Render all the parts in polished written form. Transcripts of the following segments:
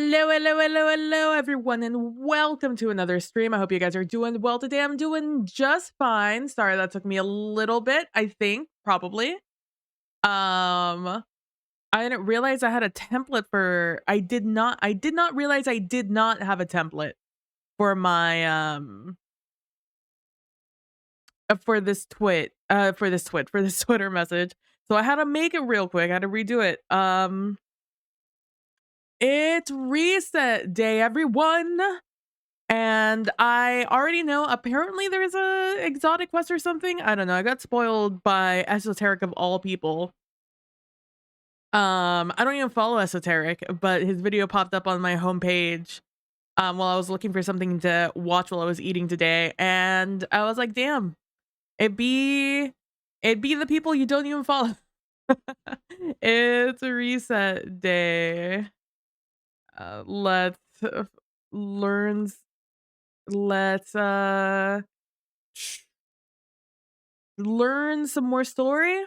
Hello, everyone, and welcome to another stream. I hope you guys are doing well today. I'm doing just fine. Sorry, that took me a little bit, I think, probably. I didn't realize I had a template for I did not realize I did not have a template for my for this Twitter message. So I had to make it real quick. I had to redo it. It's reset day, everyone. And I already know apparently there's a exotic quest or something. I don't know. I got spoiled by Esoteric of all people. I don't even follow Esoteric, but his video popped up on my homepage while I was looking for something to watch while I was eating today. And I was like, damn, it be the people you don't even follow. It's a reset day. Let's learn let's learn some more story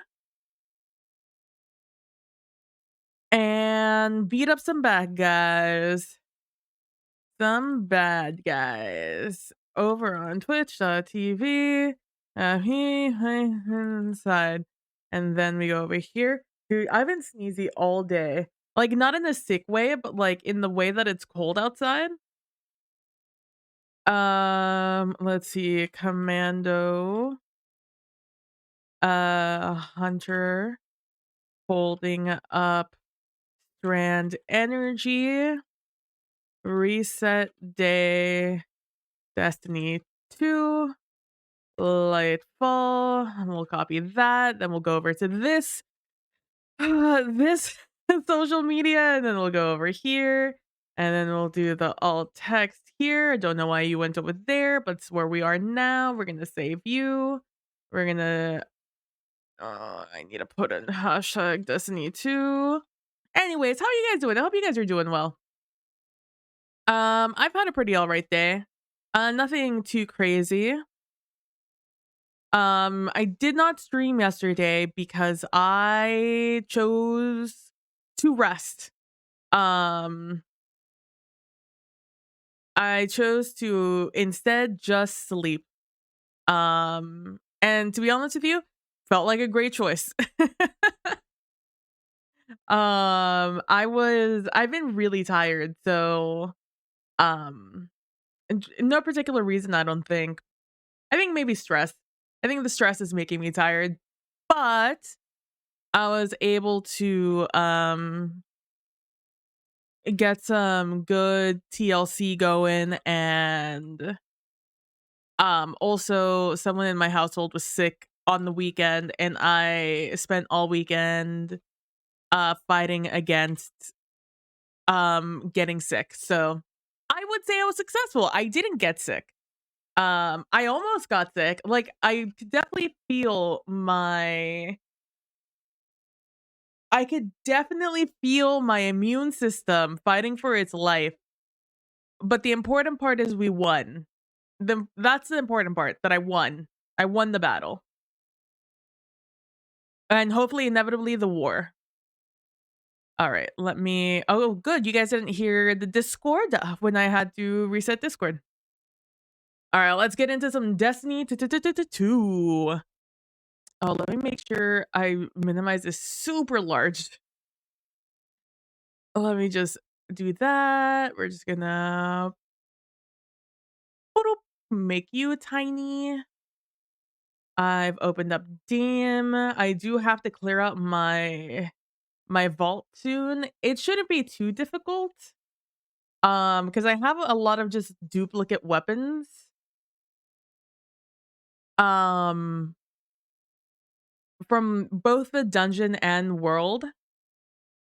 and beat up some bad guys. Some bad guys over on twitch.tv. Inside. And then we go over here. Dude, I've been sneezy all day. Like, not in a sick way, but like in the way that it's cold outside. Let's see. Commando. Hunter holding up Strand Energy, Reset Day, Destiny 2, Lightfall, and we'll copy that. Then we'll go over to this this social media, and then we'll go over here, and then we'll do the alt text here. I don't know why you went over there, but it's where we are now. We're gonna save you. We're gonna I need to put in hashtag Destiny 2. Anyways, how are you guys doing? I hope you guys are doing well. I've had a pretty alright day. Nothing too crazy. I did not stream yesterday because I chose to rest. I chose to instead just sleep. And to be honest with you, felt like a great choice. I've been really tired, so no particular reason, I don't think. I think maybe stress. I think the stress is making me tired, but I was able to get some good TLC going, and also someone in my household was sick on the weekend, and I spent all weekend fighting against getting sick. So I would say I was successful. I didn't get sick. I almost got sick. Like, I could definitely feel my immune system fighting for its life. But the important part is we won. That's the important part, that I won. I won the battle. And hopefully, inevitably, the war. All right, oh, good. You guys didn't hear the Discord when I had to reset Discord. All right, let's get into some Destiny 2. Oh, let me make sure I minimize this super large. Let me just do that. We're just gonna make you tiny. I've opened up DIM. I do have to clear out my vault soon. It shouldn't be too difficult. Because I have a lot of just duplicate weapons. From both the dungeon and world.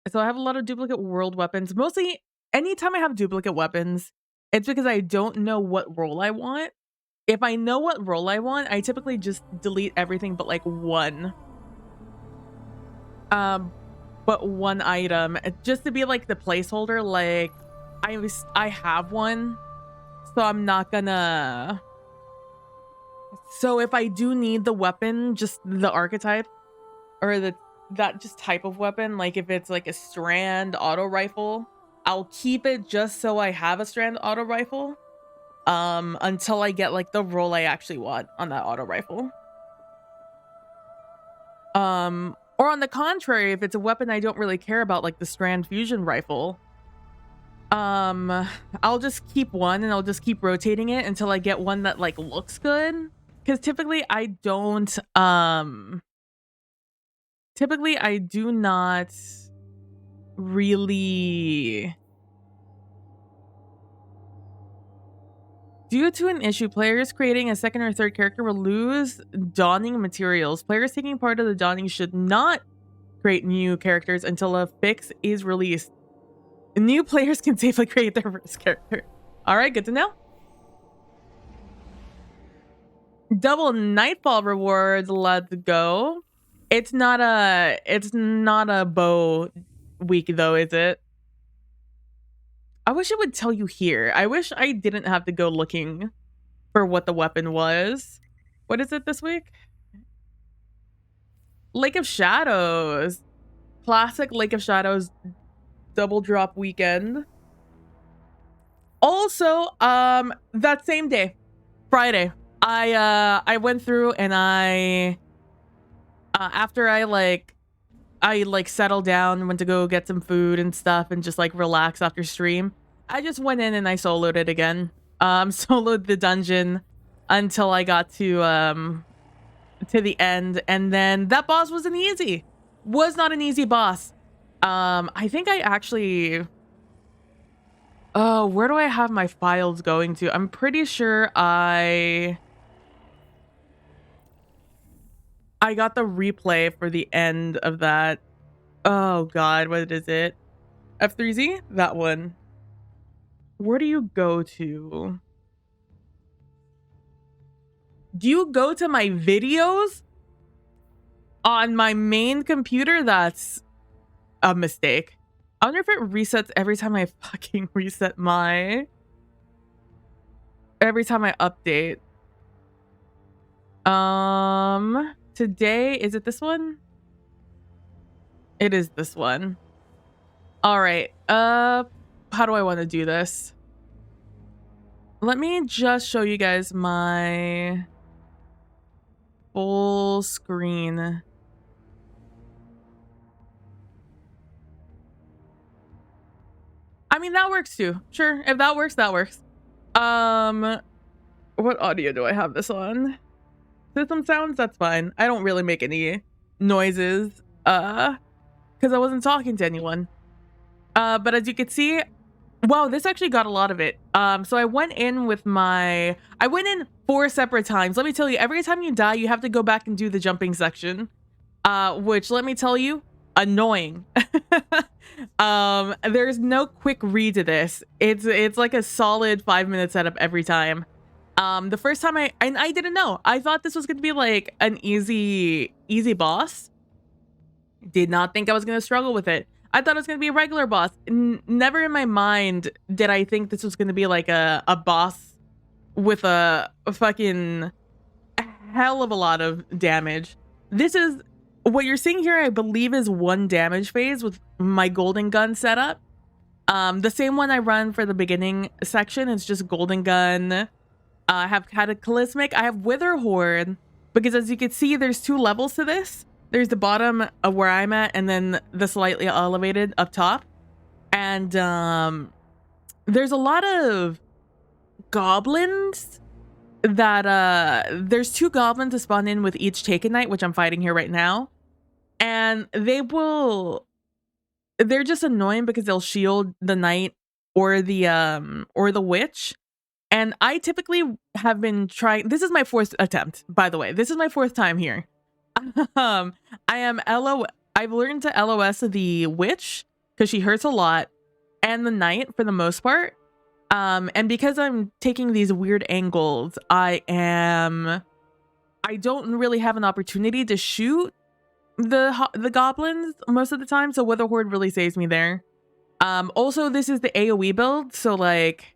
So I have a lot of duplicate world weapons. Mostly, anytime I have duplicate weapons, it's because I don't know what role I want. If I know what role I want, I typically just delete everything but like one. But one item, just to be like the placeholder. Like, I have one, so I'm not gonna. So if I do need the weapon, just the archetype, or that just type of weapon, like if it's like a Strand auto rifle, I'll keep it just so I have a strand auto rifle until I get like the role I actually want on that auto rifle. Or on the contrary, if it's a weapon I don't really care about, like the strand fusion rifle, I'll just keep one and I'll just keep rotating it until I get one that like looks good. Because typically I do not really. Due to an issue, players creating a second or third character will lose dawning materials. Players taking part of the dawning should not create new characters until a fix is released. New players can safely create their first character. All right, good to know. Double Nightfall rewards. Let's go. It's not a bow week though, is it? I wish it would tell you here. I wish I didn't have to go looking for what the weapon was. What is it this week? Lake of Shadows. Classic Lake of Shadows double drop weekend. Also, that same day, Friday, I went through and after I settled down, went to go get some food and stuff and just like relax after stream. I just went in and I soloed it again. Soloed the dungeon until I got to the end, and then that boss wasn't easy. Was not an easy boss. I think I actually. Oh, where do I have my files going to? I'm pretty sure I got the replay for the end of that. Oh god, what is it? F3Z? That one. Where do you go to? Do you go to my videos on my main computer? That's a mistake. I wonder if it resets every time I fucking reset every time I update. Today, is it this one? It is this one. All right. How do I want to do this? Let me just show you guys my full screen. I mean, that works too. Sure, if that works, that works. What audio do I have this on? System sounds, that's fine. I don't really make any noises, because I wasn't talking to anyone. But as you can see, wow, this actually got a lot of it. So I went in 4 separate times. Let me tell you, every time you die, you have to go back and do the jumping section. Which, let me tell you, annoying. There's no quick read to this. It's like a solid 5-minute setup every time. The first time I didn't know. I thought this was gonna be like an easy boss. Did not think I was gonna struggle with it. I thought it was gonna be a regular boss. Never in my mind did I think this was gonna be like a boss with a fucking hell of a lot of damage. This is what you're seeing here, I believe, is 1 damage phase with my golden gun setup. The same one I run for the beginning section. It's just golden gun. I have cataclysmic. I have wither horde, because as you can see, there's 2 levels to this. There's the bottom of where I'm at, and then the slightly elevated up top. And there's a lot of goblins that there's 2 goblins to spawn in with each Taken Knight, which I'm fighting here right now. And they're just annoying because they'll shield the knight or the witch. And I typically have been trying. This is my 4th attempt, by the way. This is my 4th time here. I've learned to LOS the witch because she hurts a lot, and the knight for the most part. And because I'm taking these weird angles, I don't really have an opportunity to shoot the goblins most of the time, so Wither Horde really saves me there. Also, this is the AoE build, so like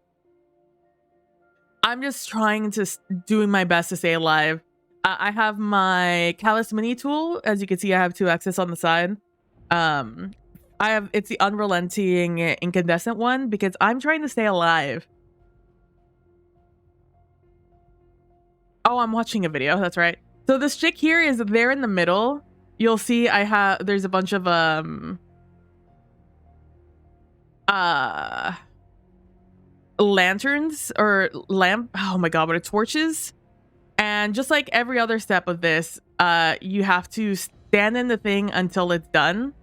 I'm just trying to doing my best to stay alive. I have my Callus mini tool. As you can see, I have 2 axes on the side. it's the unrelenting incandescent one because I'm trying to stay alive. Oh, I'm watching a video. That's right. So this chick here is there in the middle. You'll see there's a bunch of lanterns or oh my god, what are torches? And just like every other step of this, you have to stand in the thing until it's done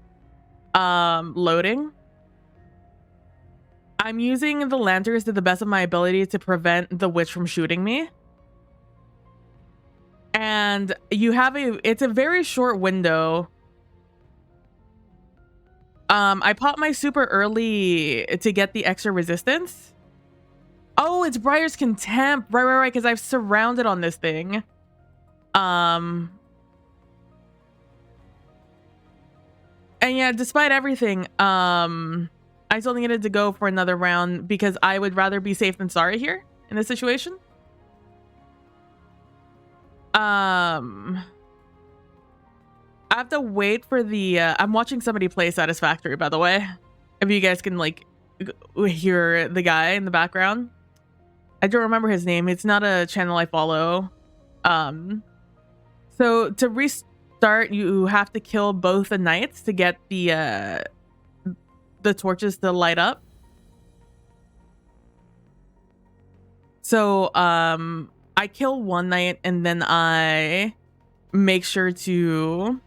loading. I'm using the lanterns to the best of my ability to prevent the witch from shooting me. And it's a very short window. I popped my super early to get the extra resistance. Oh, it's Briar's Contempt. Right, because I've surrounded on this thing. And yeah, despite everything, I still needed to go for another round because I would rather be safe than sorry here in this situation. I have to wait for the I'm watching somebody play Satisfactory, by the way, if you guys can like hear the guy in the background. I don't remember his name. It's not a channel I follow. So to restart, you have to kill both the knights to get the torches to light up. So I kill one knight and then I make sure to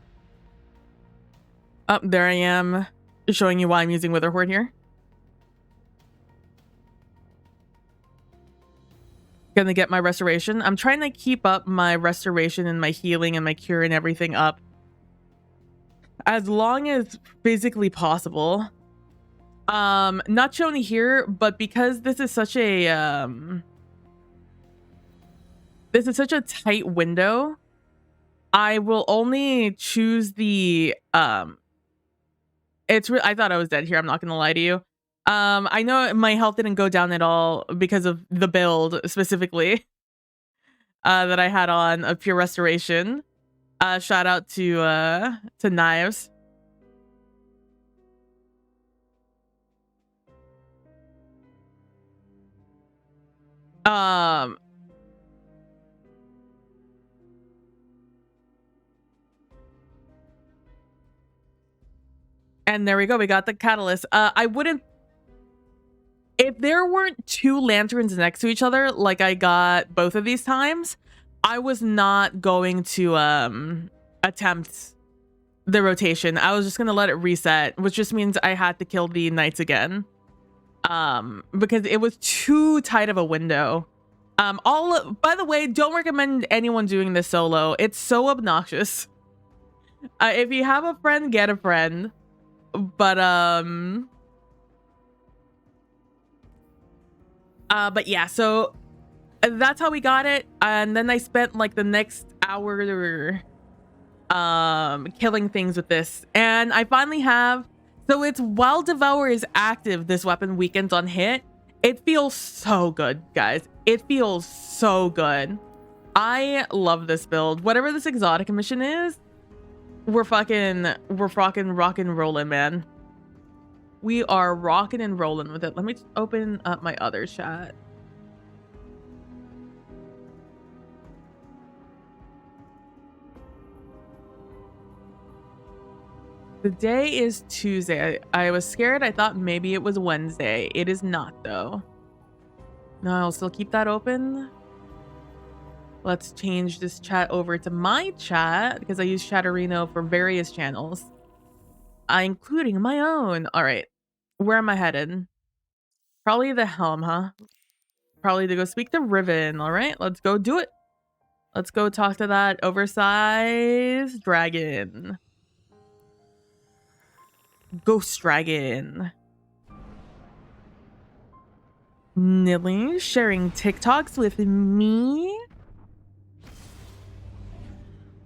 there I am showing you why I'm using Witherhoard here. Gonna get my restoration. I'm trying to keep up my restoration and my healing and my cure and everything up as long as physically possible. Not shown here, but because this is such a tight window, I will only choose the I thought I was dead here, I'm not gonna lie to you. I know my health didn't go down at all because of the build specifically that I had on a pure restoration. Shout out to Knives. And there we go, we got the catalyst. I wouldn't, if there weren't two lanterns next to each other like I got both of these times, I was not going to attempt the rotation. I was just gonna let it reset, which just means I had to kill the knights again. Because it was too tight of a window. By the way, don't recommend anyone doing this solo. It's so obnoxious. If you have a friend, get a friend. But yeah, so that's how we got it. And then I spent like the next hour killing things with this, and I finally have. So it's while Devour is active, this weapon weakens on hit. It feels so good, guys. It feels so good. I love this build. Whatever this exotic mission is, we're fucking rockin' rolling, man. We are rocking and rolling with it. Let me open up my other chat. The day is Tuesday. I was scared. I thought maybe it was Wednesday. It is not, though. No, I'll still keep that open. Let's change this chat over to my chat because I use Chatterino for various channels, including my own. All right. Where am I headed? Probably the Helm, huh? Probably to go speak to Riven. All right, let's go do it. Let's go talk to that oversized dragon. Ghost dragon. Nilly sharing TikToks with me.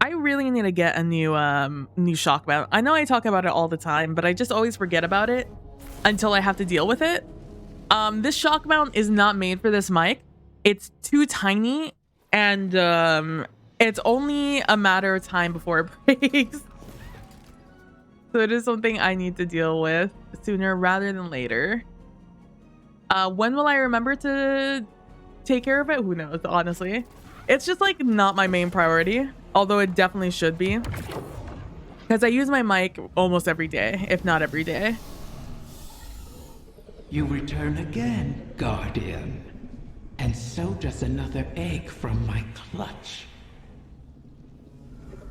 I really need to get a new shock mount. I know I talk about it all the time, but I just always forget about it until I have to deal with it. This shock mount is not made for this mic. It's too tiny, and it's only a matter of time before it breaks. So it is something I need to deal with sooner rather than later. When will I remember to take care of it? Who knows, honestly. It's just like not my main priority, although it definitely should be. Because I use my mic almost every day, if not every day. You return again, Guardian. And so does another egg from my clutch.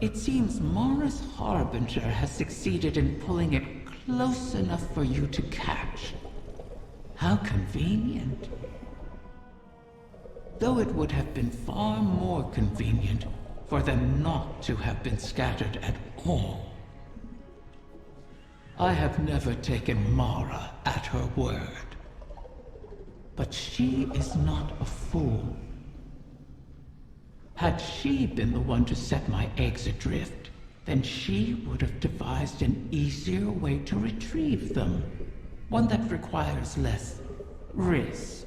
It seems Mara's Harbinger has succeeded in pulling it close enough for you to catch. How convenient. Though it would have been far more convenient for them not to have been scattered at all. I have never taken Mara at her word. But she is not a fool. Had she been the one to set my eggs adrift, then she would have devised an easier way to retrieve them. One that requires less risk.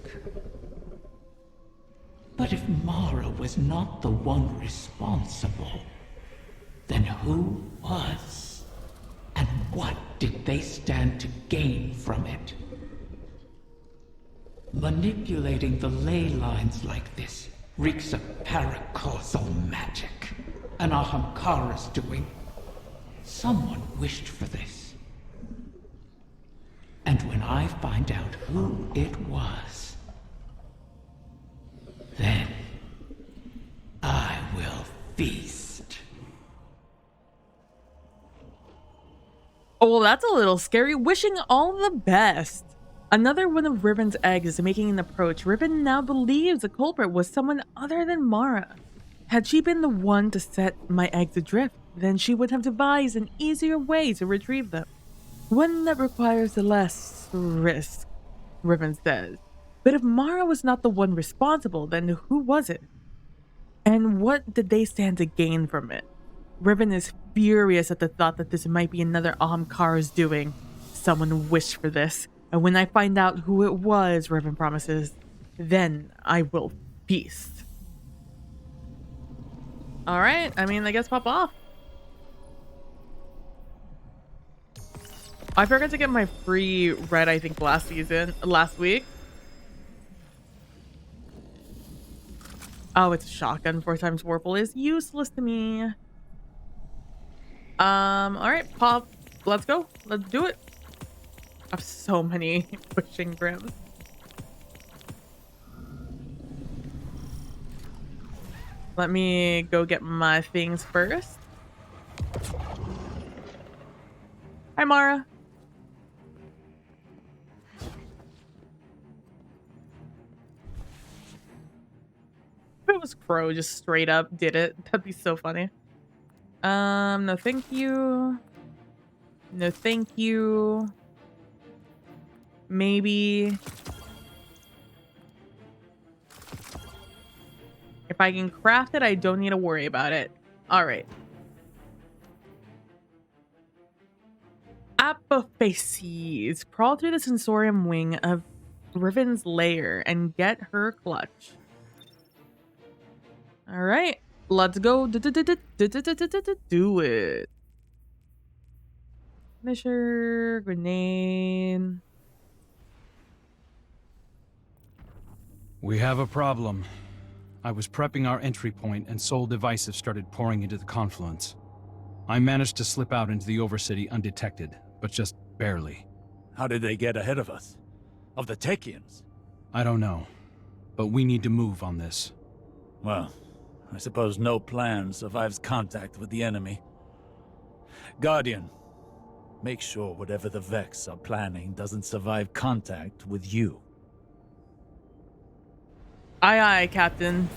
But if Mara was not the one responsible, then who was? And what did they stand to gain from it? Manipulating the ley lines like this reeks of paracausal magic. An Ahamkara's doing. Someone wished for this. And when I find out who it was, then I will feast. Oh, well, that's a little scary. Wishing all the best. Another one of Riven's eggs is making an approach. Riven now believes the culprit was someone other than Mara. Had she been the one to set my eggs adrift, then she would have devised an easier way to retrieve them. One that requires less risk, Riven says. But if Mara was not the one responsible, then who was it? And what did they stand to gain from it? Riven is furious at the thought that this might be another Ahamkara's doing. Someone wished for this. And when I find out who it was, Riven promises, then I will feast. Alright, I mean, I guess pop off. I forgot to get my free red, I think, last week. Oh, it's a shotgun. 4x Warple is useless to me. Alright, pop. Let's go. Let's do it. I have so many pushing brims. Let me go get my things first. Hi, Mara. If it was Crow just straight up did it, that'd be so funny. No thank you. No thank you. Maybe if I can craft it, I don't need to worry about it. All right. Apophases. Crawl through the sensorium wing of Riven's lair and get her clutch. All right. Let's go. Do it. Measure, grenade. We have a problem. I was prepping our entry point and Sol Divisive started pouring into the confluence. I managed to slip out into the Overcity undetected, but just barely. How did they get ahead of us? Of the Techians? I don't know, but we need to move on this. Well, I suppose no plan survives contact with the enemy. Guardian, make sure whatever the Vex are planning doesn't survive contact with you. Aye, aye, Captain.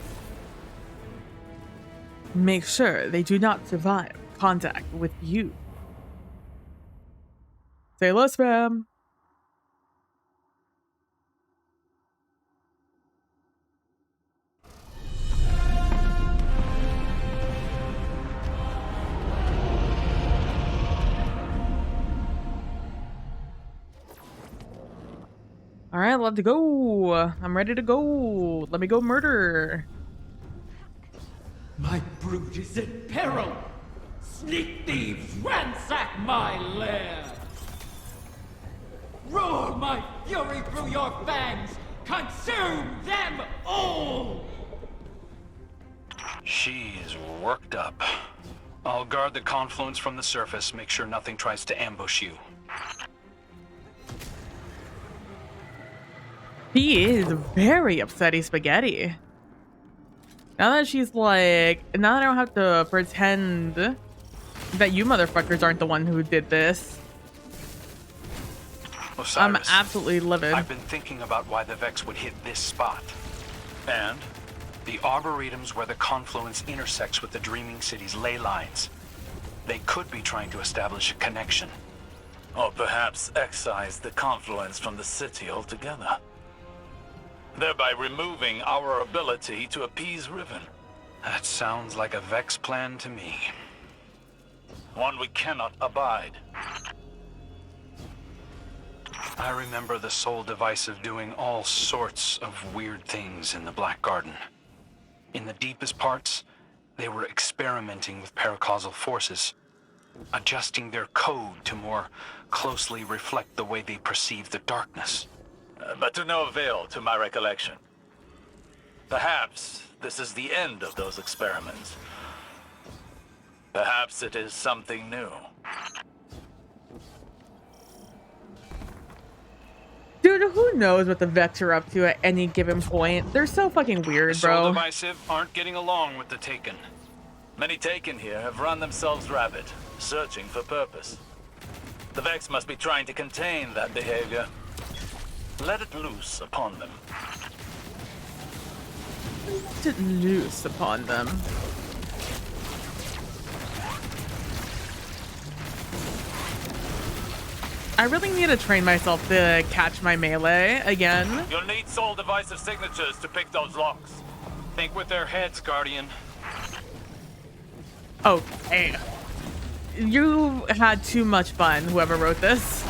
Make sure they do not survive contact with you. Say less, fam. All right, let's go. I'm ready to go. Let me go murder. My brood is in peril! Sneak thieves, ransack my lair! Roar my fury through your fangs! Consume them all! She is worked up. I'll guard the confluence from the surface, make sure nothing tries to ambush you. He is very upsetty spaghetti. Now that she's like, now that I don't have to pretend that you motherfuckers aren't the one who did this. Osiris, I'm absolutely livid. I've been thinking about why the Vex would hit this spot. And? The Arboretum's where the confluence intersects with the Dreaming City's ley lines. They could be trying to establish a connection. Or perhaps excise the confluence from the city altogether, thereby removing our ability to appease Riven. That sounds like a Vex plan to me. One we cannot abide. I remember the Soul Divisive doing all sorts of weird things in the Black Garden. In the deepest parts, they were experimenting with paracausal forces, adjusting their code to more closely reflect the way they perceive the darkness. But to no avail to my recollection. Perhaps this is the end of those experiments. Perhaps it is something new. Dude, who knows what the Vex are up to at any given point? They're so fucking weird, The Soul bro. Divisive aren't getting along with the Taken. Many Taken here have run themselves rabbit, searching for purpose. The Vex must be trying to contain that behavior. Let it loose upon them. Let it loose upon them. I really need to train myself to catch my melee again. You'll need Soul Divisive signatures to pick those locks. Think with their heads, Guardian. Okay. You had too much fun, whoever wrote this.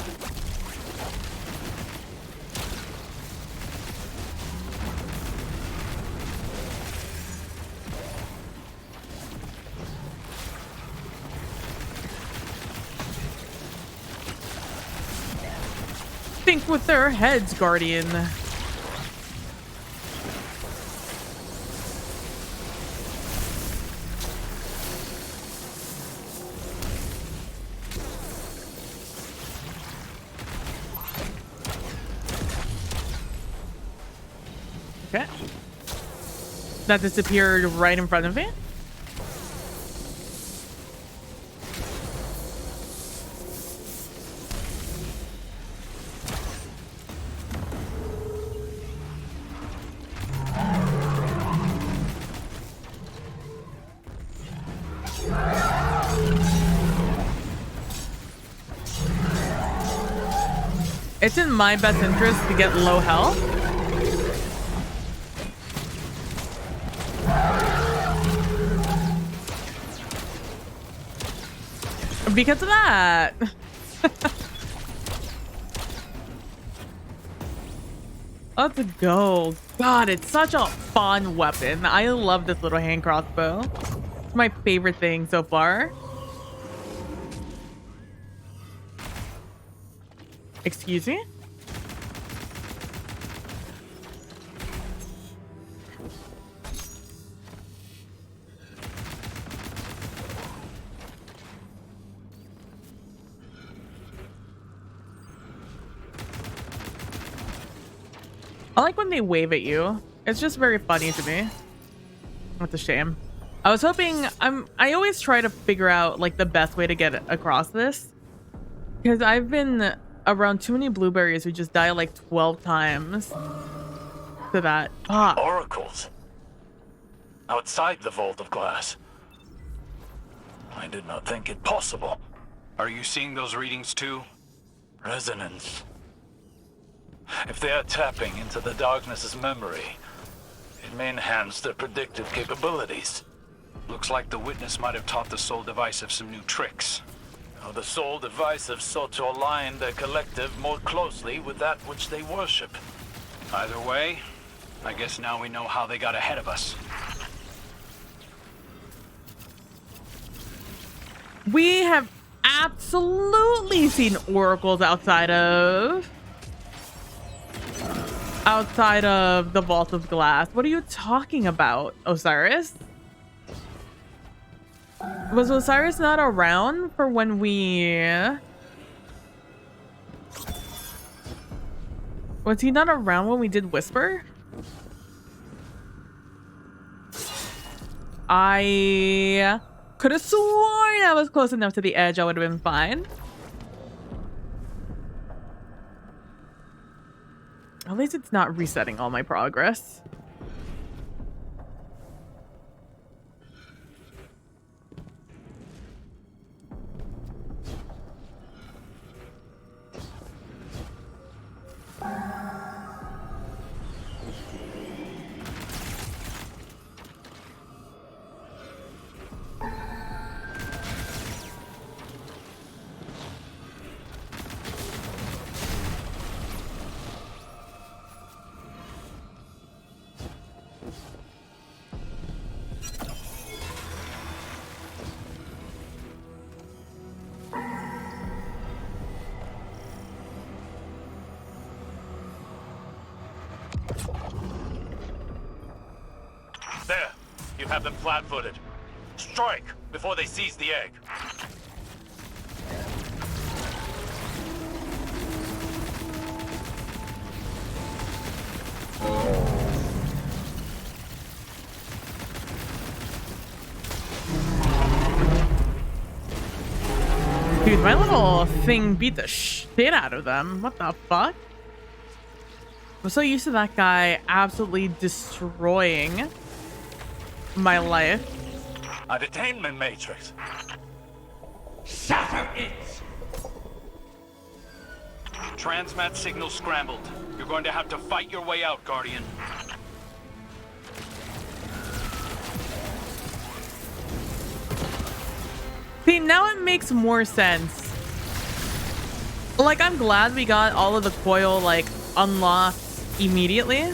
Think with their heads, Guardian. Okay. That disappeared right in front of me. It's in my best interest to get low health. Because of that. Let's go. God, it's such a fun weapon. I love this little hand crossbow. It's my favorite thing so far. Excuse me? I like when they wave at you. It's just very funny to me. That's a shame. I was hoping I always try to figure out like the best way to get across this, because I've been around too many blueberries who just die like 12 times to that. Ah, Oracles. Outside the Vault of Glass. I did not think it possible. Are you seeing those readings too? Resonance. If they are tapping into the darkness's memory, it may enhance their predictive capabilities. Looks like the Witness might have taught the Soul Divisive some new tricks. Now, the Soul Divisive sought to align their collective more closely with that which they worship. Either way, I guess now we know how they got ahead of us. We have absolutely seen oracles outside of the Vault of Glass. What are you talking about, Osiris? Was Osiris not around for when we... Was he not around when we did Whisper? I could have sworn I was close enough to the edge. I would have been fine. At least it's not resetting all my progress. There! You have them flat-footed. Strike before they seize the egg. Dude, my little thing beat the shit out of them. What the fuck? I'm so used to that guy absolutely destroying my life. A detainment matrix. Shatter it! Transmat signal scrambled. You're going to have to fight your way out, Guardian. See, now it makes more sense. Like, I'm glad we got all of the coil, like, unlocked immediately.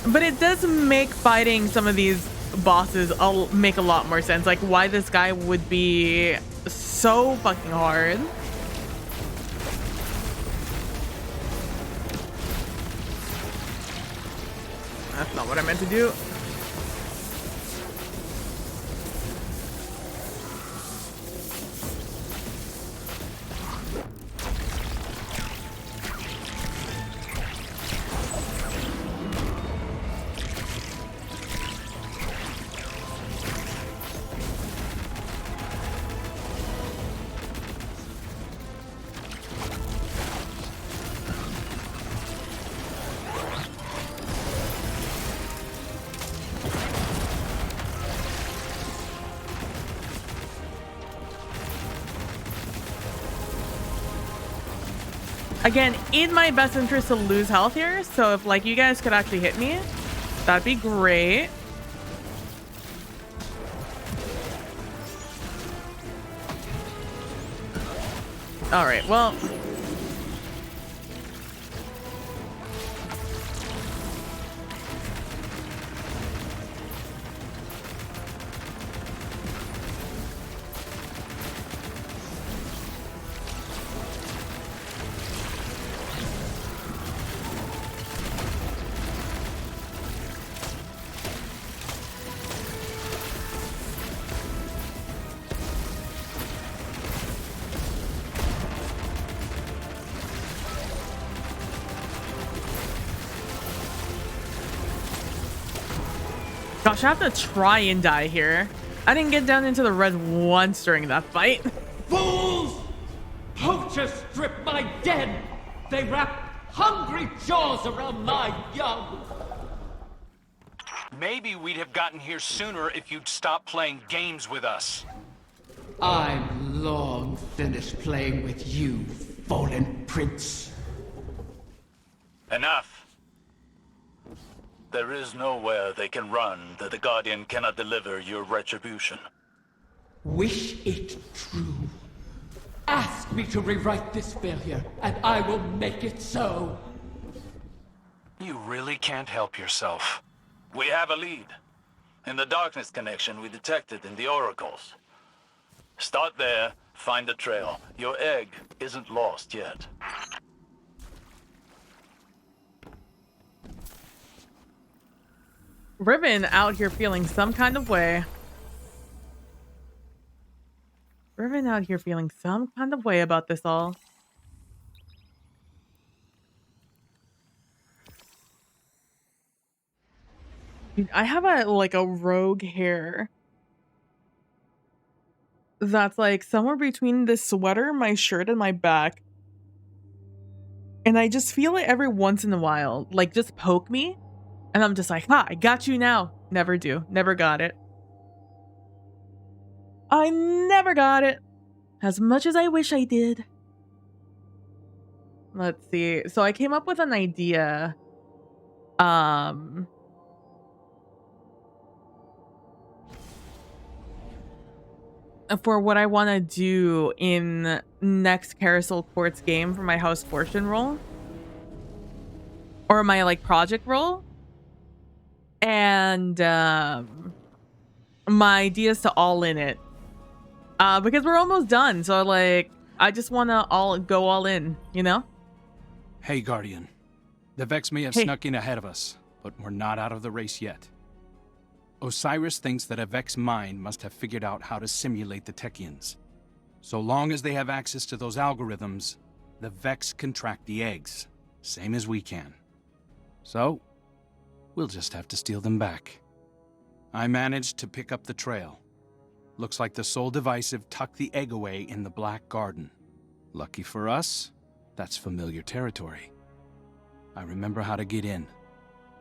But it does make fighting some of these bosses make a lot more sense. Like, why this guy would be so fucking hard. That's not what I meant to do. Again, in my best interest to lose health here, so if like you guys could actually hit me, that'd be great. All right, well, gosh, I have to try and die here. I didn't get down into the red once during that fight. Fools! Poachers strip my dead! They wrap hungry jaws around my young! Maybe we'd have gotten here sooner if you'd stopped playing games with us. I'm long finished playing with you, fallen prince. Enough. There is nowhere they can run that the Guardian cannot deliver your retribution. Wish it true. Ask me to rewrite this failure, and I will make it so. You really can't help yourself. We have a lead. In the darkness connection we detected in the oracles. Start there, find the trail. Your egg isn't lost yet. Riven out here feeling some kind of way. Riven out here feeling some kind of way about this all. Dude, I have a rogue hair that's like somewhere between this sweater, my shirt, and my back. And I just feel it every once in a while. Like, just poke me. And I'm just like, ha, I got you now. Never do. Never got it. I never got it. As much as I wish I did. Let's see. So I came up with an idea. For what I want to do in next Carousel Quartz game for my House Fortune role. Or my, like, project role. And, my idea is to all in it. Because we're almost done. So, like, I just want to go all in, you know? Hey, Guardian. The Vex may have snuck in ahead of us, but we're not out of the race yet. Osiris thinks that a Vex mind must have figured out how to simulate the Techians. So long as they have access to those algorithms, the Vex can track the eggs, same as we can. So, we'll just have to steal them back. I managed to pick up the trail. Looks like the Soul Divisive tucked the egg away in the Black Garden. Lucky for us, that's familiar territory. I remember how to get in.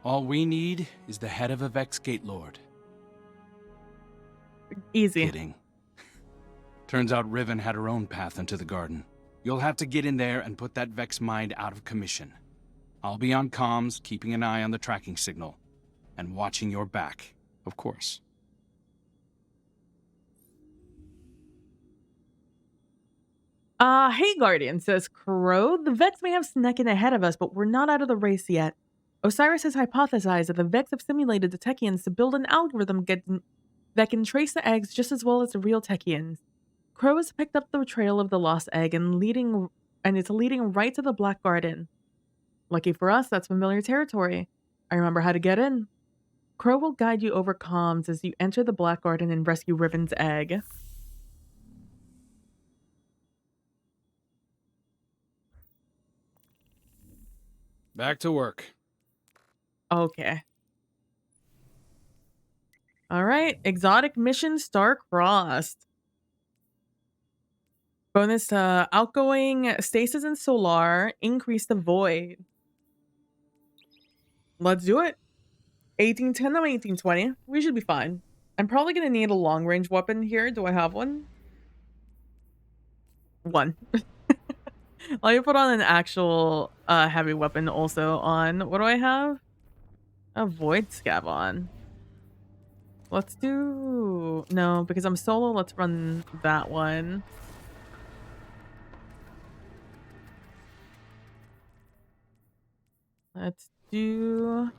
All we need is the head of a Vex Gate Lord. Easy. Kidding. Turns out Riven had her own path into the garden. You'll have to get in there and put that Vex mind out of commission. I'll be on comms, keeping an eye on the tracking signal. And watching your back, of course. Hey Guardian, says Crow. The Vex may have snuck in ahead of us, but we're not out of the race yet. Osiris has hypothesized that the Vex have simulated the Techians to build an algorithm that can trace the eggs just as well as the real Techians. Crow has picked up the trail of the lost egg and it's leading right to the Black Garden. Lucky for us, that's familiar territory. I remember how to get in. Crow will guide you over comms as you enter the Black Garden and rescue Riven's egg. Back to work. Okay. All right. Exotic mission star-crossed. Bonus to outgoing stasis and solar. Increase the void. Let's do it. 1810 and 1820. We should be fine. I'm probably going to need a long-range weapon here. Do I have one? One. Let me put on an actual heavy weapon also on. What do I have? A void scab on. Let's do... No, because I'm solo. Let's run that one. Let's do...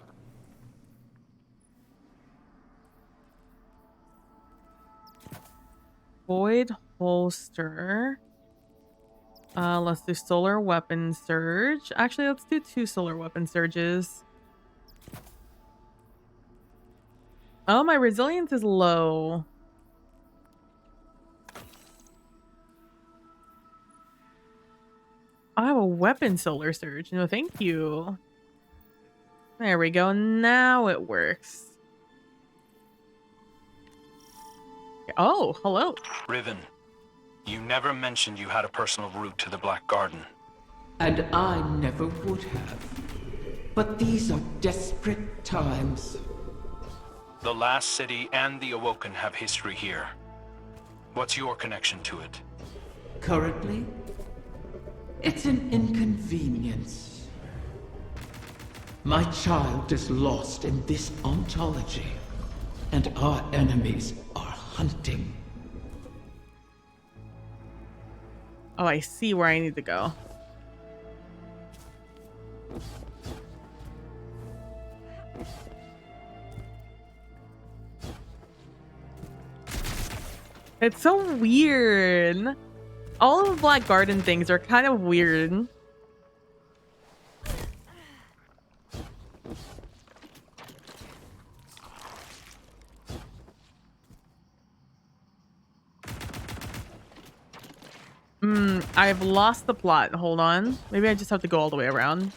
Void holster. Let's do solar weapon surge. Actually, let's do 2 solar weapon surges. Oh, my resilience is low. I have a weapon solar surge. No, thank you. There we go. Now it works. Oh, hello. Riven, you never mentioned you had a personal route to the Black Garden. And I never would have. But these are desperate times. The Last City and the Awoken have history here. What's your connection to it? Currently, it's an inconvenience. My child is lost in this ontology, and our enemies are hunting. Oh, I see where I need to go. It's so weird. All of the Black Garden things are kind of weird. I've lost the plot. Hold on. Maybe I just have to go all the way around.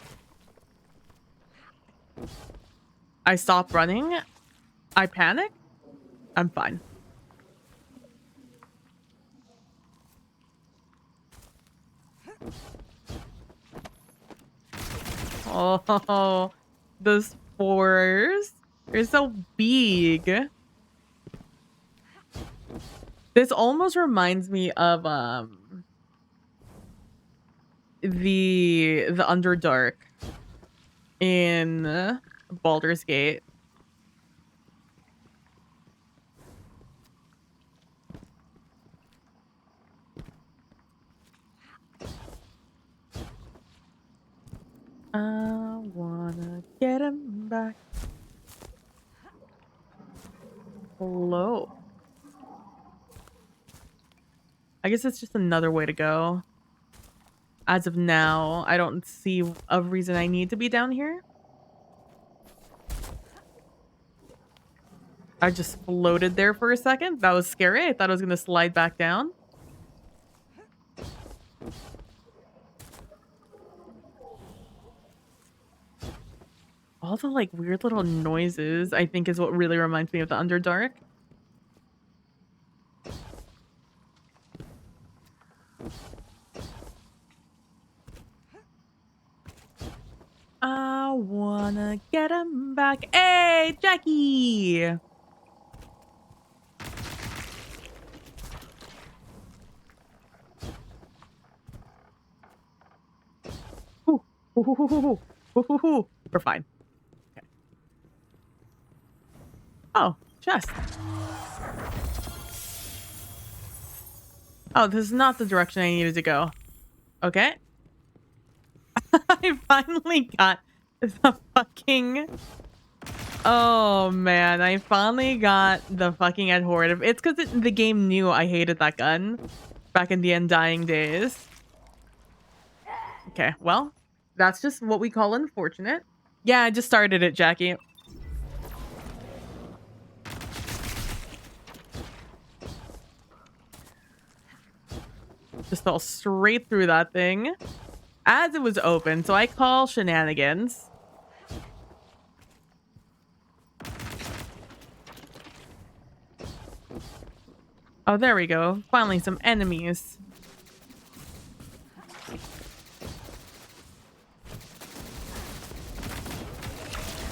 I stop running. I panic. I'm fine. Oh, the spores. They're so big. This almost reminds me of the Underdark in Baldur's Gate. I wanna get him back. Hello. I guess it's just another way to go. As of now, I don't see a reason I need to be down here. I just floated there for a second. That was scary. I thought I was gonna slide back down. All the like weird little noises, I think, is what really reminds me of the Underdark. I wanna get him back. Hey, Jackie! Ooh, ooh, ooh, ooh, ooh, ooh, ooh. We're fine. Okay. Oh, chest. Oh, this is not the direction I needed to go. Okay. I finally got the fucking... Oh, man. I finally got the fucking Adhoritive. It's because the game knew I hated that gun back in the Undying days. Okay, well, that's just what we call unfortunate. Yeah, I just started it, Jackie. Just fell straight through that thing as it was open, so I call shenanigans. Oh, there we go. Finally, some enemies.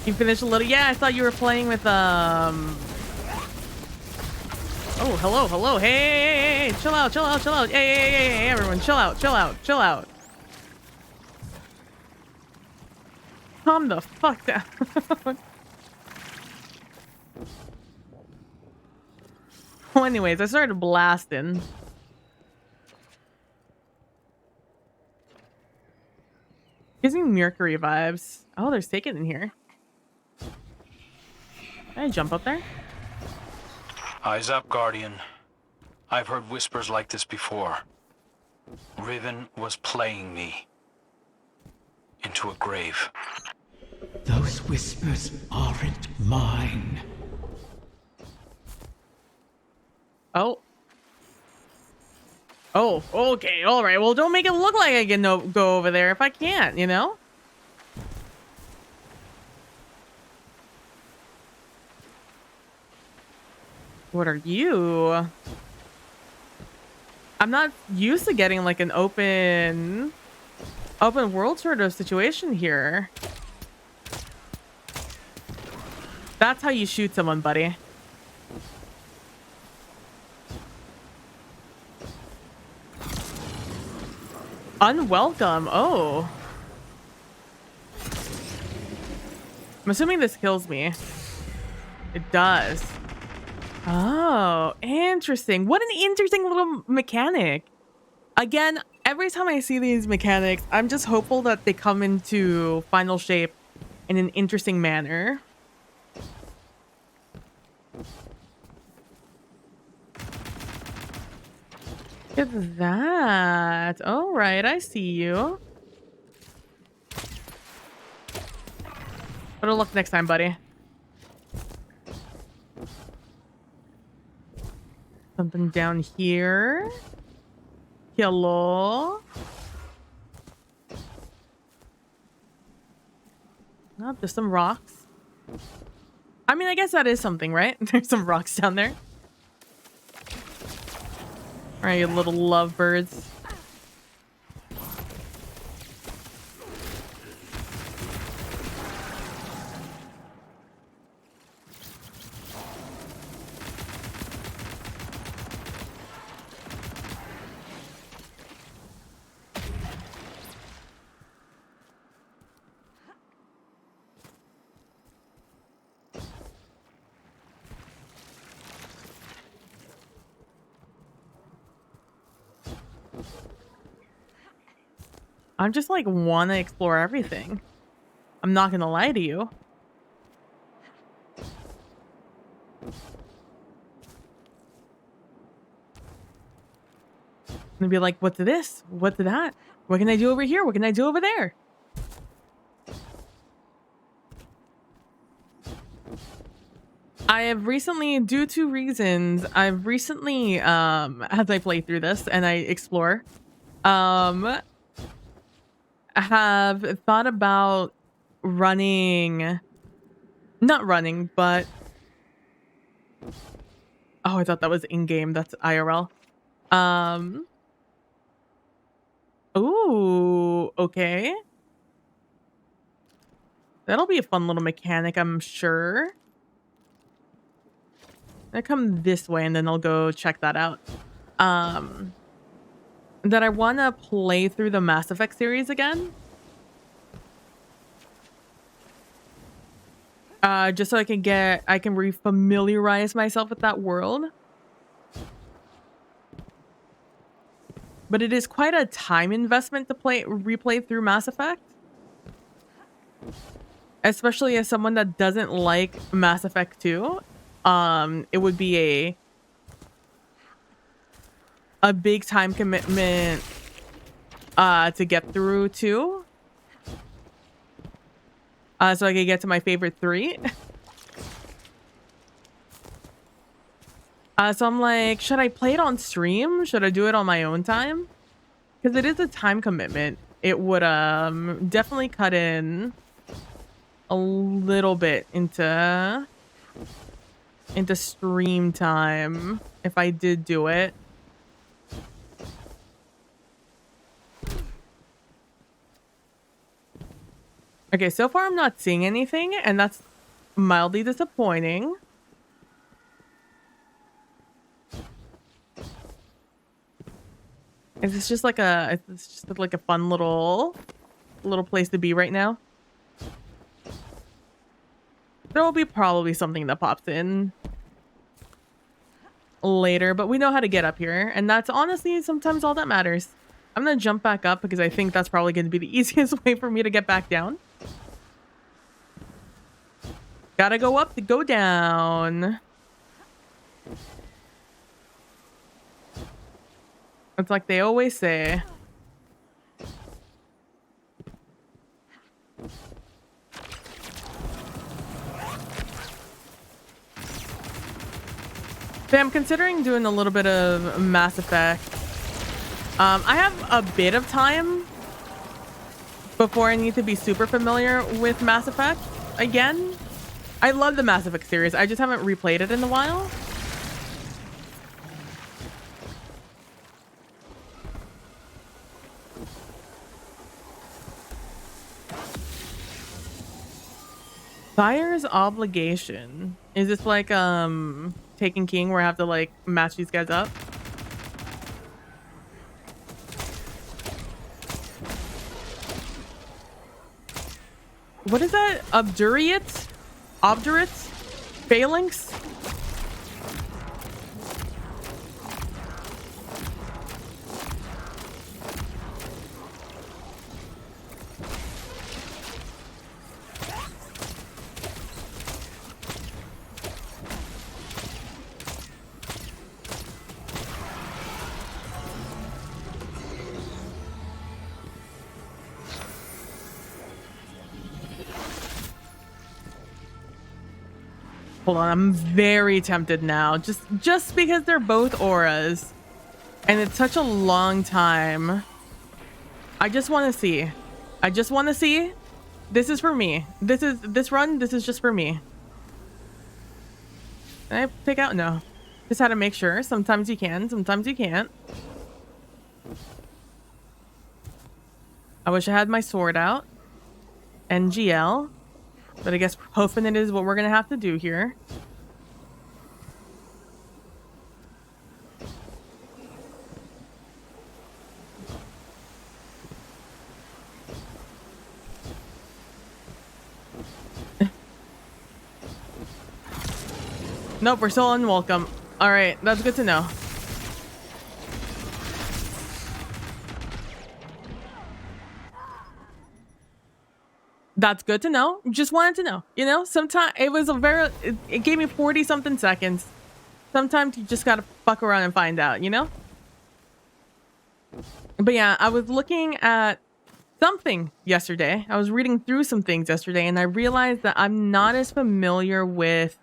You finished a little? Yeah, I thought you were playing with, Oh, hello, hello. Hey, hey, hey, hey. Chill out, chill out, chill out. Hey, hey, hey, hey, everyone. Chill out, chill out, chill out. Calm the fuck down. Well, anyways, I started blasting. Gives me Mercury vibes. Oh, there's Taken in here. Can I jump up there? Eyes up, Guardian. I've heard whispers like this before. Riven was playing me into a grave. Those whispers aren't mine. Oh. Oh, okay, all right. Well, don't make it look like I can go over there if I can't, you know? What are you? I'm not used to getting like an open world sort of situation here. That's how you shoot someone, buddy. Unwelcome. Oh. I'm assuming this kills me. It does. Oh, interesting. What an interesting little mechanic. Again, every time I see these mechanics, I'm just hopeful that they come into final shape in an interesting manner. Look at that. All right, I see you. Better luck next time, buddy. Something down here. Hello. Oh, there's some rocks. I mean, I guess that is something, right? There's some rocks down there. All right, you little lovebirds. I'm just like want to explore everything. I'm not gonna lie to you. I'm gonna be like, what's this? What's that? What can I do over here? What can I do over there? I have recently, due to reasons, I've recently, as I play through this and I explore, have thought about running, not running, but oh, I thought that was in-game. That's IRL. Ooh, okay. That'll be a fun little mechanic, I'm sure. I come this way and then I'll go check that out. That I want to play through the Mass Effect series again. Just so I can re-familiarize myself with that world. But it is quite a time investment to replay through Mass Effect. Especially as someone that doesn't like Mass Effect 2. It would be a big time commitment to get through 2. So I can get to my favorite 3. So I'm like, should I play it on stream? Should I do it on my own time? Because it is a time commitment. It would definitely cut in a little bit into stream time if I did do it. Okay, so far I'm not seeing anything, and that's mildly disappointing. It's just like a fun little place to be right now. There will be probably something that pops in later, but we know how to get up here, and that's honestly sometimes all that matters. I'm gonna jump back up because I think that's probably going to be the easiest way for me to get back down. Gotta go up to go down. It's like they always say. So I'm considering doing a little bit of Mass Effect. I have a bit of time before I need to be super familiar with Mass Effect again. I love the Mass Effect series. I just haven't replayed it in a while. Fire's obligation. Is this like Taken King where I have to like match these guys up? What is that? Obdurate? Obdurate? Phalanx? Hold on, I'm very tempted now. Just because they're both auras. And it's such a long time. I just want to see. I just want to see. This is for me. This is just for me. Can I take out? No. Just had to make sure. Sometimes you can, sometimes you can't. I wish I had my sword out. NGL. But I guess hoping it is what we're gonna have to do here. Nope, we're still unwelcome. All right, that's good to know. That's good to know. Just wanted to know. You know, sometimes it was a it gave me 40 something seconds. Sometimes you just gotta fuck around and find out, you know? But yeah, I was looking at something yesterday. I was reading through some things yesterday and I realized that I'm not as familiar with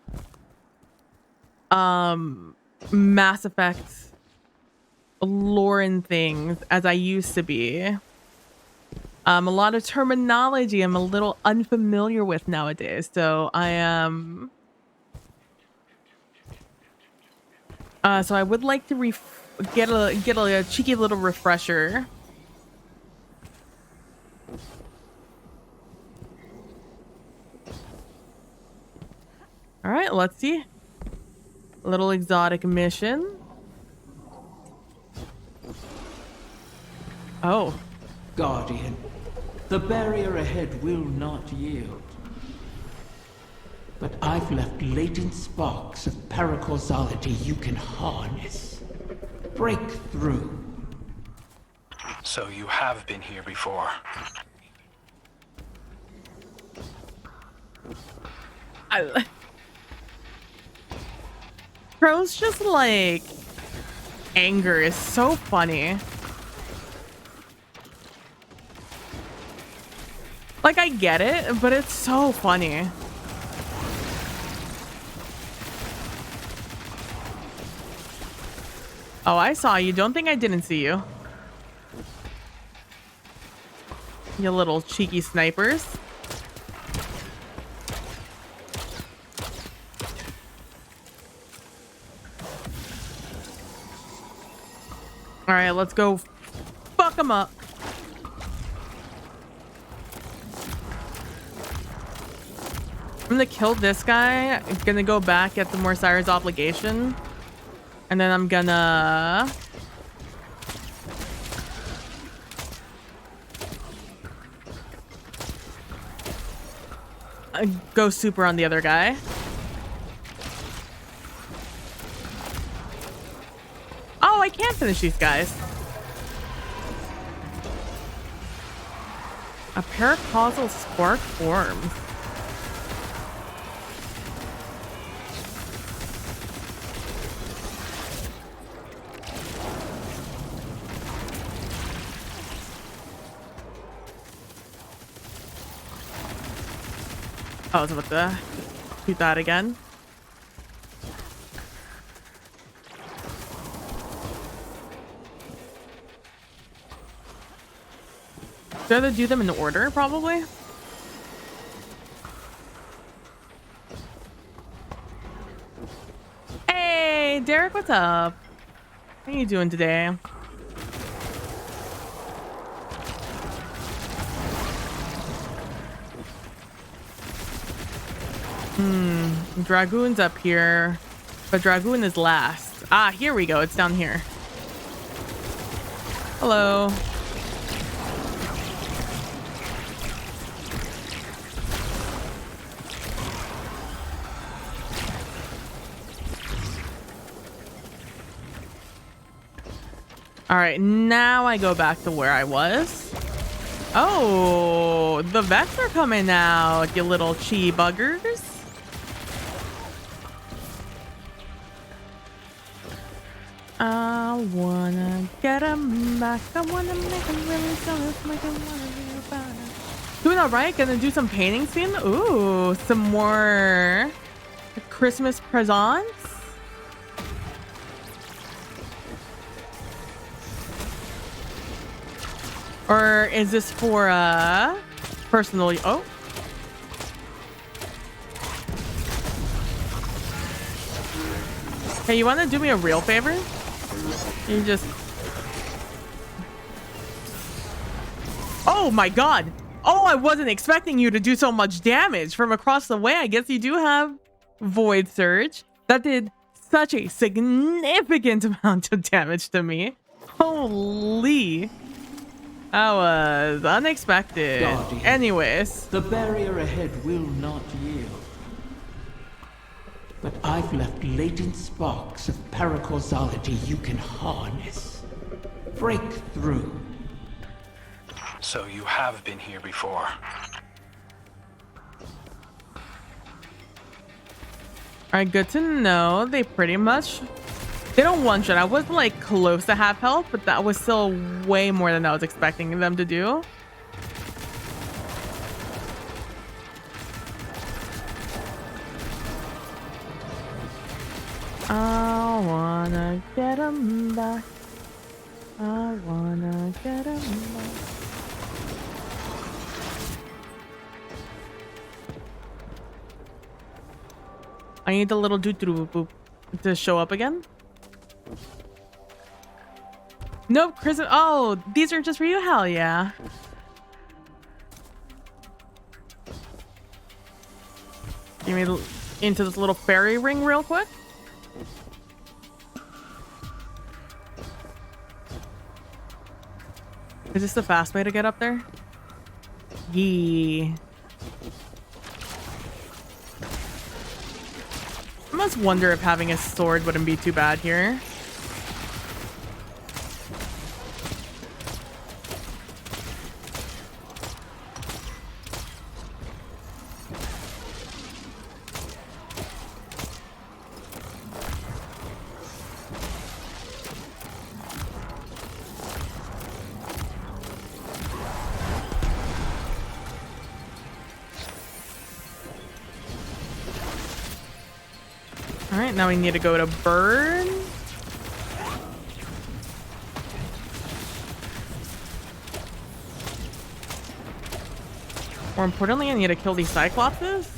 Mass Effect lore and things as I used to be. A lot of terminology I'm a little unfamiliar with nowadays, so I am so I would like to get a cheeky little refresher. All right, let's see. A little exotic mission. Oh. Guardian, the barrier ahead will not yield. But I've left latent sparks of paracausality you can harness. Break through. So you have been here before. Crow's just like anger is so funny. Like I get it, but it's so funny. Oh, I saw you. Don't think I didn't see you. You little cheeky snipers. All right, let's go fuck them up. I'm gonna kill this guy. I'm gonna go back at the Morsire's obligation. And then I'm gonna go super on the other guy. Oh, I can't finish these guys. A paracausal spark forms. I was about to shoot that again. Should I either do them in order, probably? Hey, Derek, what's up? How you doing today? Dragoon's up here, but Dragoon is last. Ah, here we go. It's down here. Hello. All right, now I go back to where I was. Oh, the vets are coming out, you little chi buggers. I wanna get 'em back. I wanna make 'em really jealous, make 'em wanna be about it. Doing all right. Gonna do some painting scene. Ooh, some more Christmas presents? Or is this for personal? Oh. Hey, you want to do me a real favor? You just... Oh my god! Oh, I wasn't expecting you to do so much damage from across the way. I guess you do have Void Surge. That did such a significant amount of damage to me. Holy. That was unexpected. Guardian. Anyways. The barrier ahead will not yield. But I've left latent sparks of paracausality you can harness. Break through. So you have been here before. Alright, good to know. They pretty much... They don't one-shot. I was like close to half health, but that was still way more than I was expecting them to do. I wanna get 'em back. I wanna get 'em back. I need the little doo-doo-boop to show up again. Nope, Chris. Oh, these are just for you? Hell yeah. Give me into this little fairy ring real quick. Is this the fast way to get up there? Yee. I must wonder if having a sword wouldn't be too bad here. Alright, now we need to go to burn. More importantly, I need to kill these Cyclopses.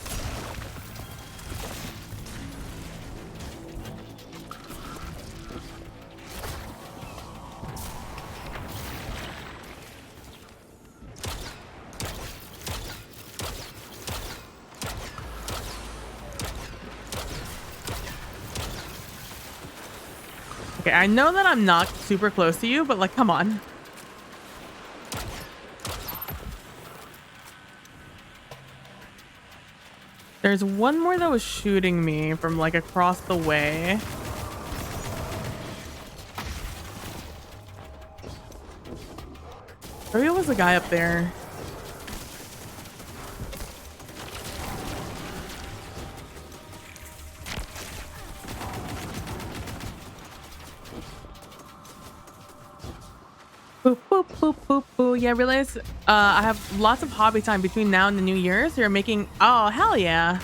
Okay, I know that I'm not super close to you, but like, come on. There's one more that was shooting me from like across the way. Maybe it was the guy up there. Boop, boop, boop, boop, boop. Yeah, I realize I have lots of hobby time between now and the New Year. So you're making... Oh, hell yeah.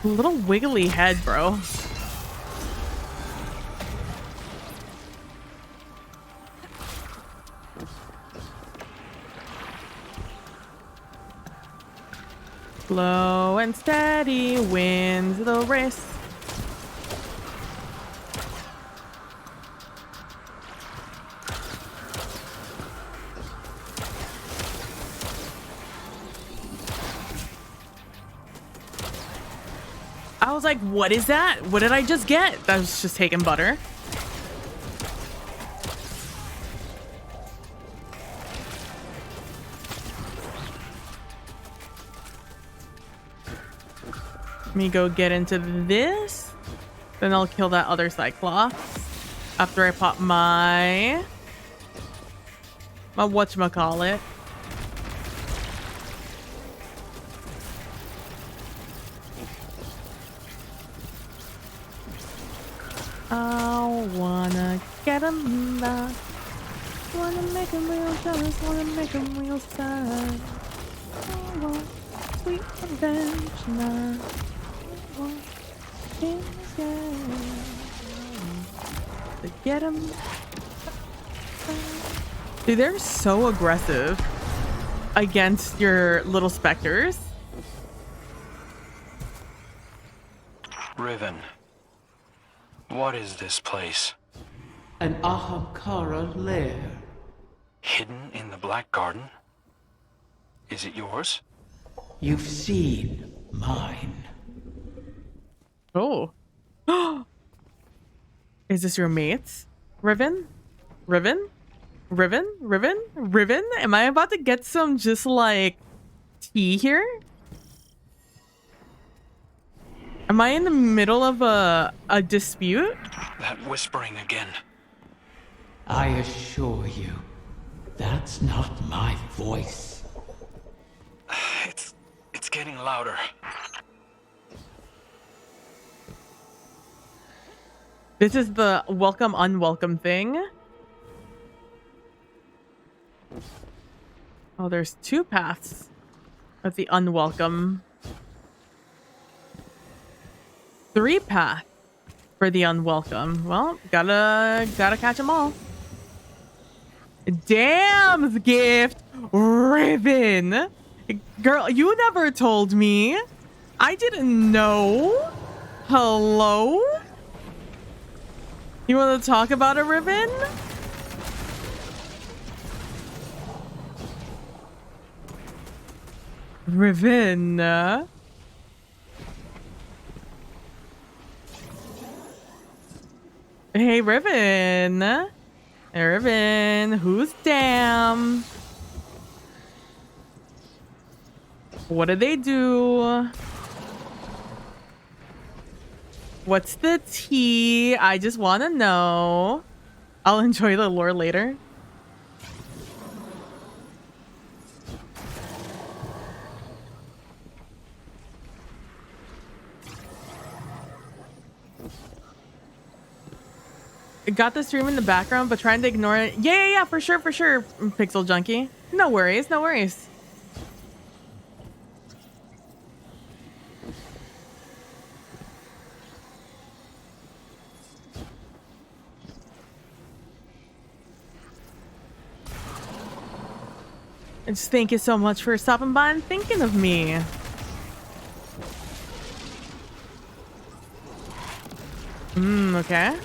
Little wiggly head, bro. Slow and steady wins the race. I was like, what is that? What did I just get? That was just taking butter. Let me go get into this. Then I'll kill that other Cyclops after I pop my whatchamacallit. I wanna get him back. Wanna make him real jealous, wanna make him real sad. I want sweet revenge now. I want him again. To get him back. Dude, they're so aggressive against your little specters. Riven. What is this place? An Ahamkara lair. Hidden in the Black Garden? Is it yours? You've seen mine. Oh. Is this your mates? Riven? Riven? Riven? Riven? Riven? Am I about to get some just like tea here? Am I in the middle of a dispute? That whispering again. I assure you, that's not my voice. It's getting louder. This is the welcome unwelcome thing. Oh, there's two paths of the unwelcome. 3 paths for the unwelcome. Well, gotta catch them all. Damn, gift, Riven. Girl, you never told me. I didn't know. Hello? You want to talk about a Riven? Riven. Hey, Riven. Hey, Riven. Who's damn? What did they do? What's the tea? I just want to know. I'll enjoy the lore later. Got the stream in the background, but trying to ignore it. Yeah, for sure, Pixel Junkie. No worries, no worries. And just thank you so much for stopping by and thinking of me. Okay.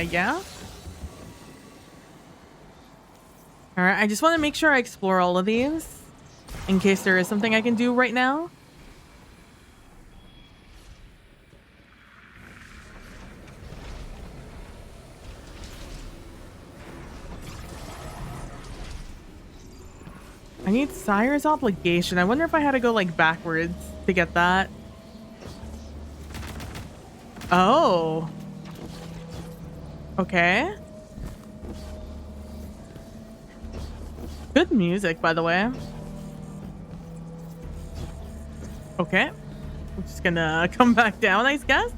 Yeah. All right, I just want to make sure I explore all of these in case there is something I can do right now. I need Sire's Obligation. I wonder if I had to go like backwards to get that. Oh. Okay. Good music, by the way. Okay. I'm just gonna come back down, I guess.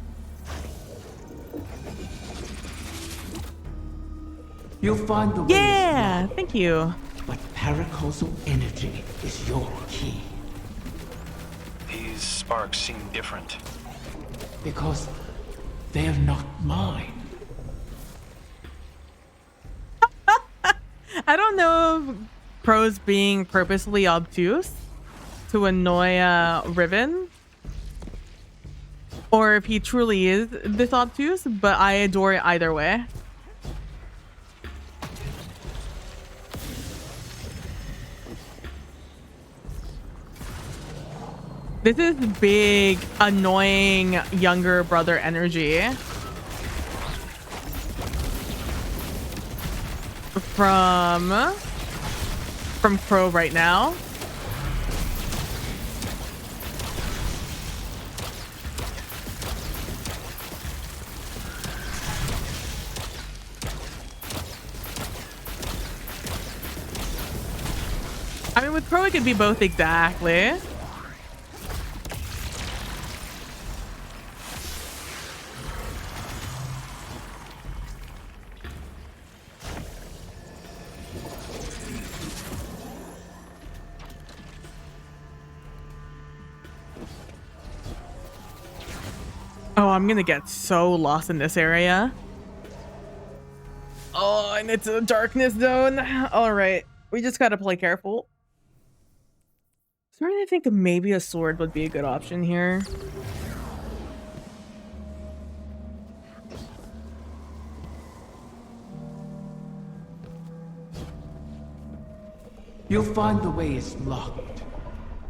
You'll find the way. Yeah, thank you. But paracausal energy is your key. These sparks seem different. Because they're not mine. I don't know if Crow's being purposely obtuse to annoy Riven, or if he truly is this obtuse, but I adore it either way. This is big, annoying younger brother energy. from Crow right now. I mean, with Crow, it could be both exactly. Oh, I'm gonna get so lost in this area. Oh, and it's a darkness zone. All right, we just gotta play careful. Starting to think maybe a sword would be a good option here. You'll find the way is locked,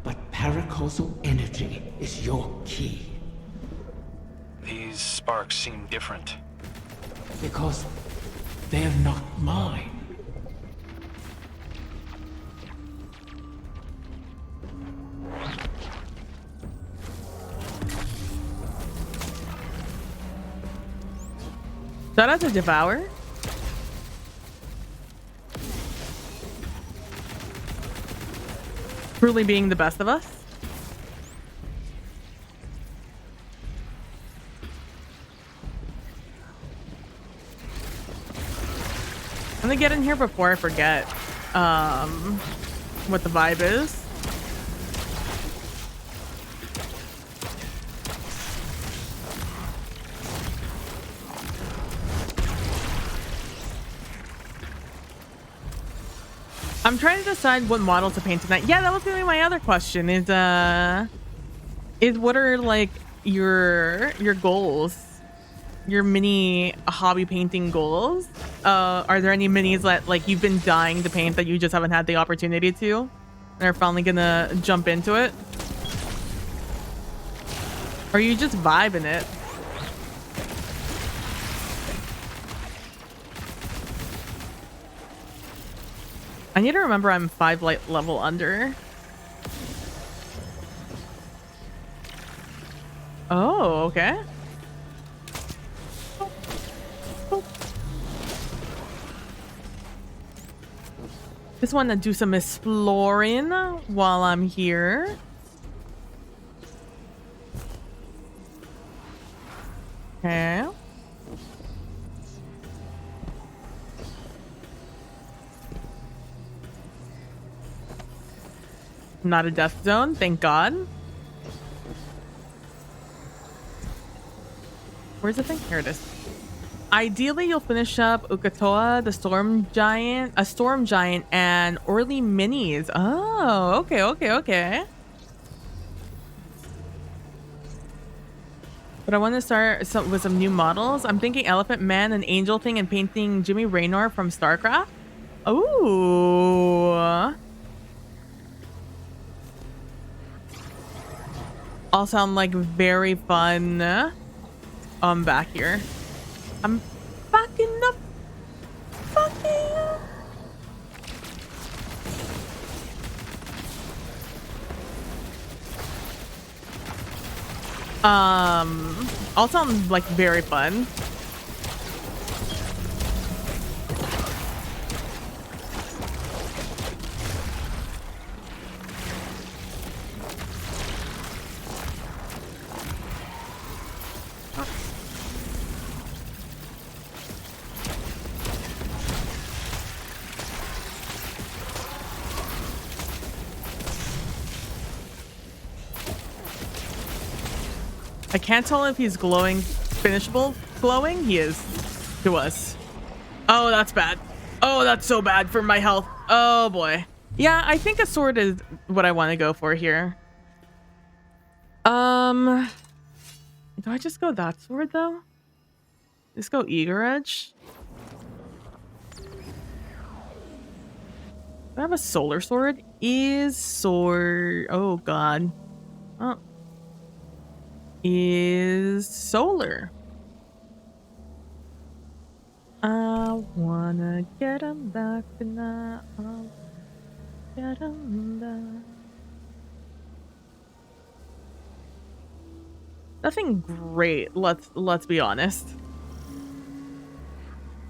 but paracausal energy is your key. These sparks seem different. Because they're not mine. Shout out to Devour. Truly being the best of us. I'm gonna get in here before I forget what the vibe is. I'm trying to decide what model to paint tonight. Yeah, that was gonna be my other question. Is what are like your goals? Your mini hobby painting goals? Are there any minis that like you've been dying to paint that you just haven't had the opportunity to and are finally gonna jump into it? Or are you just vibing it? I need to remember I'm 5 light level under. Oh, okay. Just want to do some exploring while I'm here. Okay. Not a death zone, thank God. Where's the thing? Here it is. Ideally, you'll finish up Ukatoa, the storm giant, a storm giant, and Orly minis. Oh, okay, okay, okay. But I want to start with some new models. I'm thinking Elephant Man and Angel Thing and painting Jimmy Raynor from StarCraft. Ooh. All sound like very fun. Back here. I'm fucking up. All sound like very fun. I can't tell if he's glowing, finishable glowing. He is to us. Oh, that's bad. Oh, that's so bad for my health. Oh boy. Yeah, I think a sword is what I want to go for here. Do I just go that sword though? Just go Eager Edge. Do I have a solar sword? Is sword. Oh god. Oh. Is solar. I wanna get 'em back tonight. I'll get 'em back. Nothing great, let's be honest.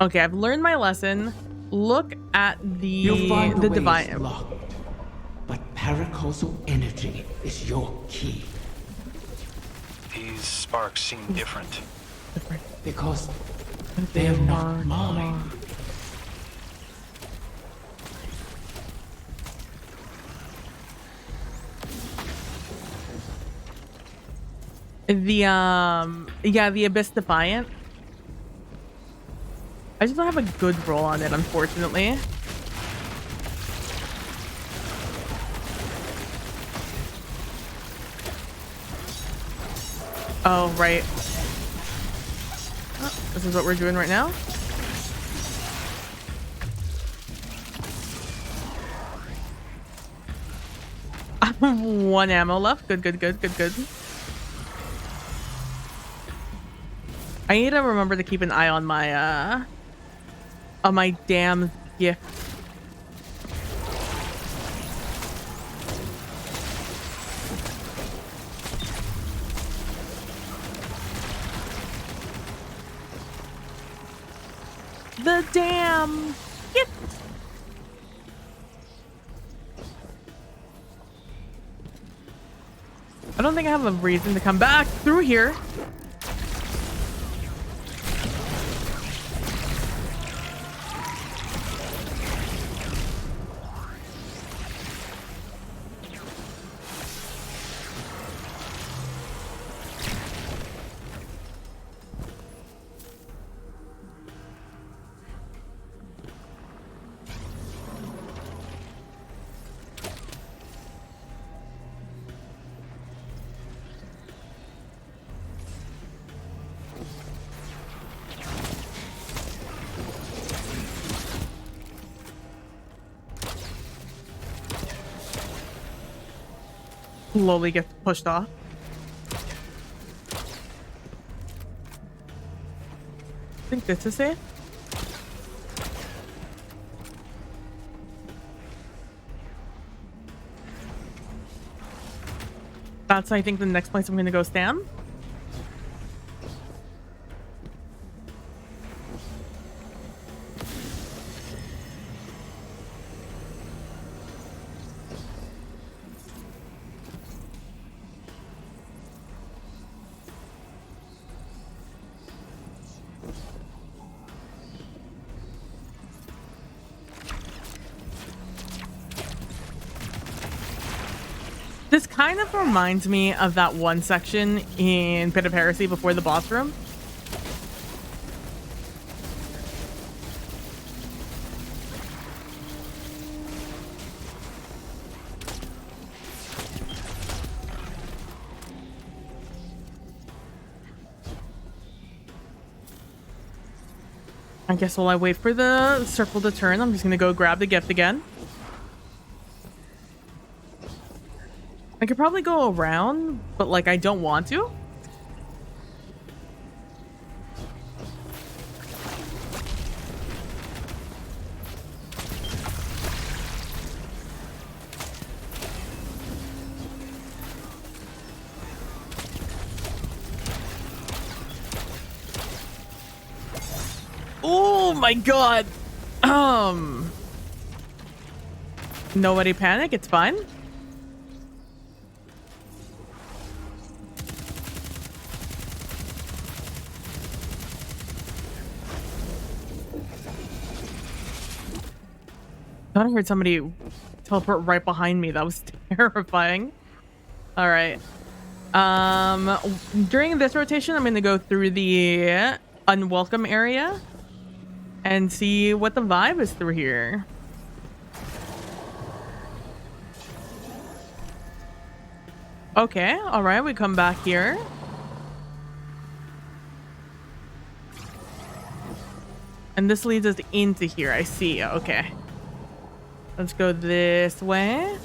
Okay, I've learned my lesson. Look at You'll find the way is divine. locked, but paracausal energy is your key. These sparks seem different. Because they're not mine. The Abyss Defiant. I just don't have a good roll on it, unfortunately. Oh, right. Oh, this is what we're doing right now. One ammo left. Good. I need to remember to keep an eye on my damn gift. The damn gift. I don't think I have a reason to come back through here. Slowly gets pushed off. I think this is it. That's, I think, the next place I'm gonna go stand. This kind of reminds me of that one section in Pit of Heresy before the boss room. I guess while I wait for the circle to turn, I'm just gonna go grab the gift again. I could probably go around, but like I don't want to. Oh my god. Nobody panic, it's fine. I thought I heard somebody teleport right behind me. That was terrifying. All right. During this rotation, I'm going to go through the unwelcome area and see what the vibe is through here. Okay. All right. We come back here. And this leads us into here. I see. Okay. Let's go this way.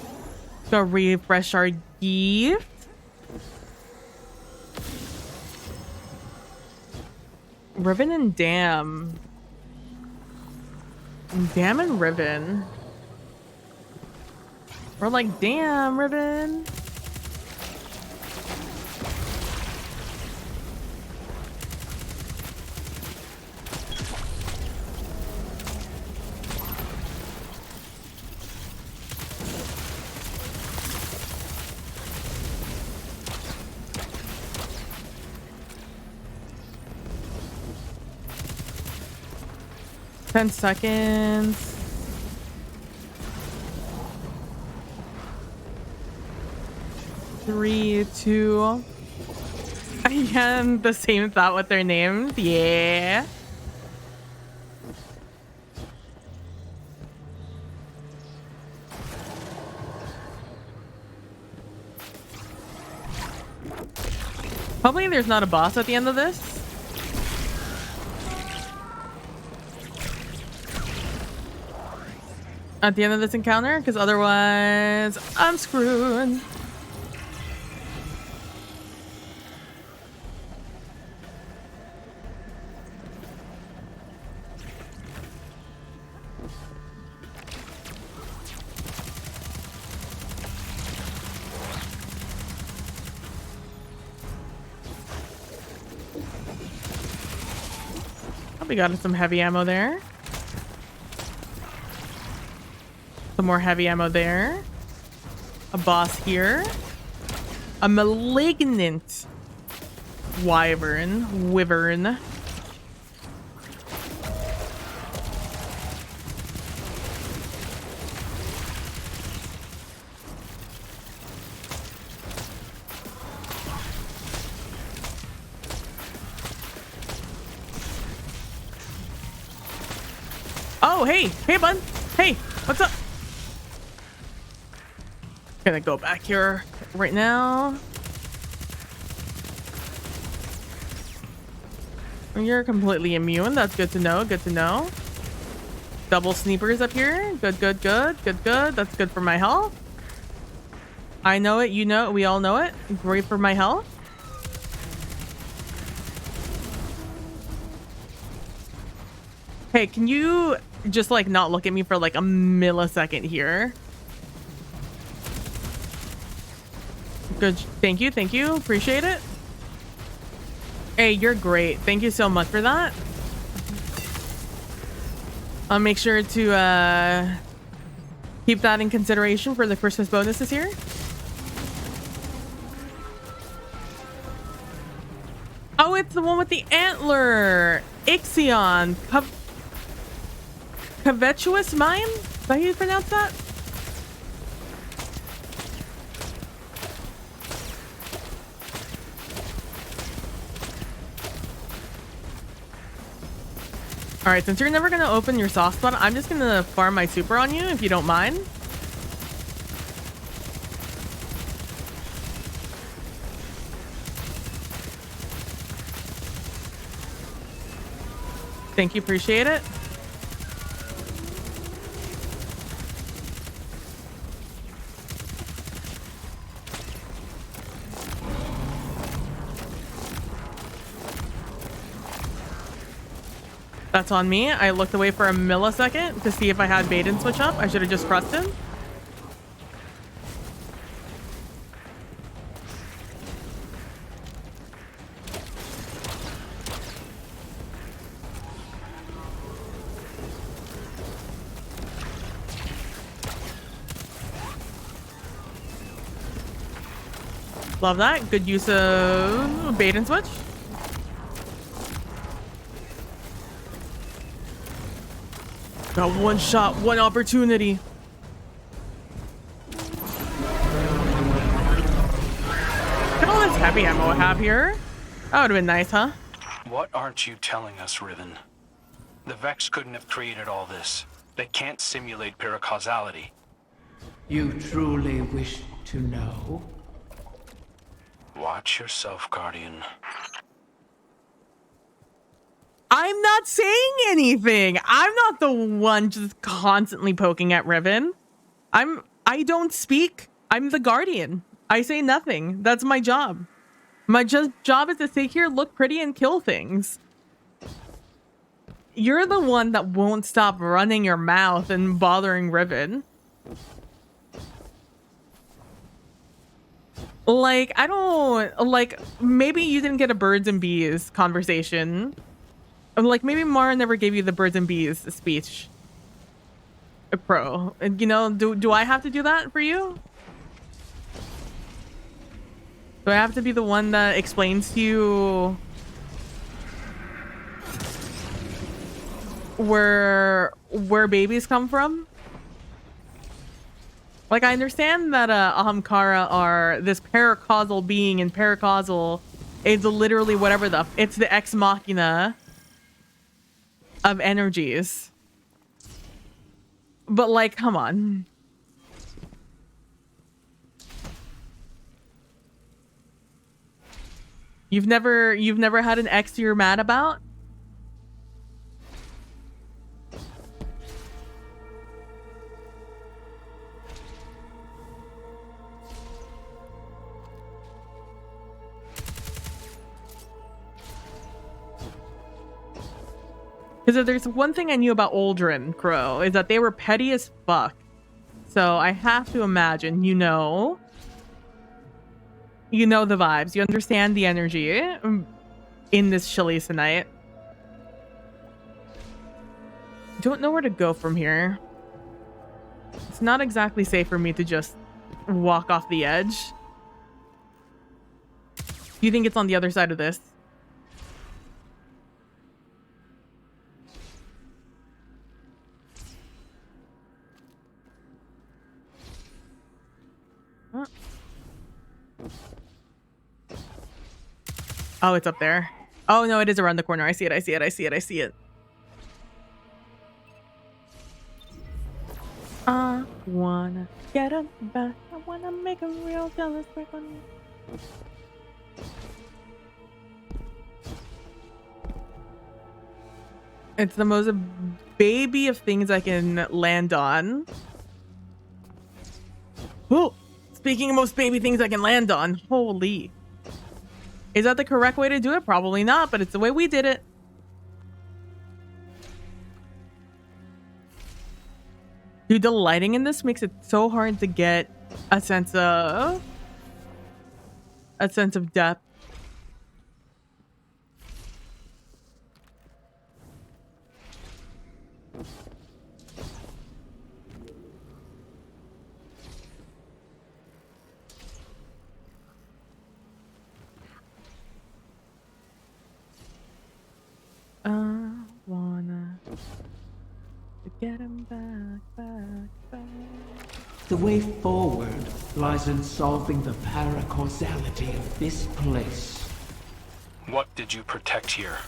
Go refresh our gift. Riven and Dam. Damn and Riven. We're like, damn, Riven. Ten seconds. Three, two. Again, the same thought with their names. Yeah. Hopefully there's not a boss at the end of this. At the end of this encounter, because otherwise I'm screwed. We got some heavy ammo there. Some more heavy ammo there. A boss here. A malignant wyvern. Oh, hey, bud. Hey, what's up? Gonna go back here right now. You're completely immune. That's good to know. Good to know. Double sneakers up here. Good. That's good for my health. I know it. You know it. We all know it. Great for my health. Hey, can you just like not look at me for like a millisecond here? Good. Thank you. Appreciate it. Hey, you're great. Thank you so much for that. I'll make sure to keep that in consideration for the Christmas bonuses here. Oh, it's the one with the antler. Ixion. Covetous Mine? Is that how you pronounce that? All right, since you're never going to open your soft spot, I'm just going to farm my super on you if you don't mind. Thank you, appreciate it. That's on me. I looked away for a millisecond to see if I had bait and switch up. I should have just crushed him. Love that. Good use of bait and switch. Got one shot, one opportunity. Look at all this heavy ammo I have here. That would have been nice, huh? What aren't you telling us, Riven? The Vex couldn't have created all this. They can't simulate paracausality. You truly wish to know? Watch yourself, Guardian. I'm not saying anything. I'm not the one just constantly poking at Riven. I don't speak. I'm the Guardian. I say nothing. That's my job. My job is to sit here, look pretty, and kill things. You're the one that won't stop running your mouth and bothering Riven. Like, I don't... Like, maybe you didn't get a birds and bees conversation. Like, maybe Mara never gave you the birds and bees speech. Pro. You know, do I have to do that for you? Do I have to be the one that explains to you where babies come from? Like, I understand that Ahamkara are this paracausal being, and paracausal is literally whatever it's the ex machina of energies. But like, come on. You've never had an ex you're mad about? Because if there's one thing I knew about Uldren, Crow, is that they were petty as fuck. So I have to imagine, you know the vibes. You understand the energy in this Shalice tonight. Don't know where to go from here. It's not exactly safe for me to just walk off the edge. Do you think it's on the other side of this? Oh, it's up there. Oh, no, it is around the corner. I see it. I see it. I see it. I see it. I wanna get him back. I wanna make him real jealous. It's the most baby of things I can land on. Oh, speaking of most baby things I can land on. Holy. Is that the correct way to do it? Probably not, but it's the way we did it. Dude, the lighting in this makes it so hard to get a sense of depth. I wanna get him back. The way forward lies in solving the paracausality of this place. What did you protect here?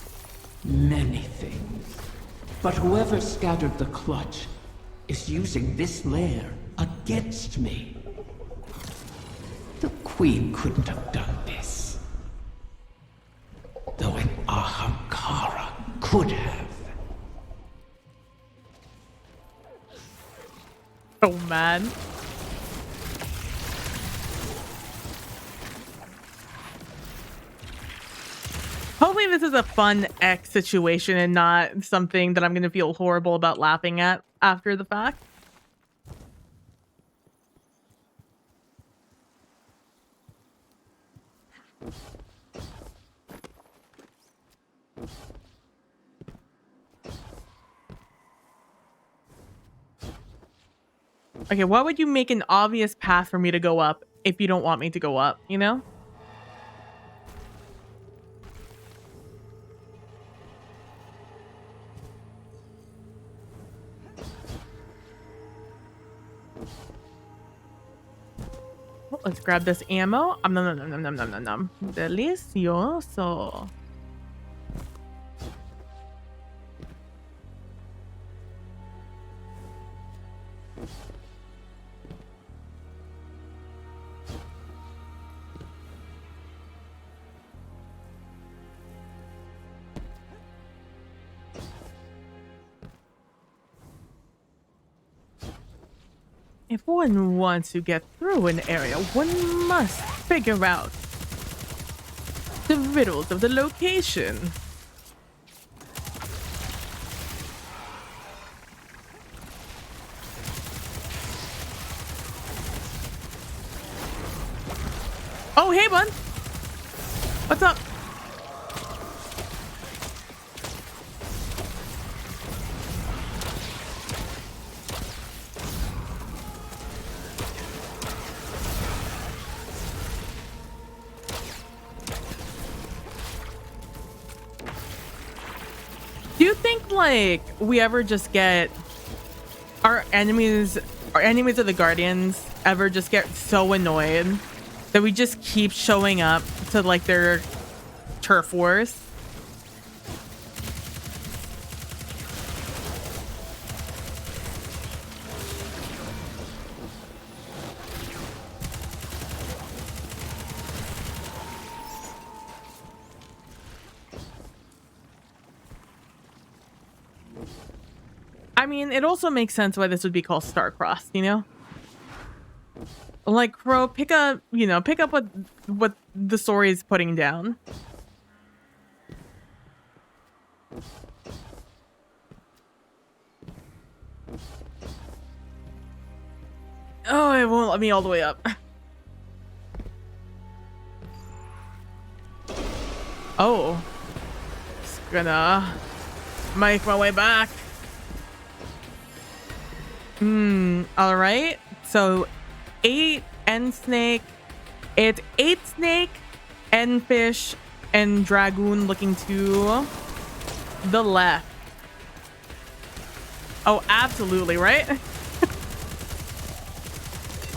Many things. But whoever scattered the clutch is using this lair against me. The Queen couldn't have done this. Though an Ahamkara could have. Oh, man. Hopefully this is a fun X situation and not something that I'm going to feel horrible about laughing at after the fact. Okay, why would you make an obvious path for me to go up if you don't want me to go up, you know? Well, let's grab this ammo. Nom. Delicioso. If one wants to get through an area, one must figure out the riddles of the location. hey, bud. What's up? Do you think like we ever just get our enemies of the Guardians ever just get so annoyed that we just keep showing up to like their turf wars? I mean, it also makes sense why this would be called Star-Crossed, you know? Like, Crow, pick up what the story is putting down. Oh, it won't let me all the way up. Oh. Just gonna make my way back. All right. So 8 end snake. It's 8 snake, end fish, and dragoon looking to the left. Oh, absolutely, right?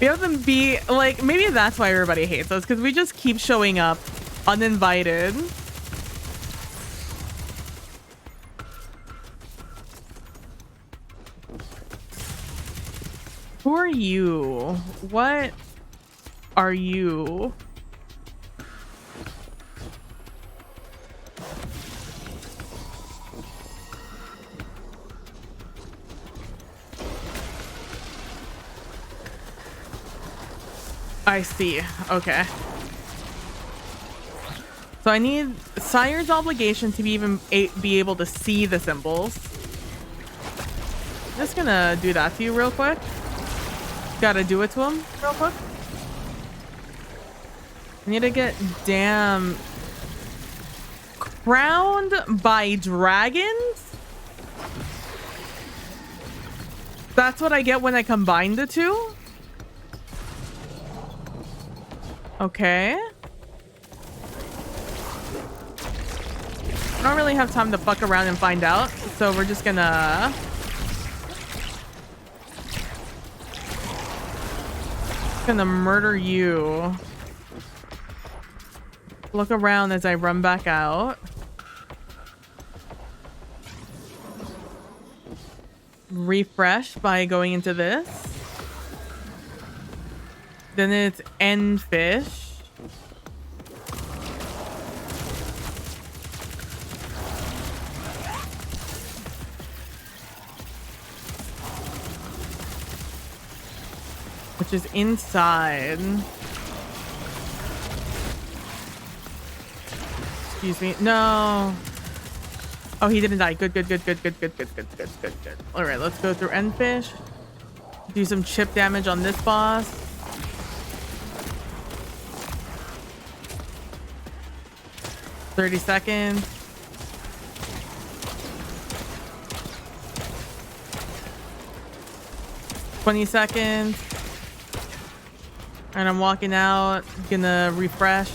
We have them be like, maybe that's why everybody hates us, because we just keep showing up uninvited. Who are you? What are you? I see. Okay. So I need Sire's obligation to be able to see the symbols. Just gonna do that to you real quick. Gotta do it to him real quick. I need to get damn crowned by dragons. That's what I get when I combine the two. Okay. I don't really have time to fuck around and find out, so we're just gonna murder you. Look around as I run back out. Refresh by going into this. Then it's end fish. Which is inside. Excuse me. No. Oh, he didn't die. Good. All right, let's go through end fish. Do some chip damage on this boss. "30 seconds. "20 seconds. And I'm walking out. Gonna refresh.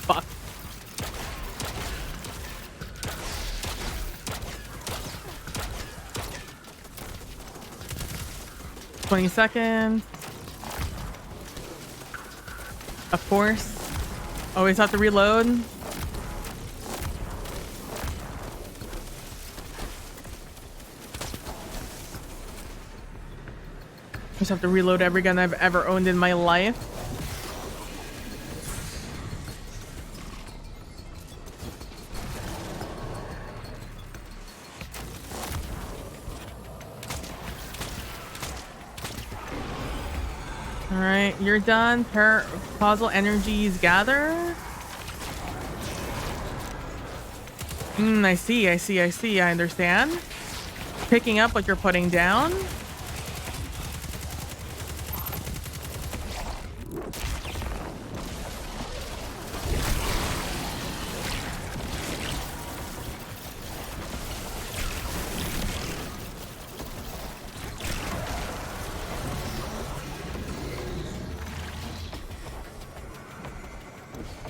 Fuck. "20 seconds. Of course. Always have to reload. Just have to reload every gun I've ever owned in my life. All right, you're done. Causal energies gather. I see, I see, I see. I understand. Picking up what you're putting down.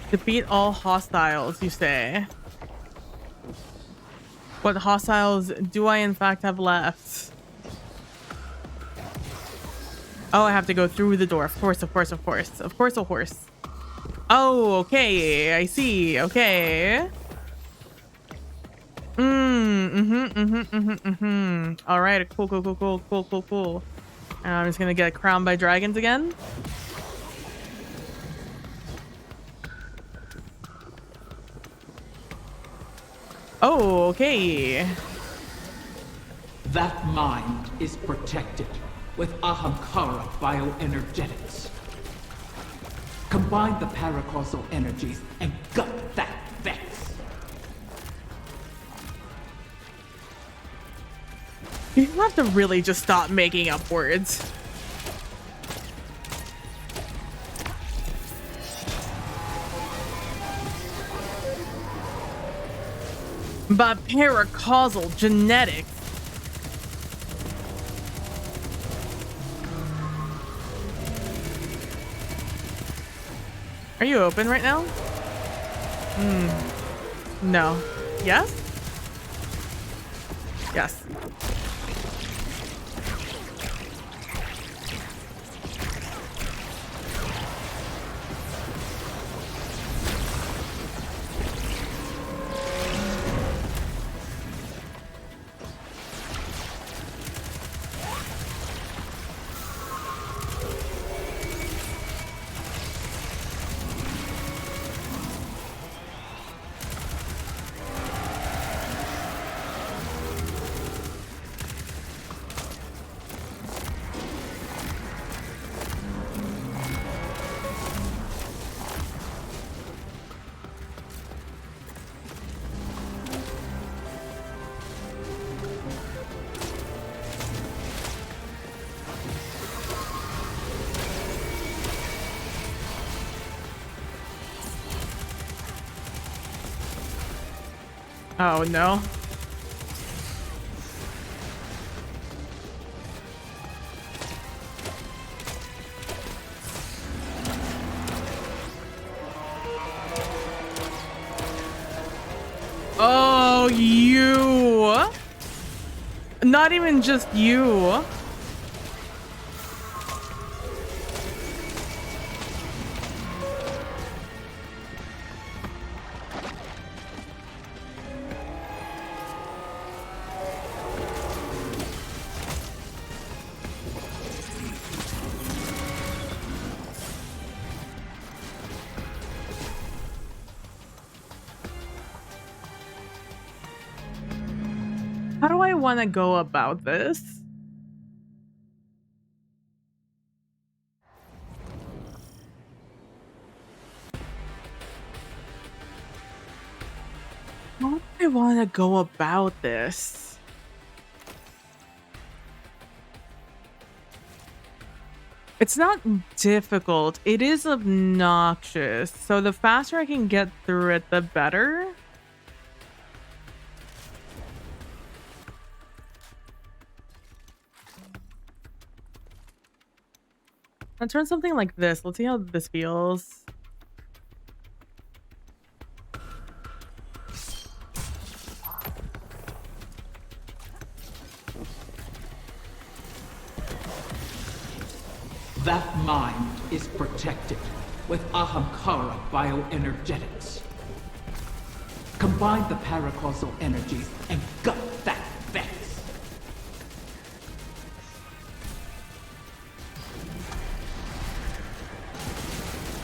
Defeat all hostiles, you say? What hostiles do I in fact have left? Oh, I have to go through the door. Of course, of course, of course. Of course, of course. Oh, okay. I see. Okay. All right. Cool, cool, cool, cool, cool, cool, cool. And I'm just gonna get crowned by dragons again. Oh, okay. That mind is protected with Ahamkara bioenergetics. Combine the paracausal energies and gut that Vex. You have to really just stop making up words. But paracausal genetics. Are you open right now? No. Yes? Yes. Oh no. Oh, you. Not even just you. How do I want to go about this? How do I want to go about this? It's not difficult. It is obnoxious. So the faster I can get through it, the better. I'll turn something like this. Let's see how this feels. That mind is protected with Ahamkara bioenergetics. Combine the paracausal energies and gut that Vex.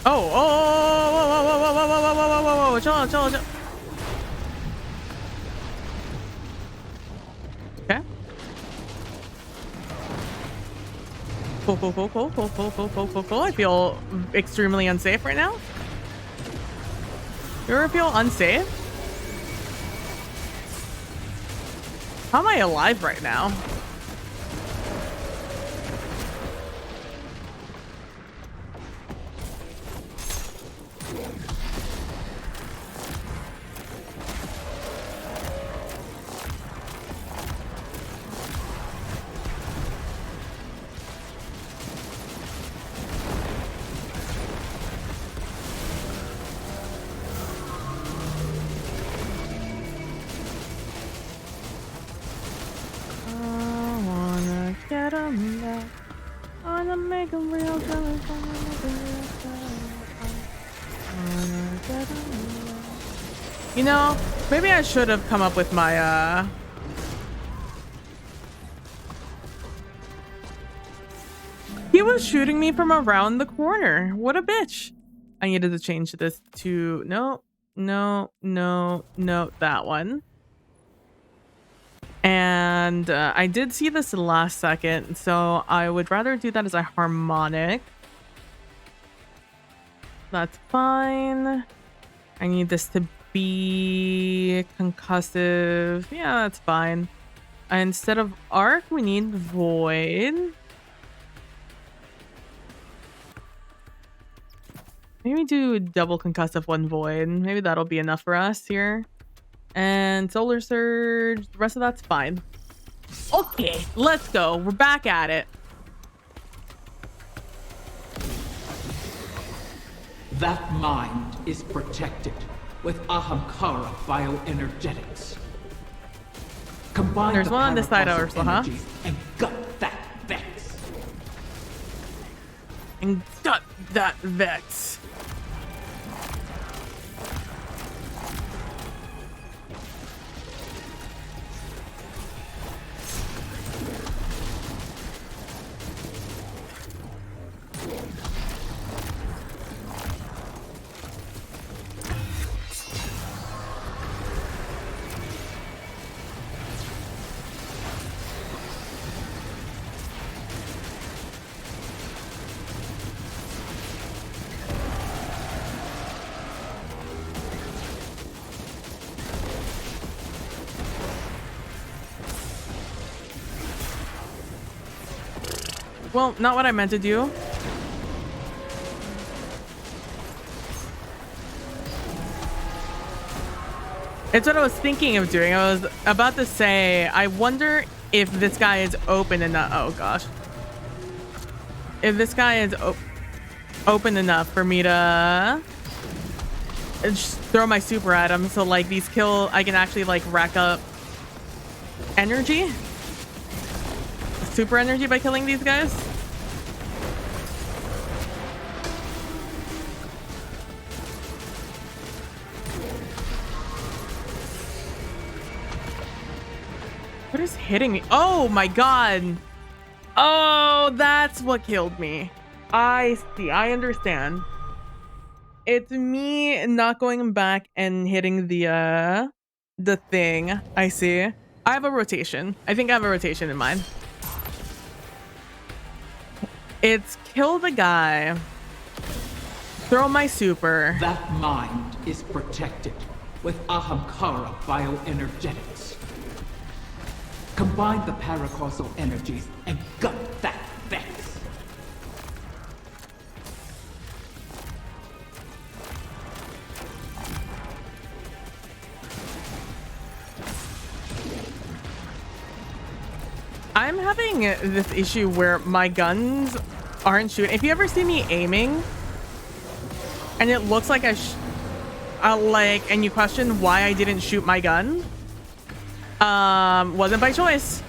Whoa, chill, chill, chill. Okay. Cool, cool, cool, cool, cool, cool, cool, cool, cool, cool. I feel extremely unsafe right now. You ever feel unsafe? How am I alive right now? You know, maybe I should have come up with my He was shooting me from around the corner. What a bitch. I needed to change this to no, no, no, no, that one. And I did see this last second, so I would rather do that as a harmonic. That's fine. I need this to be concussive. Yeah, that's fine. Instead of arc, we need void. Maybe do double concussive, one void. Maybe that'll be enough for us here. And solar surge, the rest of that's fine. Okay, let's go. We're back at it. That mind is protected with Ahamkara bioenergetics. Combine There's the one on this side, paracausal Ursula, huh? energies and gut that Vex. And gut that Vex. Well, not what I meant to do. It's what I was thinking of doing. I was about to say, I wonder if this guy is open enough. Oh gosh. If this guy is open enough for me to just throw my super at him. So like these kill, I can actually like rack up energy. Super energy by killing these guys. What is hitting me? Oh my god. Oh, that's what killed me. I see. I understand. It's me not going back and hitting the thing. I see. I have a rotation. I think I have a rotation in mind. It's kill the guy, throw my super. That mind is protected with Ahamkara bioenergetics. Combine the paracausal energies and gut that Vex. I'm having this issue where my guns aren't shooting. If you ever see me aiming and it looks like and you question why I didn't shoot my gun, wasn't by choice.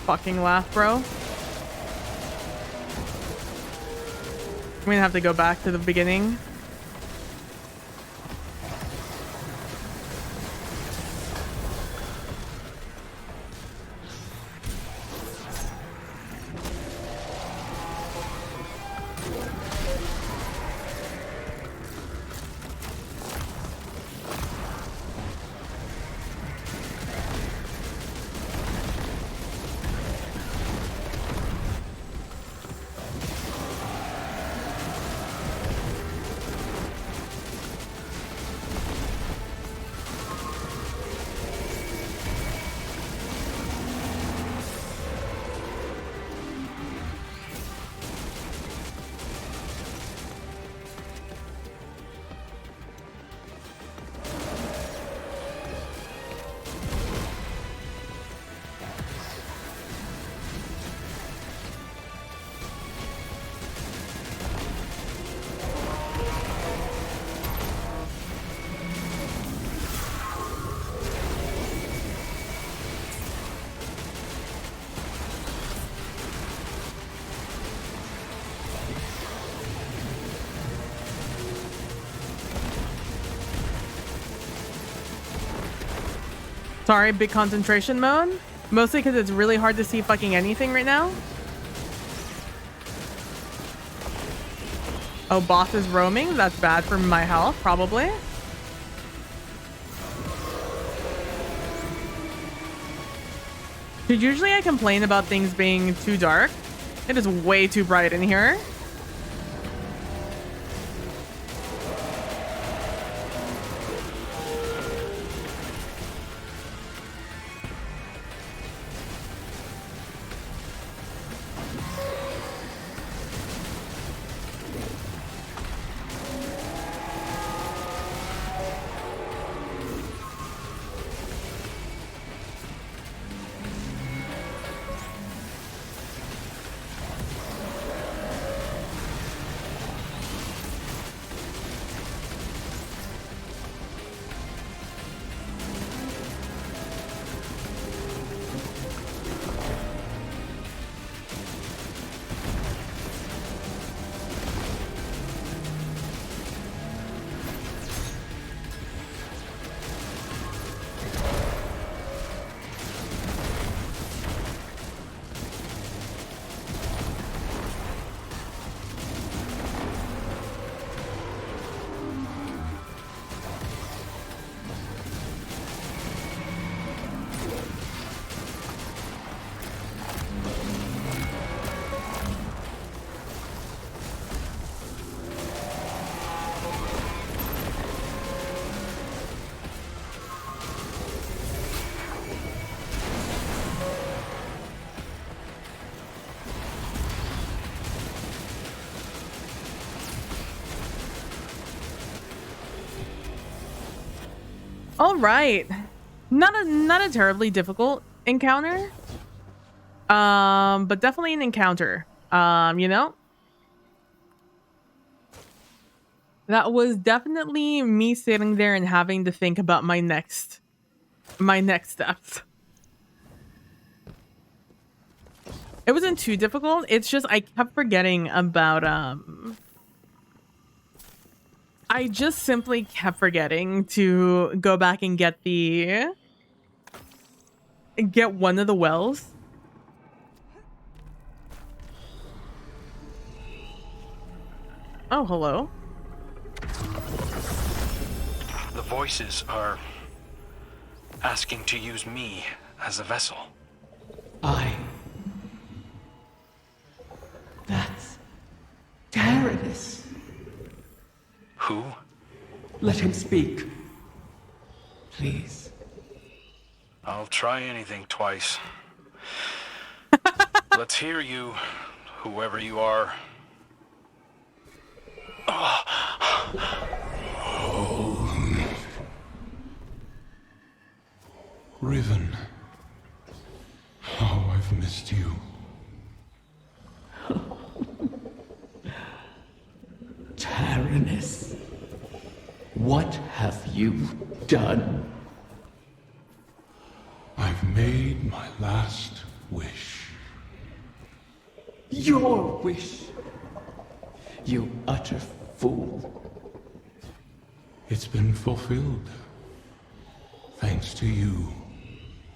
Fucking laugh, bro. I'm gonna have to go back to the beginning. Sorry, big concentration mode. Mostly because it's really hard to see fucking anything right now. Oh, boss is roaming. That's bad for my health, probably. Dude, usually I complain about things being too dark. It is way too bright in here. All right. Not a terribly difficult encounter. But definitely an encounter. You know? That was definitely me sitting there and having to think about my next steps. It wasn't too difficult. It's just I kept forgetting about I just simply kept forgetting to go back and get one of the wells. Oh, hello. The voices are asking to use me as a vessel. That's Taranis. Who? Let him speak. Please. I'll try anything twice. Let's hear you, whoever you are. Riven. How I've missed you. Taranis. What have you done? I've made my last wish. Your wish. You utter fool. It's been fulfilled. Thanks to you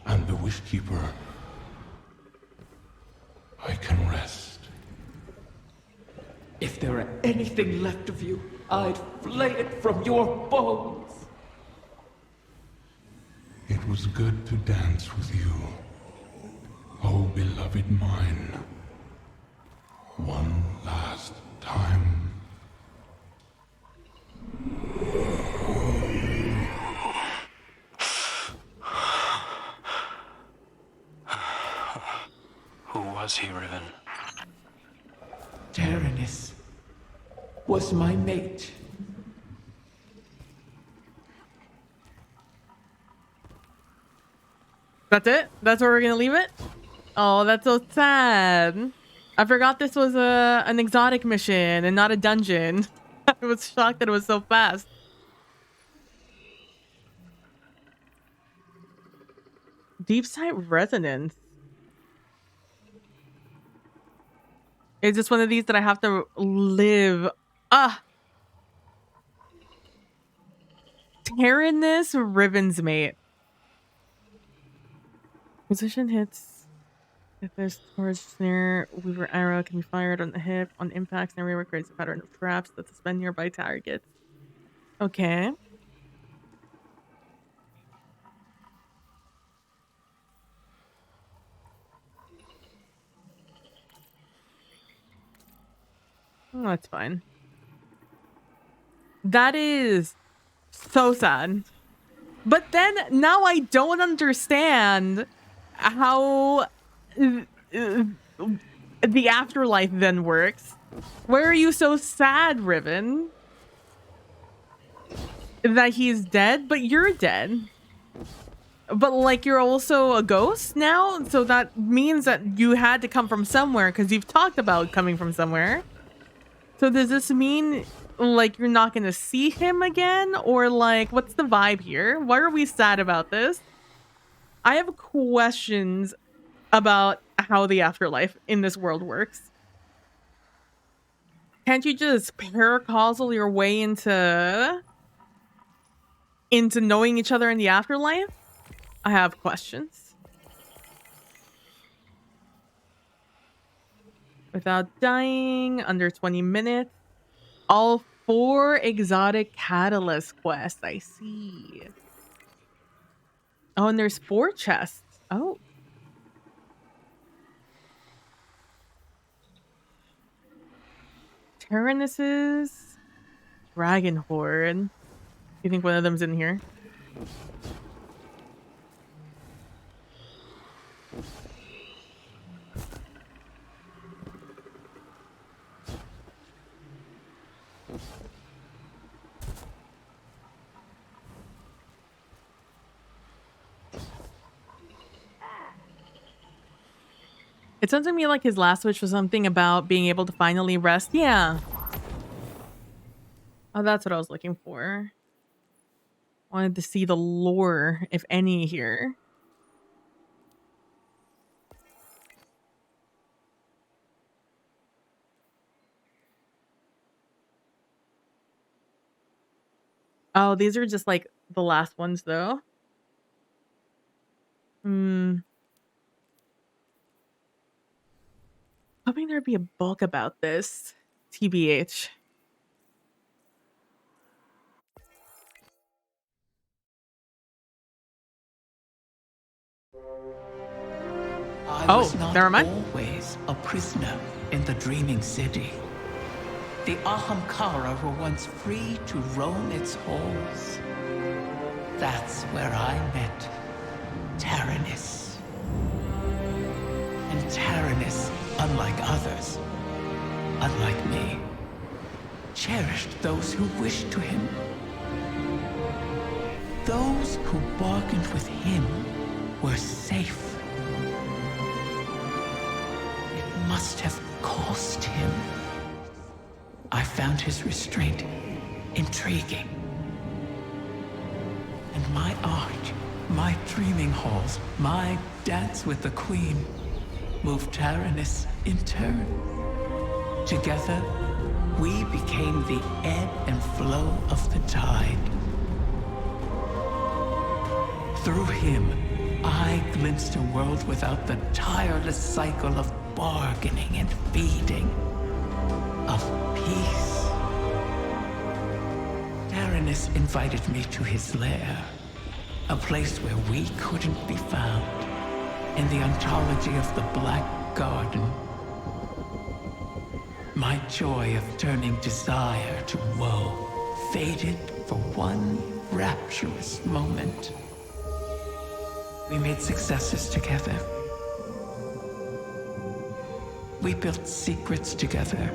and the Wishkeeper. I can rest. If there were anything left of you, I'd flay it from your bones. It was good to dance with you. Oh, beloved mine. One last time. Who was he, Riven? Taranis was my mate. That's it? That's where we're gonna leave it? Oh, that's so sad. I forgot this was an exotic mission and not a dungeon. I was shocked that it was so fast. Deep Sight Resonance. Is this one of these that I have to live? Taranis Riven's mate. Position hits. If there's storage snare, Weaver arrow can be fired on the hip. On impact, snare Weaver creates a pattern of traps that suspend nearby targets. Okay. Oh, that's fine. That is so sad. But then now I don't understand how the afterlife then works. Why are you so sad, Riven? That he's dead, but you're dead. But like you're also a ghost now, so that means that you had to come from somewhere because you've talked about coming from somewhere. So does this mean like you're not gonna see him again, or like what's the vibe here? Why are we sad about this? I have questions about how the afterlife in this world works. Can't you just paracausal your way into knowing each other in the afterlife? I have questions. Without dying, under 20 minutes. All 4 exotic catalyst quests. I see. Oh, and there's 4 chests. Oh. Tyrannus's Dragon Horde. You think one of them's in here? It sounds to me like his last wish was something about being able to finally rest. Yeah. Oh, that's what I was looking for. Wanted to see the lore, if any, here. Oh, these are just like the last ones, though. Hoping there'd be a book about this. TBH. I was not never mind. always a prisoner in the dreaming city. The Ahamkara were once free to roam its halls. That's where I met Taranis. And Taranis, unlike others, unlike me, cherished those who wished to him. Those who bargained with him were safe. It must have cost him. I found his restraint intriguing. And my art, my dreaming halls, my dance with the queen moved Taranis in turn. Together, we became the ebb and flow of the tide. Through him, I glimpsed a world without the tireless cycle of bargaining and feeding, of peace. Taranis invited me to his lair, a place where we couldn't be found, in the ontology of the Black Garden. My joy of turning desire to woe faded for one rapturous moment. We made successes together. We built secrets together.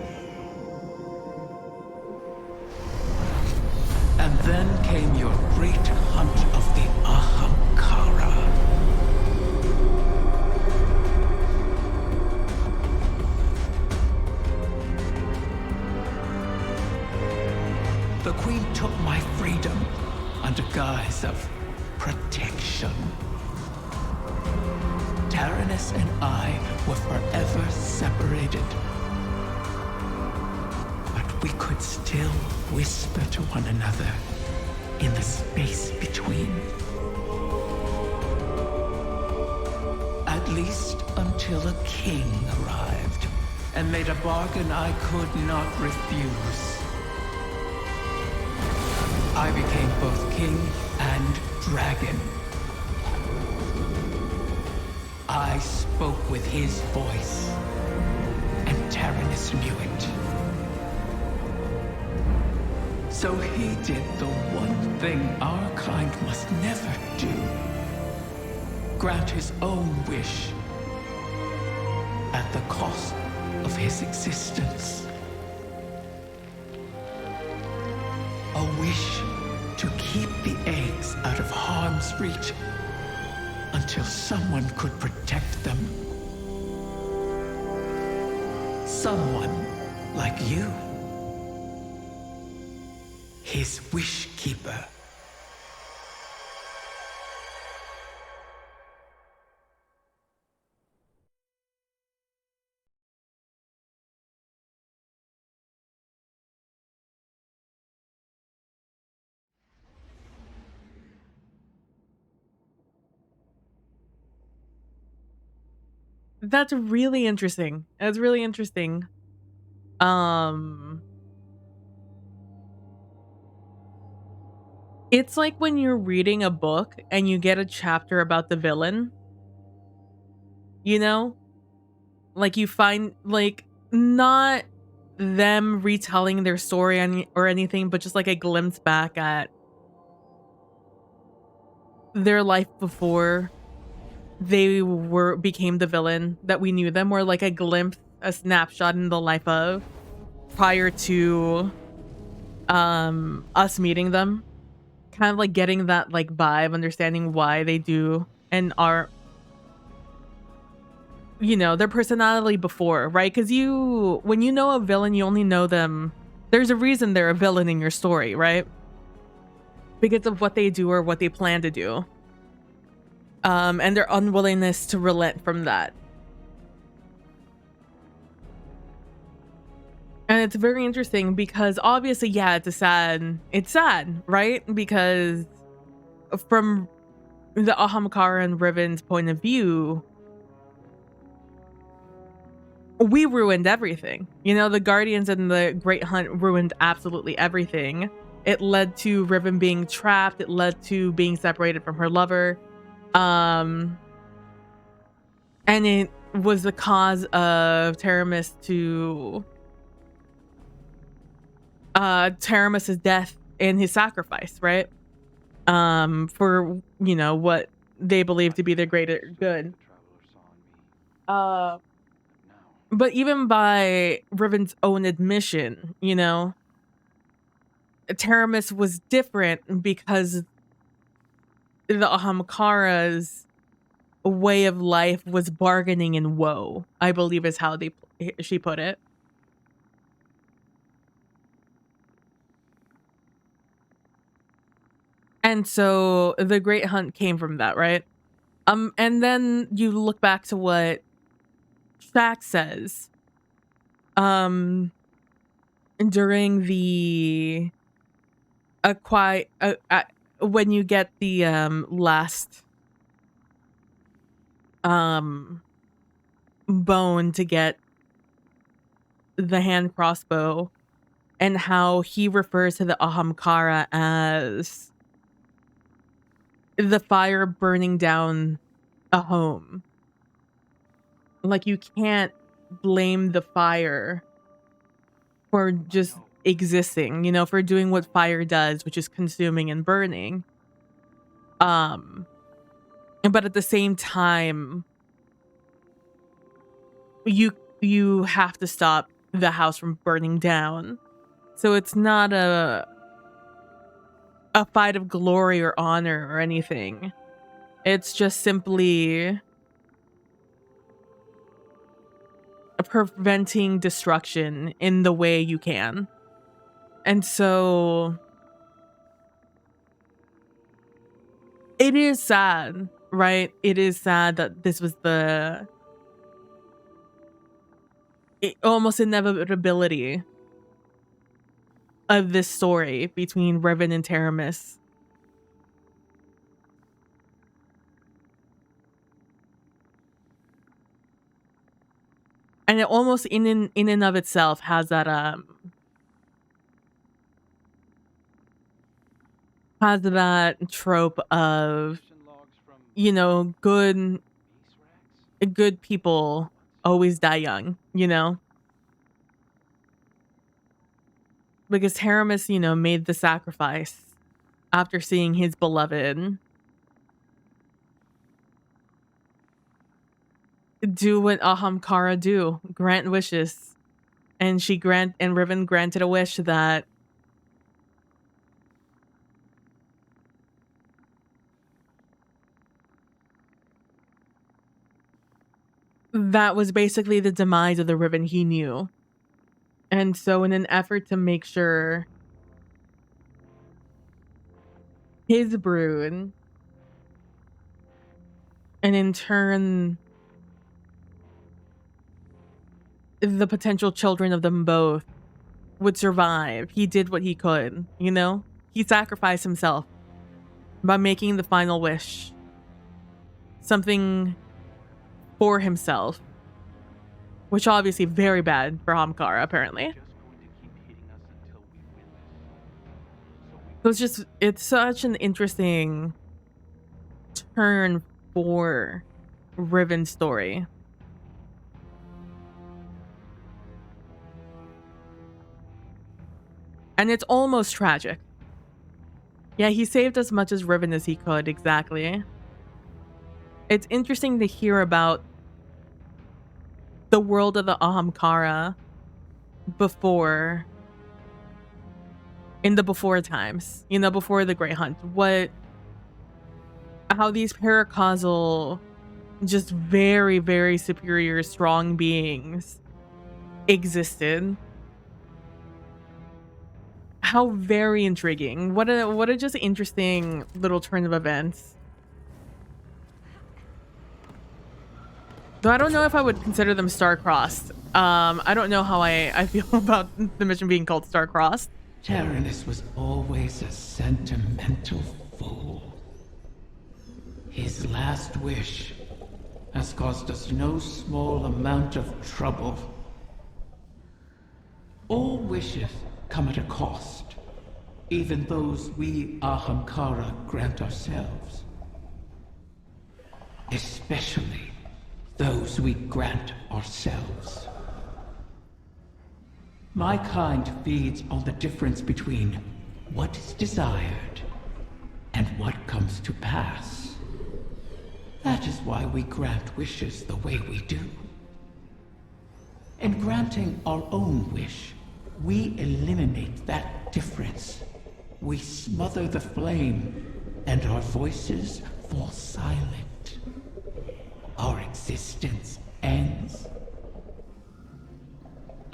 And then came your great hunt of the Ahamkara. The Queen took my freedom under guise of protection. Taranis and I were forever separated. But we could still whisper to one another in the space between. least until a king arrived and made a bargain I could not refuse. I became both king and dragon. I spoke with his voice, and Taranis knew it. So he did the one thing our kind must never do. Grant his own wish at the cost of his existence. A wish to keep the eggs out of harm's reach until someone could protect them. Someone like you. His wish keeper. That's really interesting. That's really interesting. Um, it's like when you're reading a book and you get a chapter about the villain, you know? Like you find like not them retelling their story or anything, but just like a glimpse back at their life before they became the villain that we knew them, or like a glimpse, a snapshot in the life of prior to us meeting them, kind of like getting that like vibe, understanding why they do and are, you know, their personality before, right? Because when you know a villain, you only know them, there's a reason they're a villain in your story, right? Because of what they do or what they plan to do, and their unwillingness to relent from that. And it's very interesting because obviously, yeah, it's sad, right? Because from the Ahamkara and Riven's point of view, we ruined everything. You know, the Guardians and the Great Hunt ruined absolutely everything. It led to Riven being trapped. It led to being separated from her lover. And it was the cause of Teramis's death and his sacrifice, right? For, you know, what they believe to be the greater good. But even by Riven's own admission, you know, Taramis was different because the Ahamkara's way of life was bargaining in woe, I believe is how she put it. And so the Great Hunt came from that, right? And then you look back to what Shaq says during the when you get the last bone to get the hand crossbow, and how he refers to the Ahamkara as the fire burning down a home. Like, you can't blame the fire for just existing, you know, for doing what fire does, which is consuming and burning. But at the same time, you have to stop the house from burning down. So it's not a fight of glory or honor or anything. It's just simply preventing destruction in the way you can. And so it is sad, right? It is sad that this was the almost inevitability of this story between Riven and Taramis. And it almost in and of itself has that trope of, you know, good people always die young, you know? Because Taramis, you know, made the sacrifice after seeing his beloved do what Ahamkara do, grant wishes. And Riven granted a wish that was basically the demise of the Riven he knew. And so in an effort to make sure his brood, and in turn the potential children of them both, would survive, he did what he could, you know? He sacrificed himself by making the final wish. Something for himself. Which obviously very bad for Ahamkara, apparently. So it's such an interesting turn for Riven's story. And it's almost tragic. Yeah, he saved as much as Riven as he could, exactly. It's interesting to hear about the world of the Ahamkara in the before times, you know, before the Grey Hunt. How these paracausal, just very, very superior, strong beings existed. How very intriguing. What a just interesting little turn of events. Though I don't know if I would consider them star-crossed. I don't know how I feel about the mission being called star-crossed. Taranis was always a sentimental fool. His last wish has caused us no small amount of trouble. All wishes come at a cost, even those we Ahamkara grant ourselves. Especially those we grant ourselves. My kind feeds on the difference between what is desired and what comes to pass. That is why we grant wishes the way we do. In granting our own wish, we eliminate that difference. We smother the flame, and our voices fall silent. Our existence ends.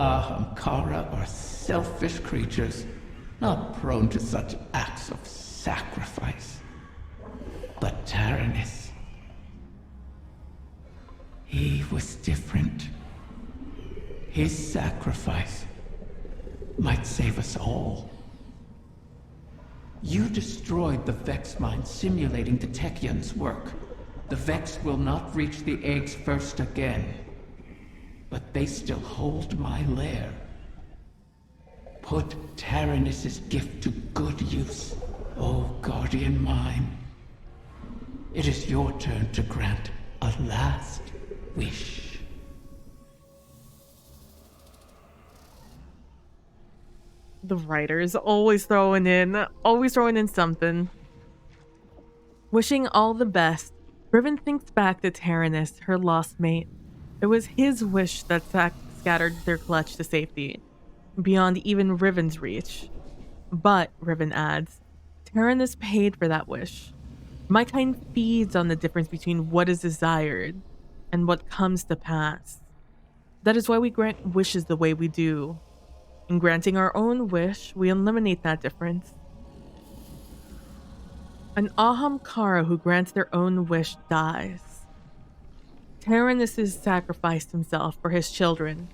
Ahamkara are selfish creatures, not prone to such acts of sacrifice. But Taranis, he was different. His sacrifice might save us all. You destroyed the Vex mine simulating the Techion's work. The Vex will not reach the eggs first again. But they still hold my lair. Put Taranis' gift to good use, O guardian mine. It is your turn to grant a last wish. The writers always throwing in something. Wishing all the best, Riven thinks back to Taranis, her lost mate. It was his wish that scattered their clutch to safety, beyond even Riven's reach. But, Riven adds, Taranis paid for that wish. My kind feeds on the difference between what is desired and what comes to pass. That is why we grant wishes the way we do. In granting our own wish, we eliminate that difference. An Ahamkara who grants their own wish dies. Taranis has sacrificed himself for his children.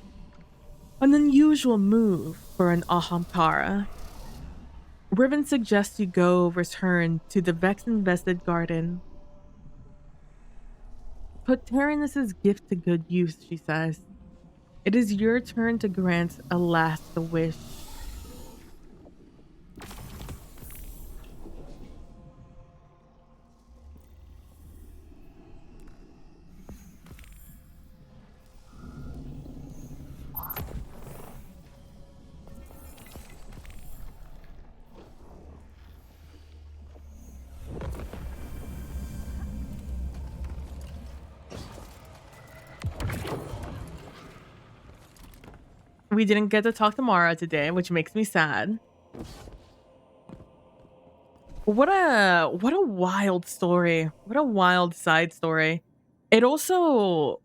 An unusual move for an Ahamkara. Riven suggests you go return to the Vex-invested garden. Put Taranis' gift to good use, she says. It is your turn to grant a last wish. We didn't get to talk to Mara today, which makes me sad. What a wild story. What a wild side story. It also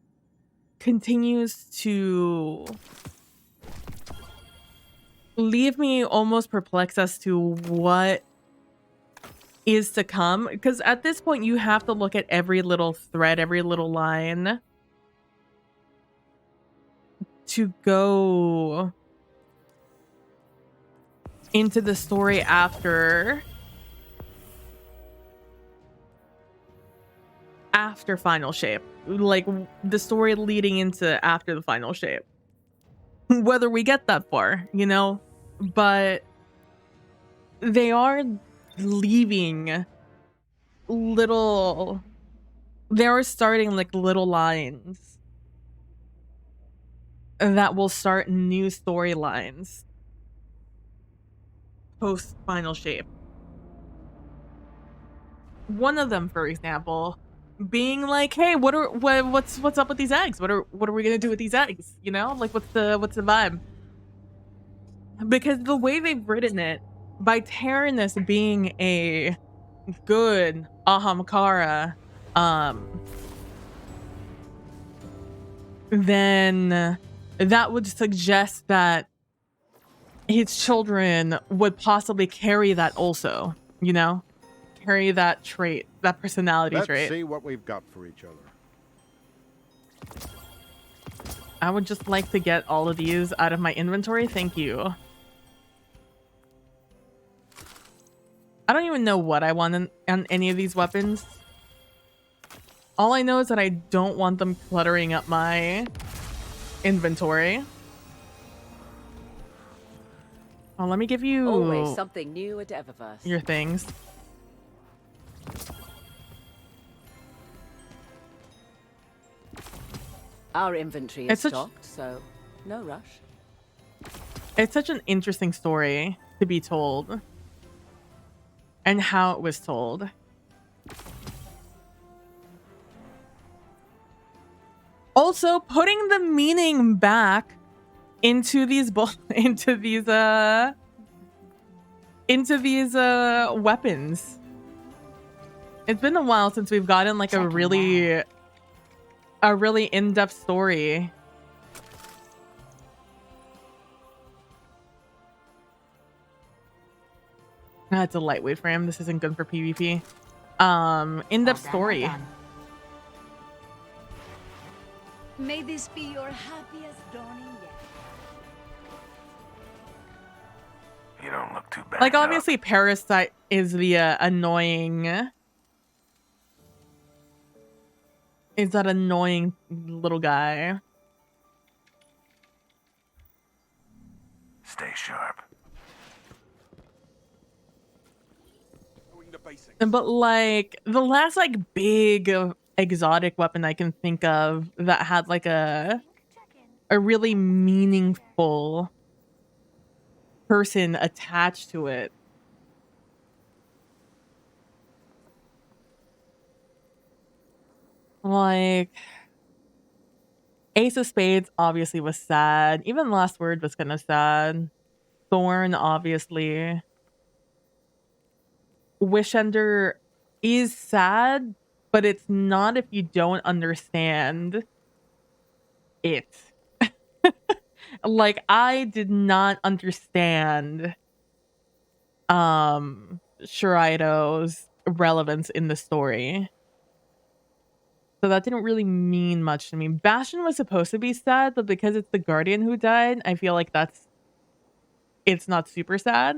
continues to leave me almost perplexed as to what is to come, because at this point you have to look at every little thread, every little line to go into the story after Final Shape, like the story leading into after the Final Shape, whether we get that far, you know. But they are leaving little, they are starting like little lines that will start new storylines post Final Shape. One of them, for example, being like, "Hey, what's up with these eggs? What are we gonna do with these eggs? You know, like what's the vibe?" Because the way they've written it, by Taranis being a good Ahamkara, then that would suggest that his children would possibly carry that also, you know? Carry that trait, that personality Let's trait. see what we've got for each other. I would just like to get all of these out of my inventory. Thank you. I don't even know what I want on any of these weapons. All I know is that I don't want them cluttering up my inventory. Oh, let me give you always something new at Eververse. your things. Our inventory It's is such- stocked, so no rush. It's such an interesting story to be told. And how it was told. Also, putting the meaning back into these into these weapons. It's been a while since we've gotten like a really in-depth story. That's a lightweight frame. This isn't good for PvP. In-depth story. May this be your happiest dawning yet. You don't look too bad. Like, obviously, Parasite is the annoying... Is that annoying little guy. Stay sharp. But, like, the last, like, big exotic weapon I can think of that had, like, a really meaningful person attached to it. Like, Ace of Spades obviously was sad. Even Last Word was kind of sad. Thorn, obviously. Wishender is sad, but it's not if you don't understand it. Like, I did not understand Shiraido's relevance in the story. So that didn't really mean much to me. Bastion was supposed to be sad, but because it's the Guardian who died, I feel like it's not super sad.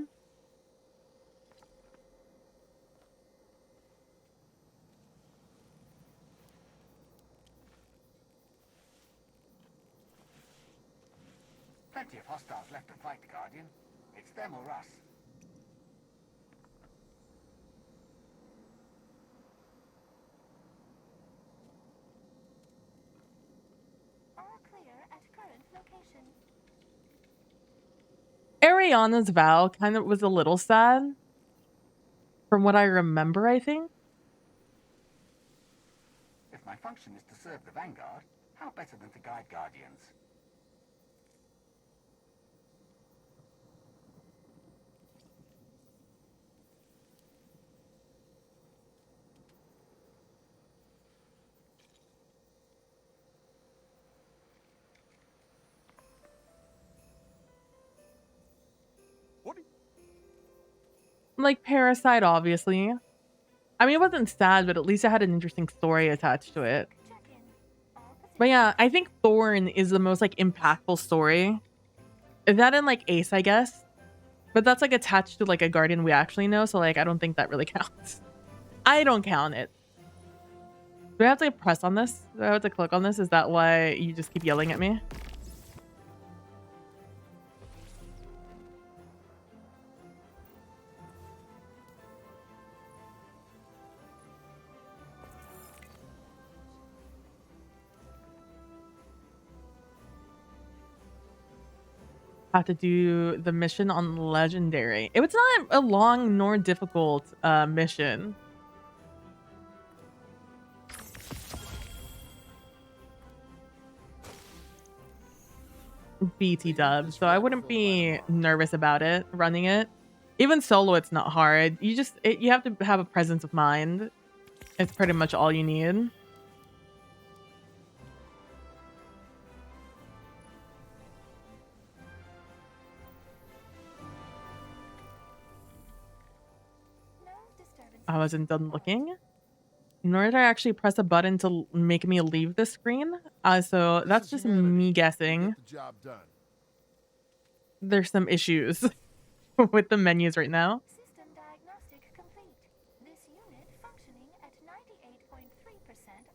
Plenty of hostiles left to fight, Guardian. It's them or us. All clear at current location. Ariana's vow kind of was a little sad. From what I remember, I think. If my function is to serve the Vanguard, how better than to guide Guardians? Like Parasite, obviously. I mean, it wasn't sad, but at least it had an interesting story attached to it. But yeah, I think Thorn is the most like impactful story. That and like Ace, I guess. But that's like attached to like a Guardian we actually know, so like I don't think that really counts. I don't count it. Do I have to press on this? Do I have to click on this? Is that why you just keep yelling at me? Have to do the mission on Legendary. It was not a long nor difficult mission. BT dub, so I wouldn't be nervous about it running it. Even solo, it's not hard. You just you have to have a presence of mind. It's pretty much all you need. I wasn't done looking. Nor did I actually press a button to make me leave the screen. So that's just me guessing. There's some issues with the menus right now. System diagnostic complete. This unit functioning at 98.3%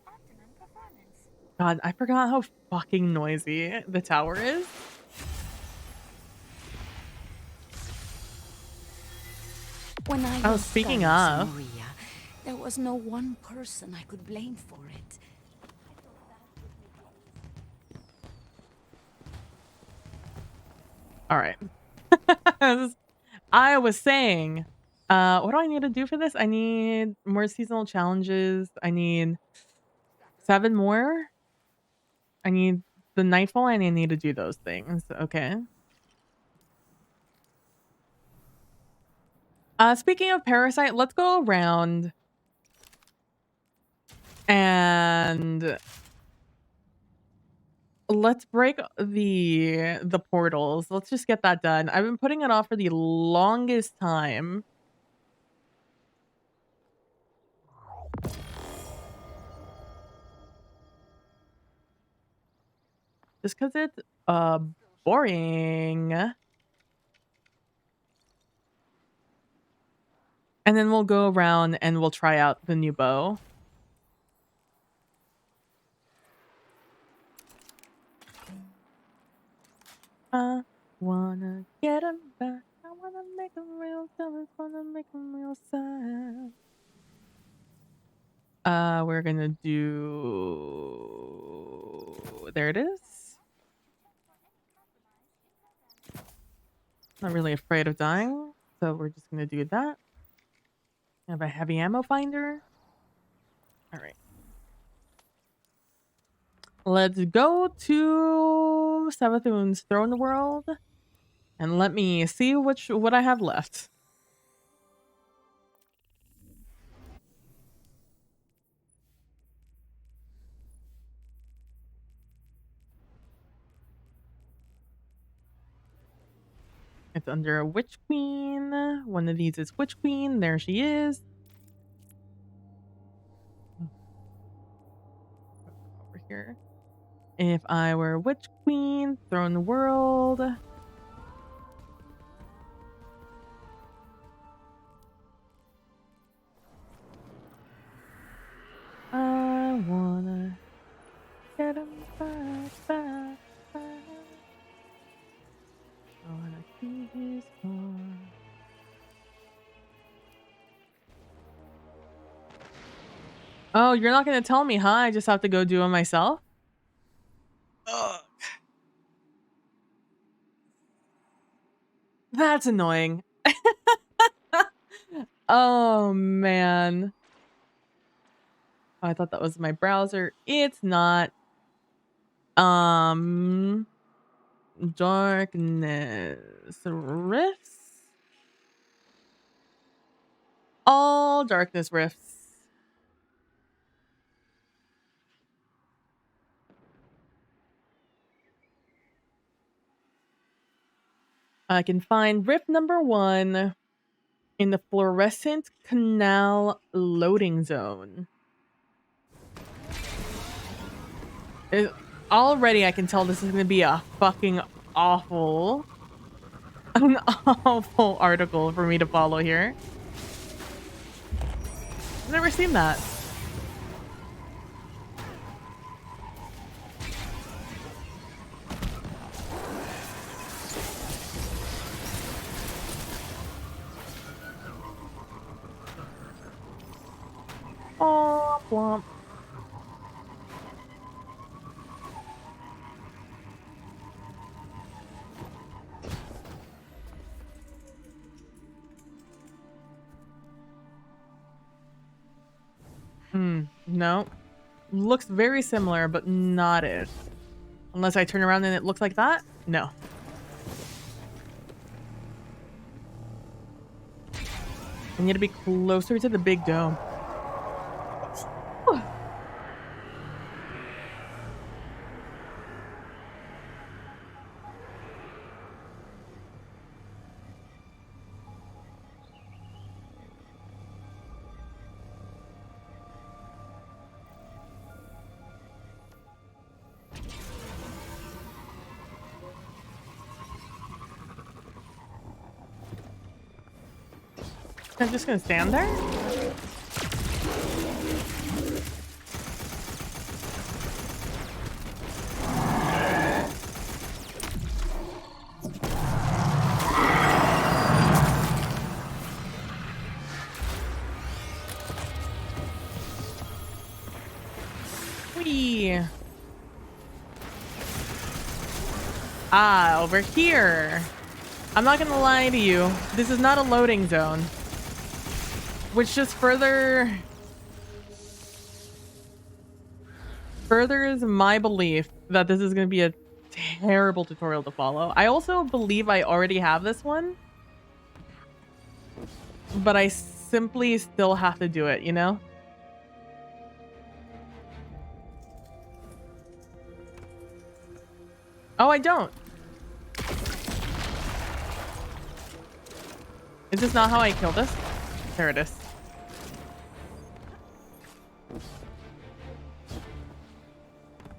optimum performance. God, I forgot how fucking noisy the tower is. When I Oh, was speaking studying of. Maria, there was no one person I could blame for it. All right. I was saying, what do I need to do for this? I need more seasonal challenges. I need 7 more. I need the Nightfall, and I need to do those things. Okay. Speaking of Parasite, let's go around and let's break the portals. Let's just get that done. I've been putting it off for the longest time. Just because it's boring. And then we'll go around and we'll try out the new bow. I wanna get him back. I wanna make him real jealous. Wanna make him real sad. We're gonna do... There it is. Not really afraid of dying, so we're just gonna do that. I have a heavy ammo finder. All right. Let's go to Savathun's Throne World, and let me see what I have left. It's under a Witch Queen. One of these is Witch Queen. There she is. Over here. If I were Witch Queen, Throne World. I wanna get 'em back, back, back. Oh, you're not gonna tell me, huh? I just have to go do it myself? Ugh. That's annoying. Oh, man. Oh, I thought that was my browser. It's not. Um, darkness rifts. All darkness rifts. I can find rift number 1 in the fluorescent canal loading zone. Already I can tell this is going to be a fucking awful, an awful article for me to follow here. I've never seen that. Oh, blomp. No. Looks very similar, but not it. Unless I turn around and it looks like that? No. I need to be closer to the big dome. I'm just gonna stand there? Whee! Ah, over here. I'm not gonna lie to you. This is not a loading zone. Which just furthers my belief that this is going to be a terrible tutorial to follow. I also believe I already have this one, but I simply still have to do it, you know? Oh, I don't. Is this not how I kill this? There it is.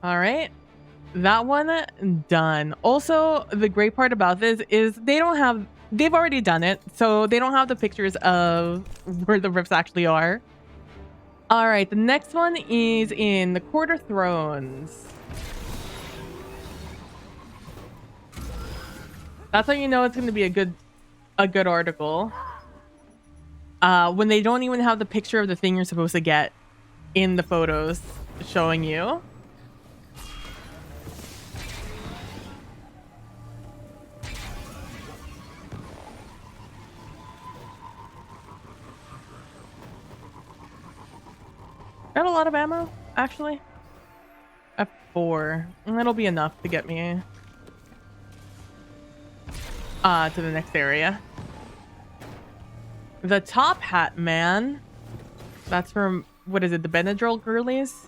All right, that one done. Also, the great part about this is they've already done it, so they don't have the pictures of where the rifts actually are. All right, the next one is in the Quarter Thrones. That's how you know it's going to be a good article. When they don't even have the picture of the thing you're supposed to get in the photos showing you. Got a lot of ammo, actually. I have 4. And that'll be enough to get me to the next area. The Top Hat Man. That's from, what is it, the Benadryl girlies?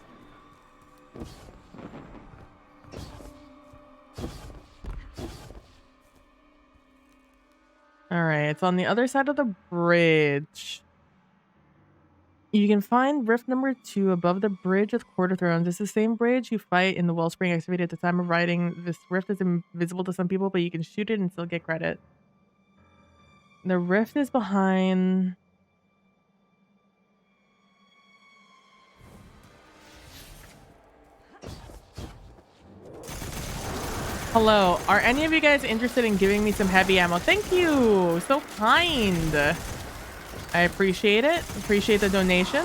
Alright, it's on the other side of the bridge. You can find rift number 2 above the bridge with Quarter Thrones. It's the same bridge you fight in the Wellspring excavated at the time of writing. This rift is invisible to some people, but you can shoot it and still get credit. The rift is behind... Hello, are any of you guys interested in giving me some heavy ammo? Thank you! So kind! I appreciate it. Appreciate the donation.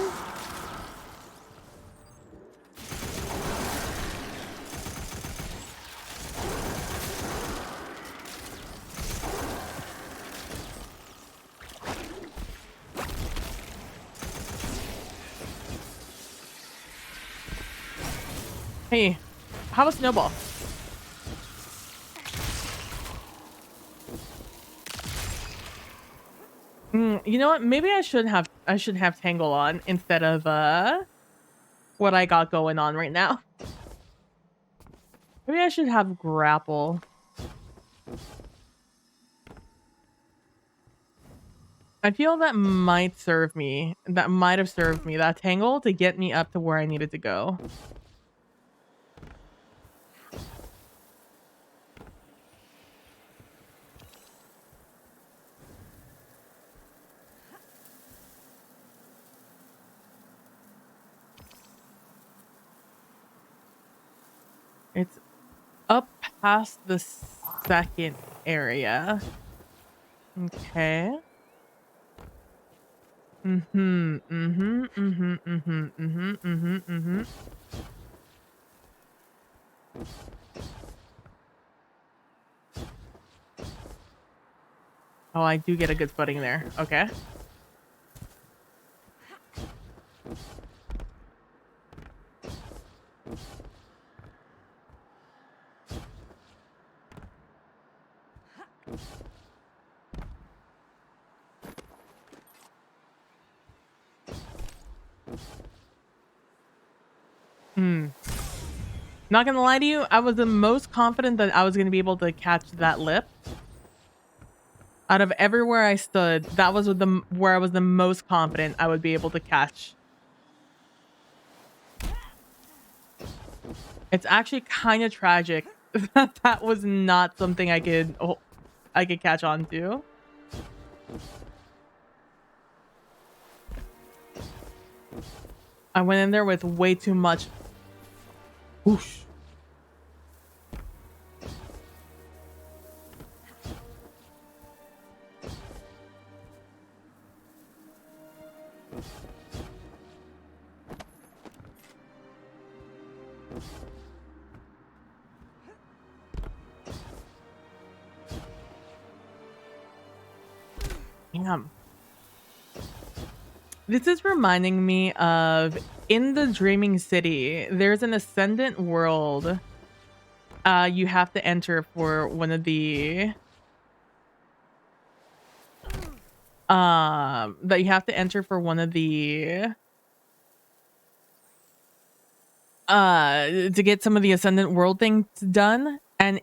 Hey, how about Snowball? You know what? Maybe I should have Tangle on instead of what I got going on right now. Maybe I should have Grapple. I feel that might serve me. That might have served me, that Tangle, to get me up to where I needed to go. It's up past the second area. Okay. Oh, I do get a good footing there. Okay. Not gonna lie to you, I was the most confident that I was gonna be able to catch that lip. Out of everywhere I stood, that was where I was the most confident I would be able to catch. It's actually kind of tragic that that was not something I could catch on to. I went in there with way too much. Whoosh. Damn. This is reminding me of in the Dreaming City, there's an Ascendant world you have to enter for one of the that you have to enter for one of the to get some of the Ascendant world things done, and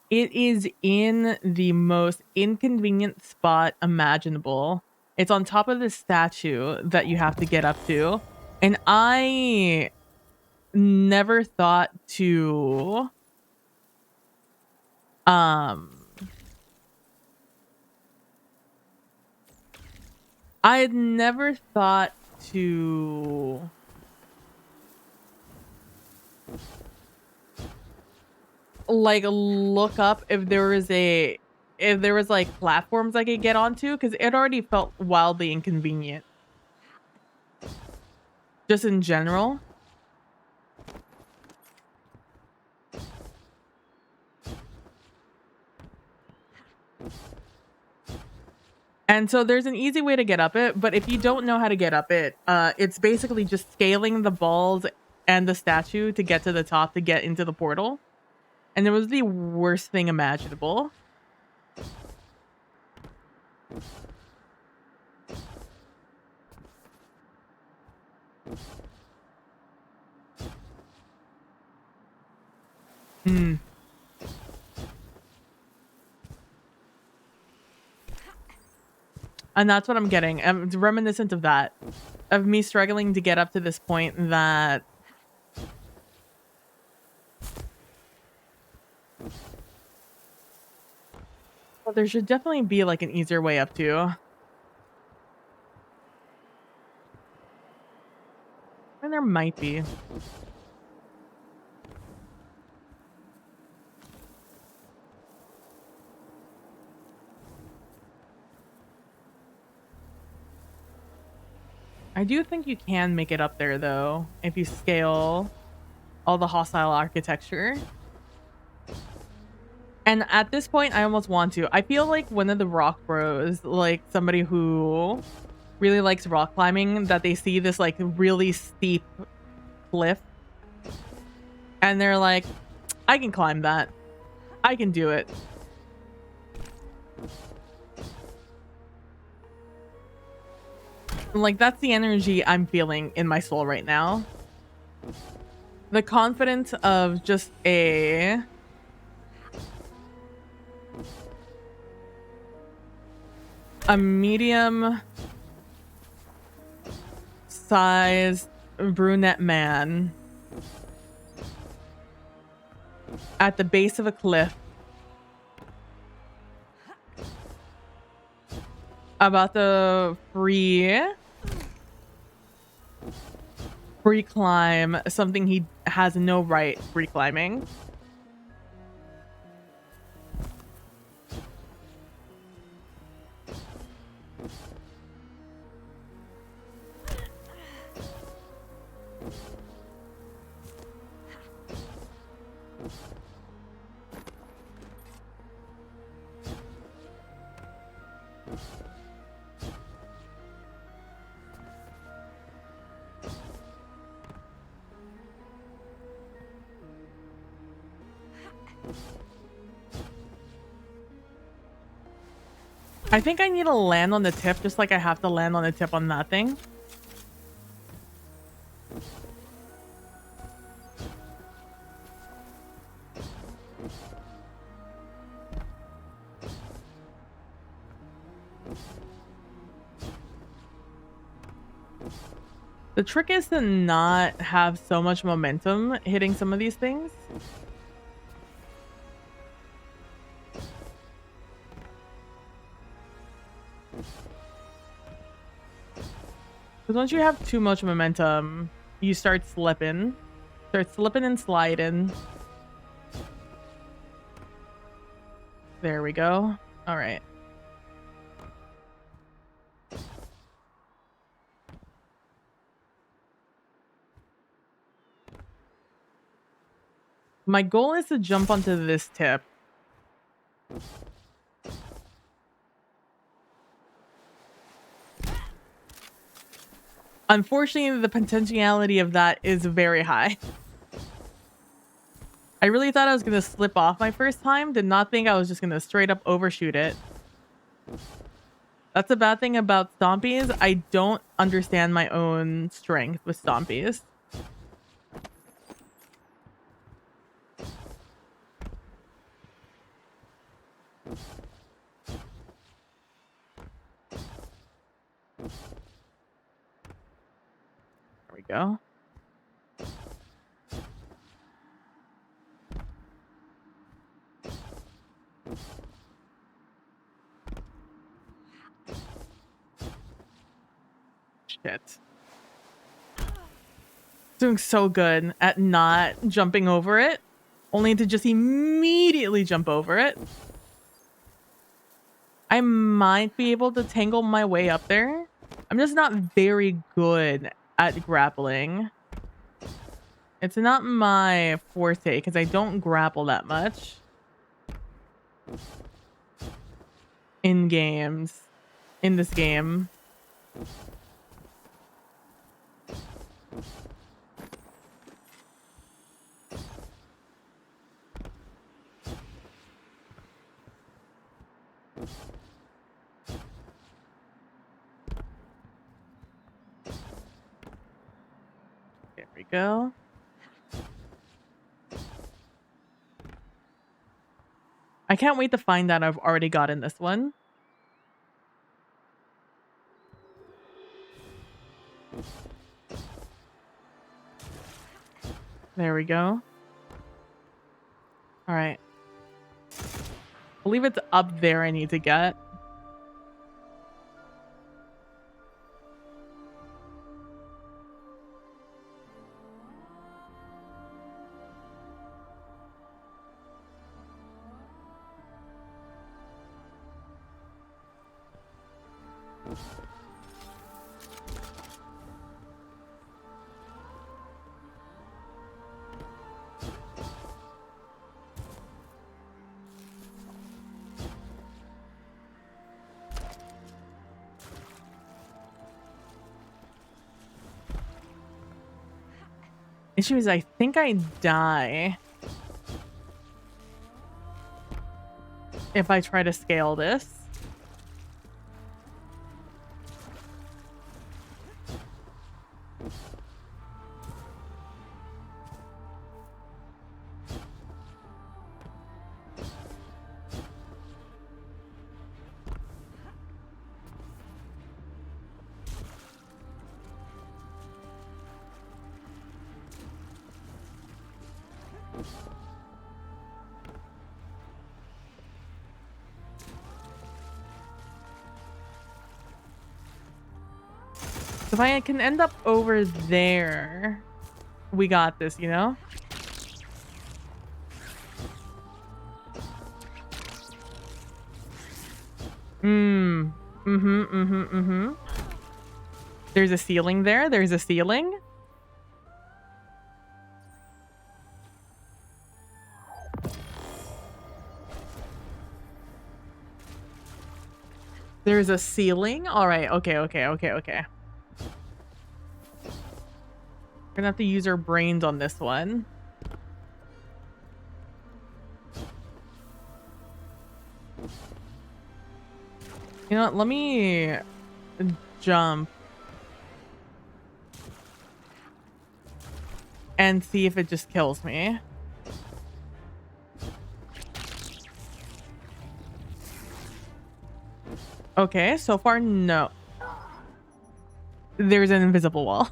it is in the most inconvenient spot imaginable. It's on top of this statue that you have to get up to. And I never thought to I had never thought to like look up if there was like platforms I could get onto, because it already felt wildly inconvenient. Just in general. And so there's an easy way to get up it, but if you don't know how to get up it, it's basically just scaling the balls and the statue to get to the top to get into the portal. And it was the worst thing imaginable. And that's what I'm getting. It's reminiscent of that. Of me struggling to get up to this point that... Well, there should definitely be like an easier way up to. And there might be. I do think you can make it up there, though, if you scale all the hostile architecture. And at this point, I almost want to. I feel like one of the rock bros, like somebody who really likes rock climbing, that they see this like really steep cliff And they're like, I can climb that. I can do it. Like, that's the energy I'm feeling in my soul right now. The confidence of just a medium sized brunette man at the base of a cliff about to free climb something he has no right free climbing. I think I need to land on the tip just like I have to land on the tip on that thing. The trick is to not have so much momentum hitting some of these things. Because once you have too much momentum, you start slipping. Start slipping and sliding. There we go. All right. My goal is to jump onto this tip. Unfortunately, the potentiality of that is very high. I really thought I was going to slip off my first time. Did not think I was just going to straight up overshoot it. That's a bad thing about Stompies. I don't understand my own strength with Stompies. There we go. Shit. Doing so good at not jumping over it, only to just immediately jump over it. I might be able to tangle my way up there. I'm just not very good at grappling. It's not my forte because I don't grapple that much in games, in this game. There we go. I can't wait to find out I've already gotten this one. There we go. All right. I believe it's up there I need to get. Issue is I think I die if I try to scale this. If I can end up over there, we got this, you know? There's a ceiling there. There's a ceiling. There's a ceiling. All right. Okay. We're gonna have to use our brains on this one. You know what? Let me jump and see if it just kills me. Okay, so far, no. There's an invisible wall.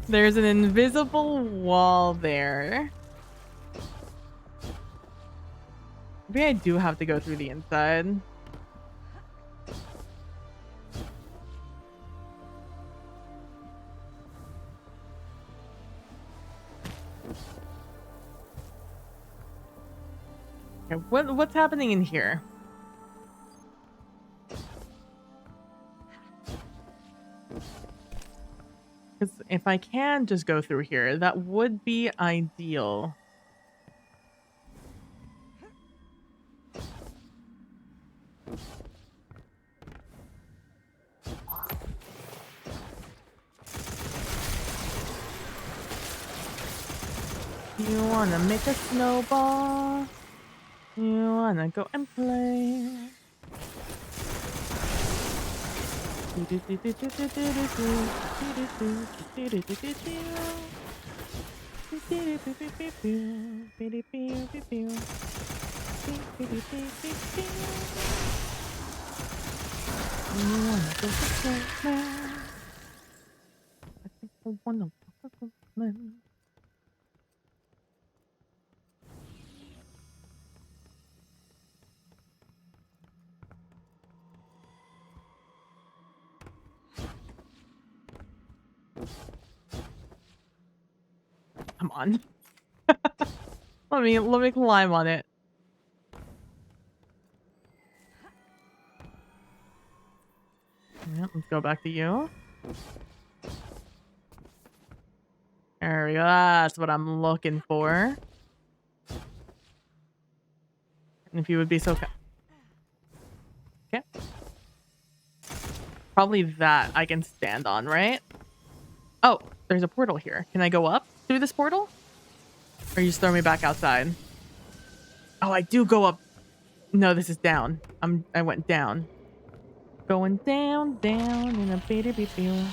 There's an invisible wall there. Maybe I do have to go through the inside. Okay, what's happening in here? Because if I can just go through here, that would be ideal. You wanna make a snowball? You wanna go and play? Come on. let me climb on it. Yeah, let's go back to you. There we go. That's what I'm looking for. And if you would be so kind. Okay. Probably that I can stand on, right? Oh, there's a portal here. Can I go up through this portal? Or you just throw me back outside? Oh, I do go up. No, this is down. I went down. Going down in a bitty bitty.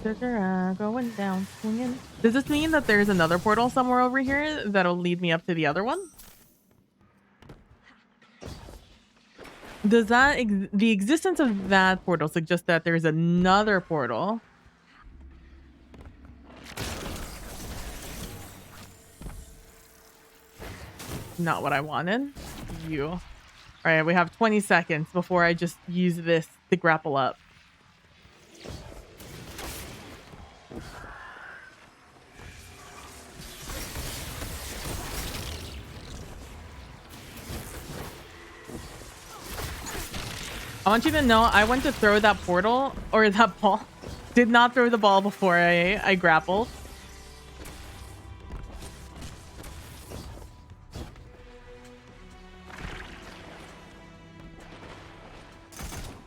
Going down, swinging. Does this mean that there's another portal somewhere over here that'll lead me up to the other one? Does that the existence of that portal suggest that there's another portal? Not what I wanted. You. All right, we have 20 seconds before I just use this to grapple up. I want you to know I went to throw that portal or that ball. Did not throw the ball before I grappled.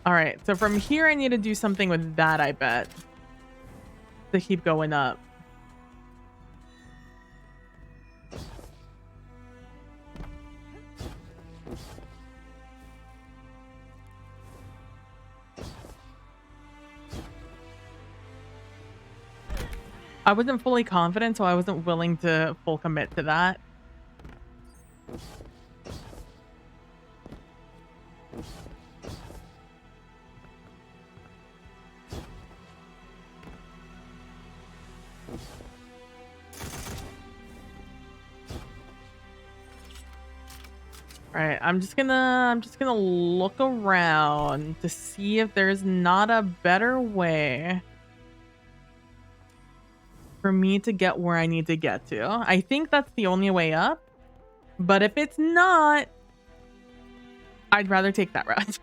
All right, so from here I need to do something with that, I bet. to keep going up. I wasn't fully confident, so I wasn't willing to full commit to that. All right, I'm just gonna look around to see if there's not a better way for me to get where I need to get to. I think that's the only way up, but if it's not, I'd rather take that route.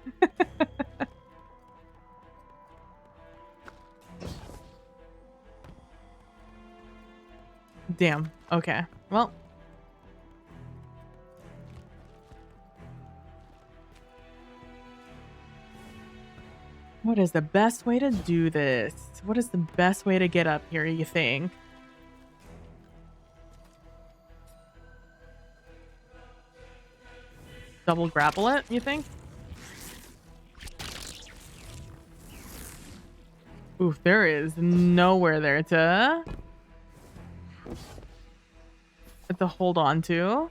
Damn. Okay. Well. What is the best way to do this? What is the best way to get up here, you think? Double grapple it, you think? Oof, there is nowhere there to hold on to.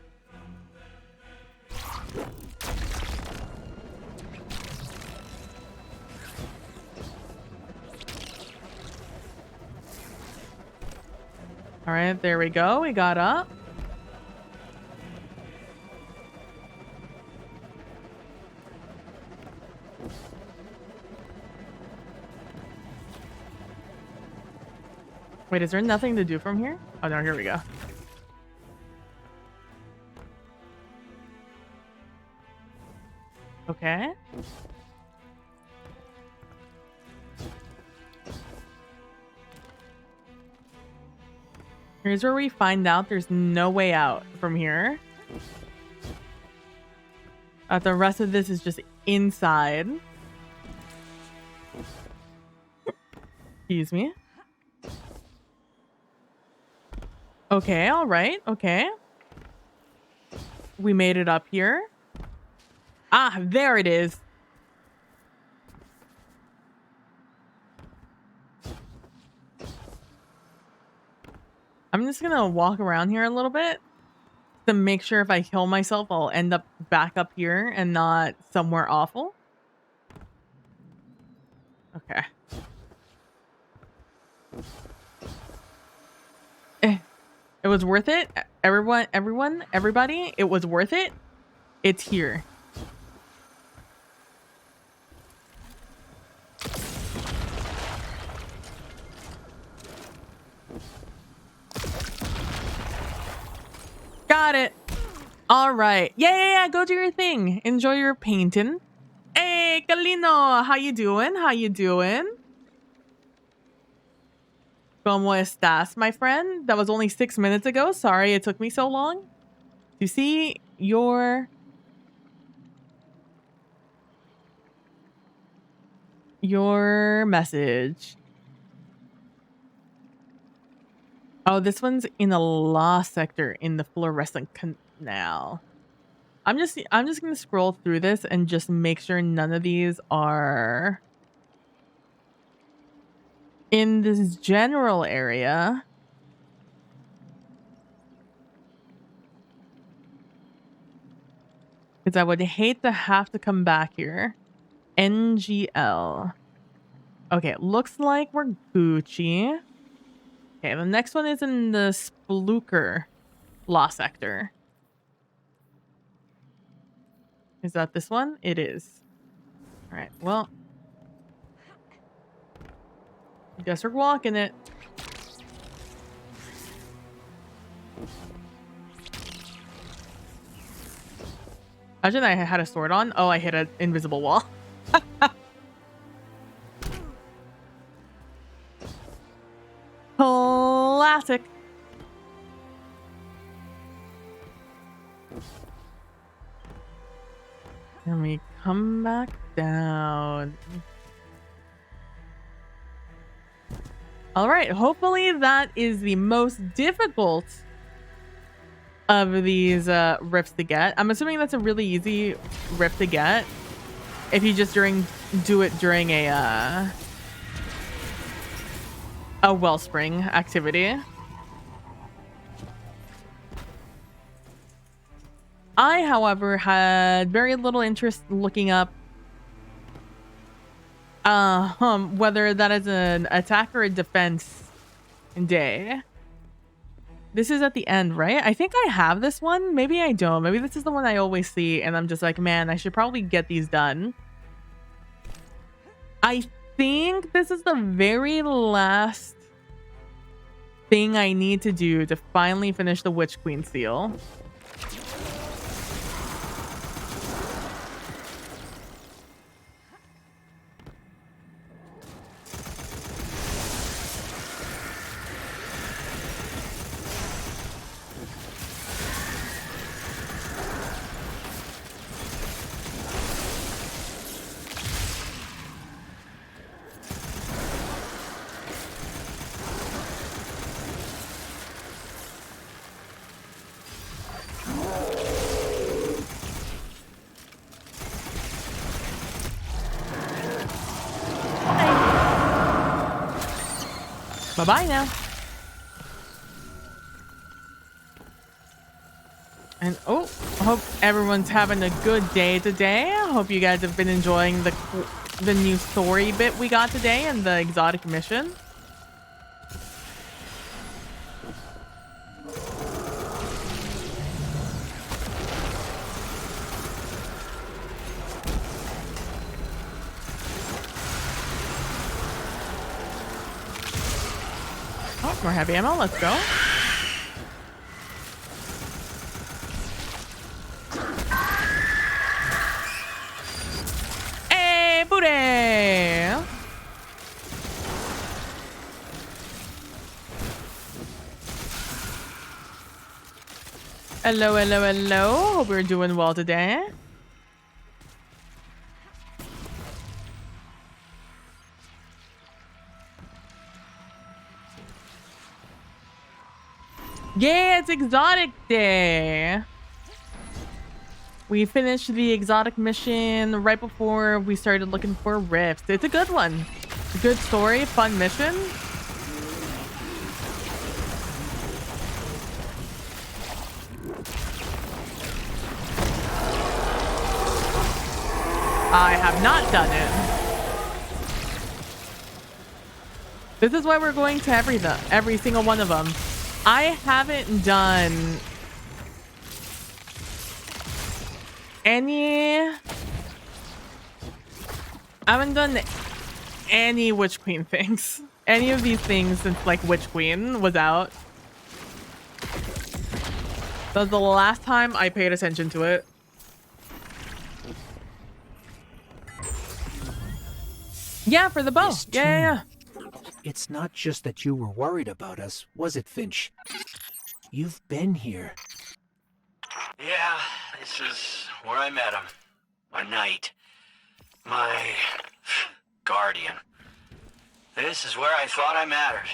All right, there we go. We got up. Wait, is there nothing to do from here? Oh no, here we go. Okay. Here's where we find out there's no way out from here. The rest of this is just inside. Excuse me. Okay, all right, okay. We made it up here. Ah, there it is. I'm just gonna walk around here a little bit to make sure if I kill myself, I'll end up back up here and not somewhere awful. Okay. It was worth it. Everybody, it was worth it. It's here. Got it. All right. Yeah. Go do your thing. Enjoy your painting. Hey, Galino, how you doing? How you doing? ¿Cómo estás, my friend? That was only 6 minutes ago. Sorry it took me so long to see your message. Oh, this one's in the law sector in the fluorescent canal. I'm just gonna scroll through this and just make sure none of these are in this general area. Because I would hate to have to come back here. NGL. Okay, looks like we're Gucci. Okay, the next one is in the Spluker law sector. Is that this one? It is. All right, well. Guess we're walking it. Imagine I had a sword on. Oh, I hit an invisible wall. Classic. Let me come back down. All right, hopefully that is the most difficult of these rifts to get. I'm assuming that's a really easy rift to get if you just do it during a wellspring activity. I, however, had very little interest looking up whether that is an attack or a defense day. This is at the end, right? I think I have this one. Maybe I don't. Maybe this is the one I always see and I'm just like, man, I should probably get these done. I think this is the very last thing I need to do to finally finish the Witch Queen seal. Bye-bye now. And oh, I hope everyone's having a good day today. I hope you guys have been enjoying the new story bit we got today and the exotic mission. Oh, more heavy ammo. Let's go. Hey, booty! Hello, hello, hello. Hope we're doing well today. Yeah, it's exotic day. We finished the exotic mission right before we started looking for rifts. It's a good one. A good story, fun mission. I have not done it. This is why we're going to every single one of them. I haven't done any Witch Queen things. Any of these things since like Witch Queen was out. That was the last time I paid attention to it. Yeah, for the bow. Yeah. It's not just that you were worried about us, was it, Finch? You've been here. Yeah, this is where I met him. My knight. My guardian. This is where I thought I mattered.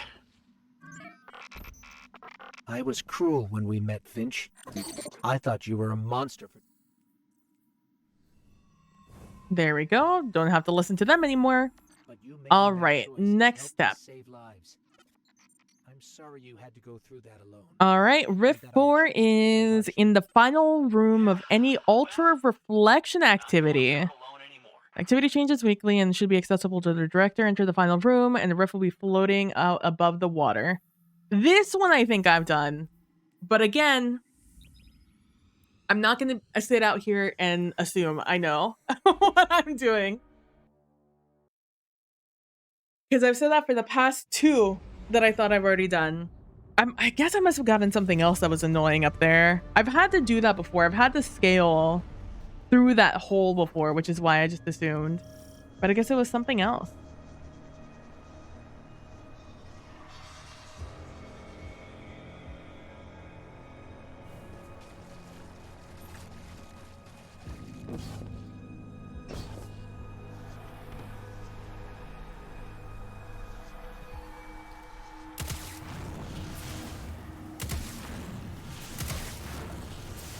I was cruel when we met, Finch. I thought you were a monster. There we go. Don't have to listen to them anymore. All right, next step. I'm sorry you had to go through that alone. All right, Rift 4 is in the final room of any Ultra Reflection activity. Activity changes weekly and should be accessible to the director. Enter the final room and the Rift will be floating out above the water. This one I think I've done. But again, I'm not going to sit out here and assume I know what I'm doing. Because I've said that for the past two that I thought I've already done. I guess I must have gotten something else that was annoying up there. I've had to do that before. I've had to scale through that hole before, which is why I just assumed. But I guess it was something else.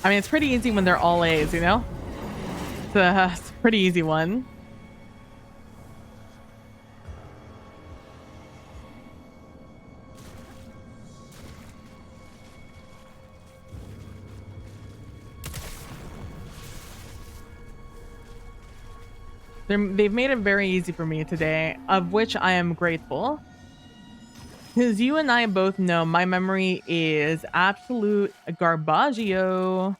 I mean, it's pretty easy when they're all A's, you know? It's a pretty easy one. They've made it very easy for me today, of which I am grateful. Because you and I both know my memory is absolute garbaggio.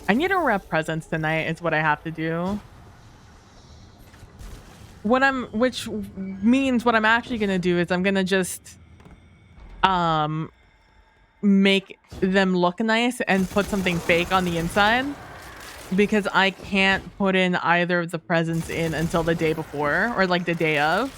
I need to rep presence tonight is what I have to do. Which means what I'm actually gonna do is I'm gonna just make them look nice and put something fake on the inside, because I can't put in either of the presents in until the day before or like the day of.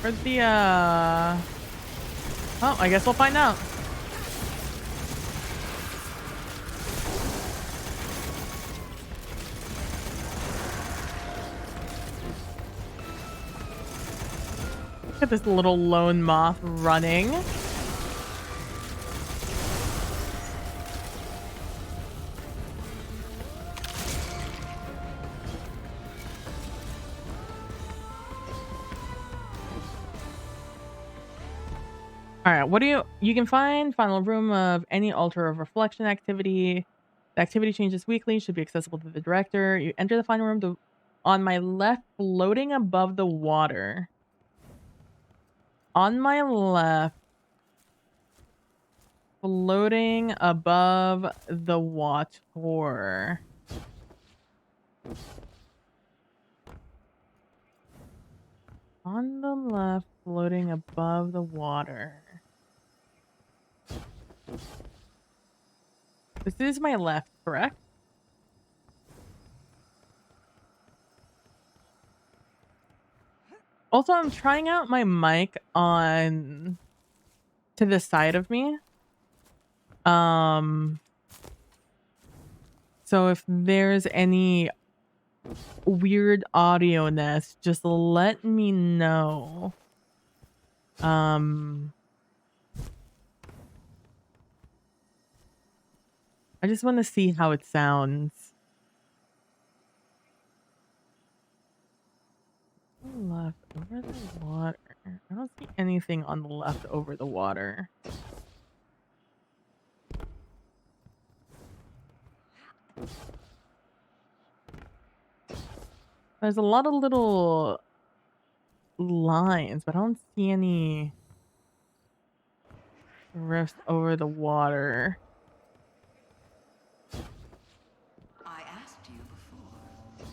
Where's the oh, I guess we'll find out. Look at this little lone moth running. All right, what do you can find final room of any altar of reflection activity. The activity changes weekly, should be accessible to the director. You enter the final room on my left, floating above the water. On my left, floating above the water. On the left, floating above the water. This is my left, correct? Also, I'm trying out my mic on to the side of me. So if there's any weird audio-ness, just let me know. I just want to see how it sounds. Left over the water. I don't see anything on the left over the water. There's a lot of little lines, but I don't see any rifts over the water. I asked you before,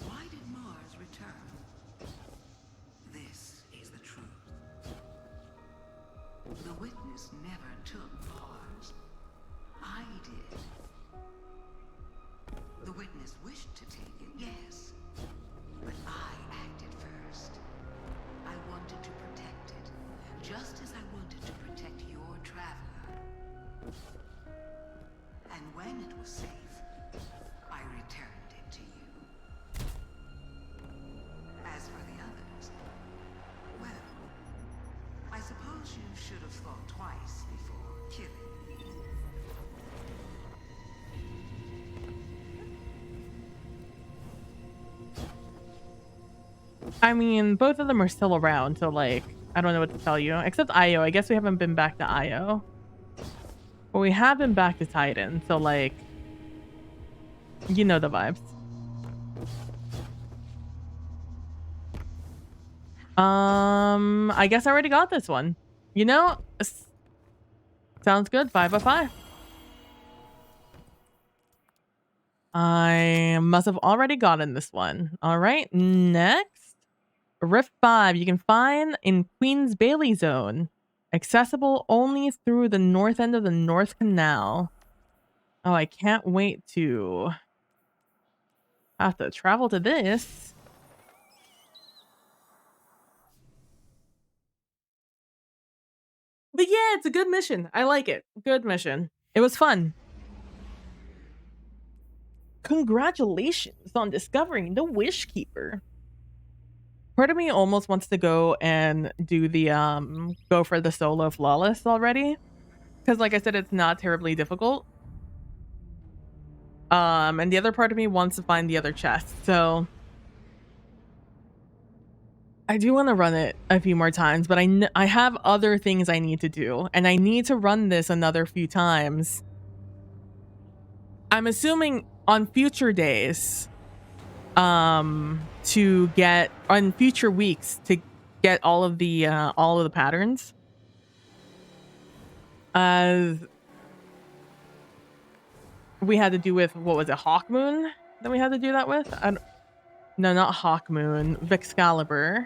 why did Mars return? This is the truth. The witness never took Mars. I did. The witness wished to take it, yes. But I acted first. I wanted to protect it, just as I wanted to protect your traveler. And when it was safe, I returned it to you. As for the others, well, I suppose you should have thought twice before killing me. I mean, both of them are still around, so like, I don't know what to tell you. Except Io. I guess we haven't been back to Io. But we have been back to Titan, so like, you know the vibes. I guess I already got this one. You know, sounds good. 5 of 5. I must have already gotten this one. All right, next. Rift 5 you can find in Queen's Bailey Zone. Accessible only through the north end of the North Canal. Oh, I can't wait to have to travel to this. But yeah, it's a good mission. I like it. Good mission. It was fun. Congratulations on discovering the Wish Keeper. Part of me almost wants to go and do the go for the solo flawless already, because like I said, it's not terribly difficult. And the other part of me wants to find the other chest, so I do want to run it a few more times, but I have other things I need to do, and I need to run this another few times. I'm assuming on future days, to get on future weeks to get all of the patterns. We had to do with, what was it, Hawkmoon that we had to do that with? No, not Hawkmoon, Vexcalibur.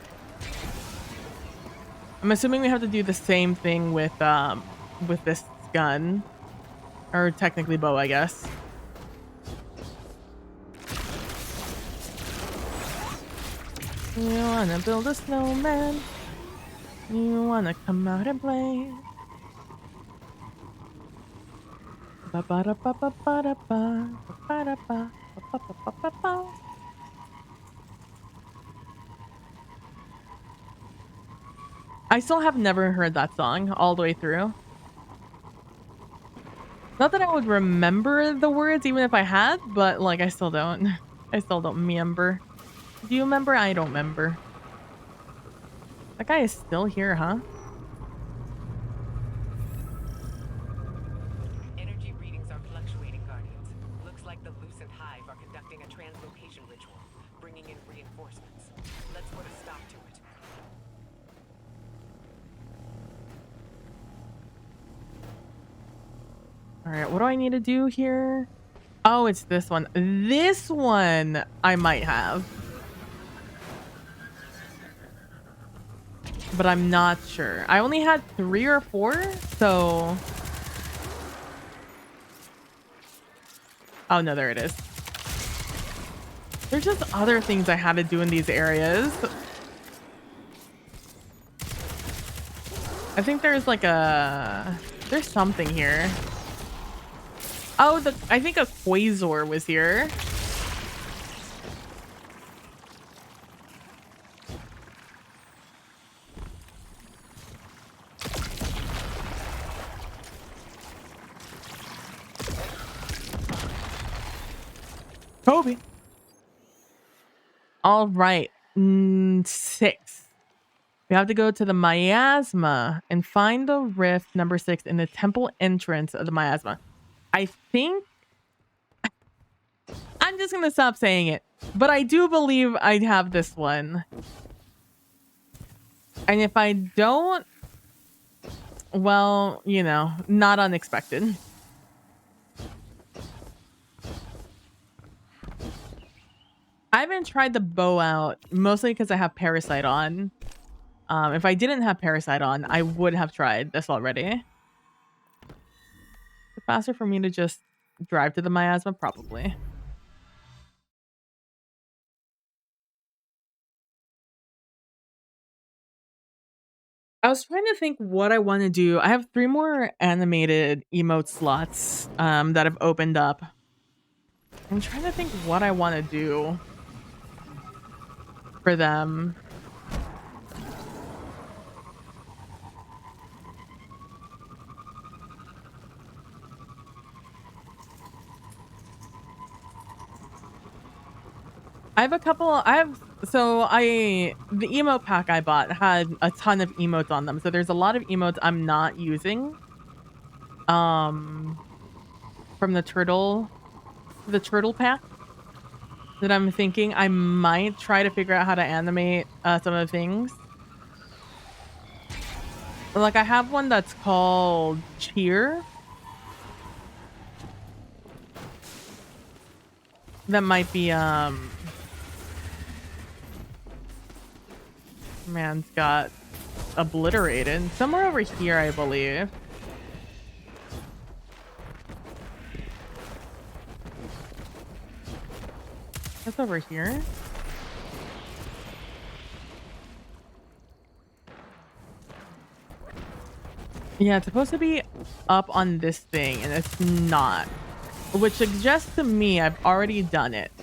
I'm assuming we have to do the same thing with this gun, or technically bow, I guess. You wanna build a snowman? You wanna come out and play? Ba ba da ba ba ba da ba ba da ba ba ba ba ba. I still have never heard that song all the way through. Not that I would remember the words even if I had, but like I still don't. I still don't remember. Do you remember? I don't remember. That guy is still here, huh? Energy readings are fluctuating, Guardians. Looks like the Lucent Hive are conducting a translocation ritual, bringing in reinforcements. Let's put a stop to it. All right, what do I need to do here? Oh, it's this one. This one I might have. But I'm not sure. I only had 3 or 4, so... Oh, no, there it is. There's just other things I had to do in these areas. I think there's like a... There's something here. Oh, I think a Quasar was here. Kobe. All right. 6. We have to go to the miasma and find the rift number 6 in the temple entrance of the miasma. I think I'm just gonna stop saying it, but I do believe I'd have this one. And if I don't, well, you know, not unexpected. I haven't tried the bow out, mostly because I have Parasite on. If I didn't have Parasite on, I would have tried this already. Is it faster for me to just drive to the miasma? Probably. I was trying to think what I want to do. I have 3 more animated emote slots that have opened up. I'm trying to think what I want to do for them. I have a couple. The emote pack I bought had a ton of emotes on them. So there's a lot of emotes I'm not using. From the turtle pack that I'm thinking I might try to figure out how to animate some of the things. Like, I have one that's called Cheer. That might be, man's got obliterated. Somewhere over here, I believe. That's over here. Yeah, it's supposed to be up on this thing, and it's not. Which suggests to me I've already done it.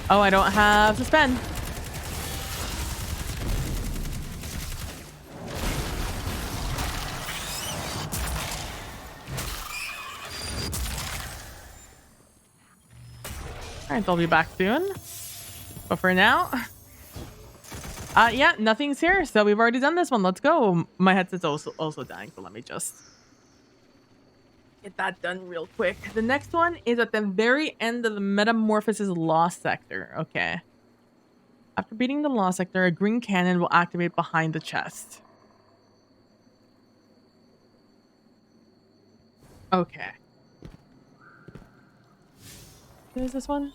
Oh, I don't have suspend. Alright, they'll be back soon. But for now... yeah, nothing's here. So we've already done this one. Let's go. My headset's also dying, so let me just get that done real quick. The next one is at the very end of the Metamorphosis Lost Sector. Okay. After beating the Lost Sector, a green cannon will activate behind the chest. Okay. Who is this one?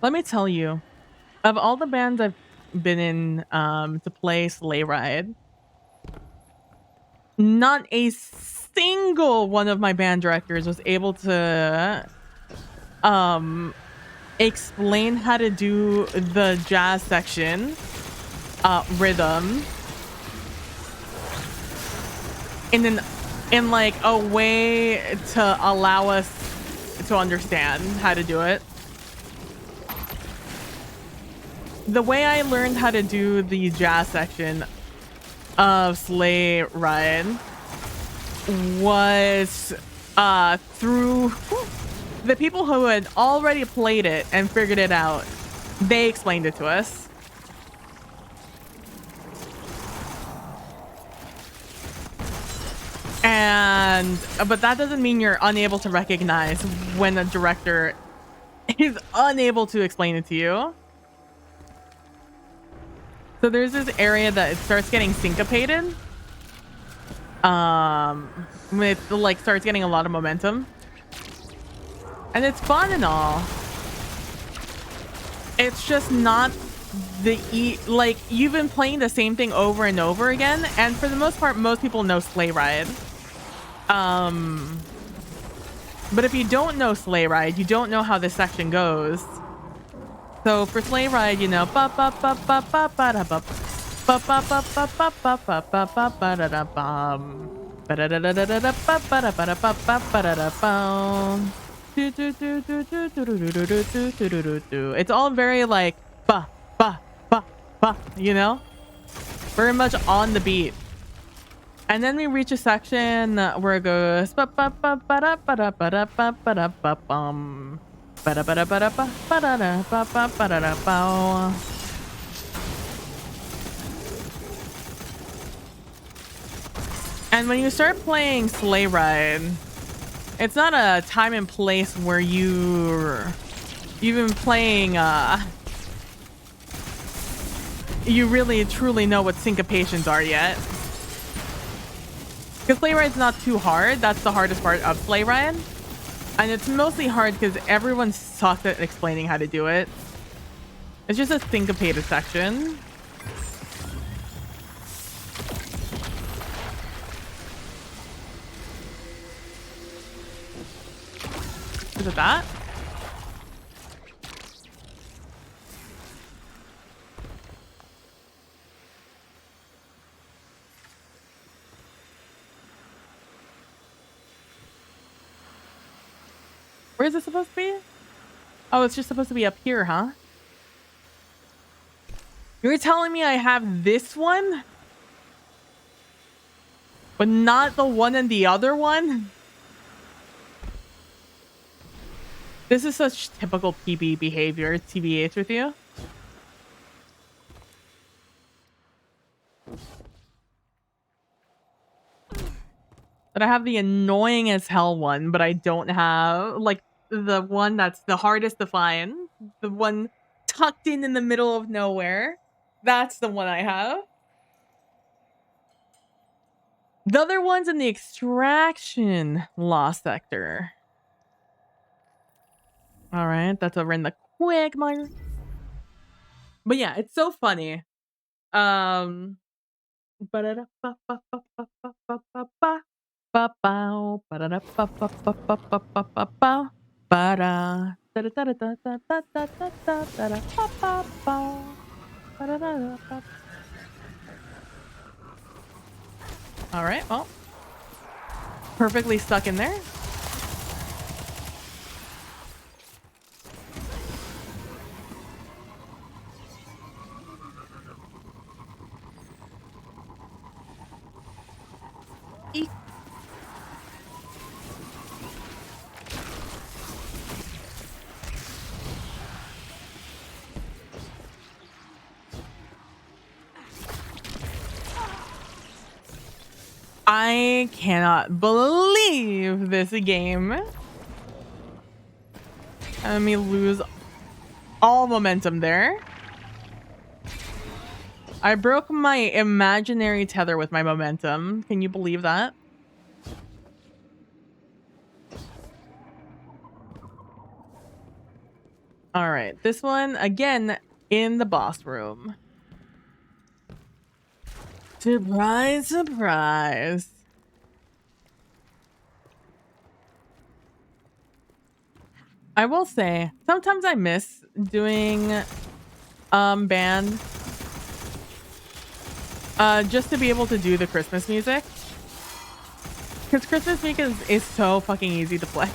Let me tell you, of all the bands I've been in to play Sleigh Ride, not a single one of my band directors was able to explain how to do the jazz section rhythm in like a way to allow us to understand how to do it. The way I learned how to do the jazz section of Sleigh Ride was through the people who had already played it and figured it out. They explained it to us. But that doesn't mean you're unable to recognize when a director is unable to explain it to you. So there's this area that it starts getting syncopated. It like starts getting a lot of momentum. And it's fun and all. It's just not like you've been playing the same thing over and over again, and for the most part most people know Sleigh Ride. But if you don't know Sleigh Ride, you don't know how this section goes. So for Sleigh Ride, you know, it's all very like you know, very much on the beat. And then we reach a section where it goes and when you start playing Sleigh Ride, it's not a time and place where you've been playing you really truly know what syncopations are yet. Because Sleigh Ride's not too hard. That's the hardest part of Sleigh Ride. And it's mostly hard because everyone sucks at explaining how to do it. It's just a syncopated section. Is it that? Where is it supposed to be? Oh, it's just supposed to be up here, huh? You're telling me I have this one? But not the one and the other one? This is such typical PB behavior, TBH with you. But I have the annoying as hell one, but I don't have, like, the one that's the hardest to find. The one tucked in the middle of nowhere. That's the one I have. The other one's in the extraction lost sector. All right, that's over in the Quagmire. But yeah, it's so funny. All right, well, perfectly stuck in there. I cannot believe this game. Let me lose all momentum there. I broke my imaginary tether with my momentum. Can you believe that? All right, this one again in the boss room. Surprise, surprise. I will say, sometimes I miss doing band. Just to be able to do the Christmas music. Because Christmas music is so fucking easy to play.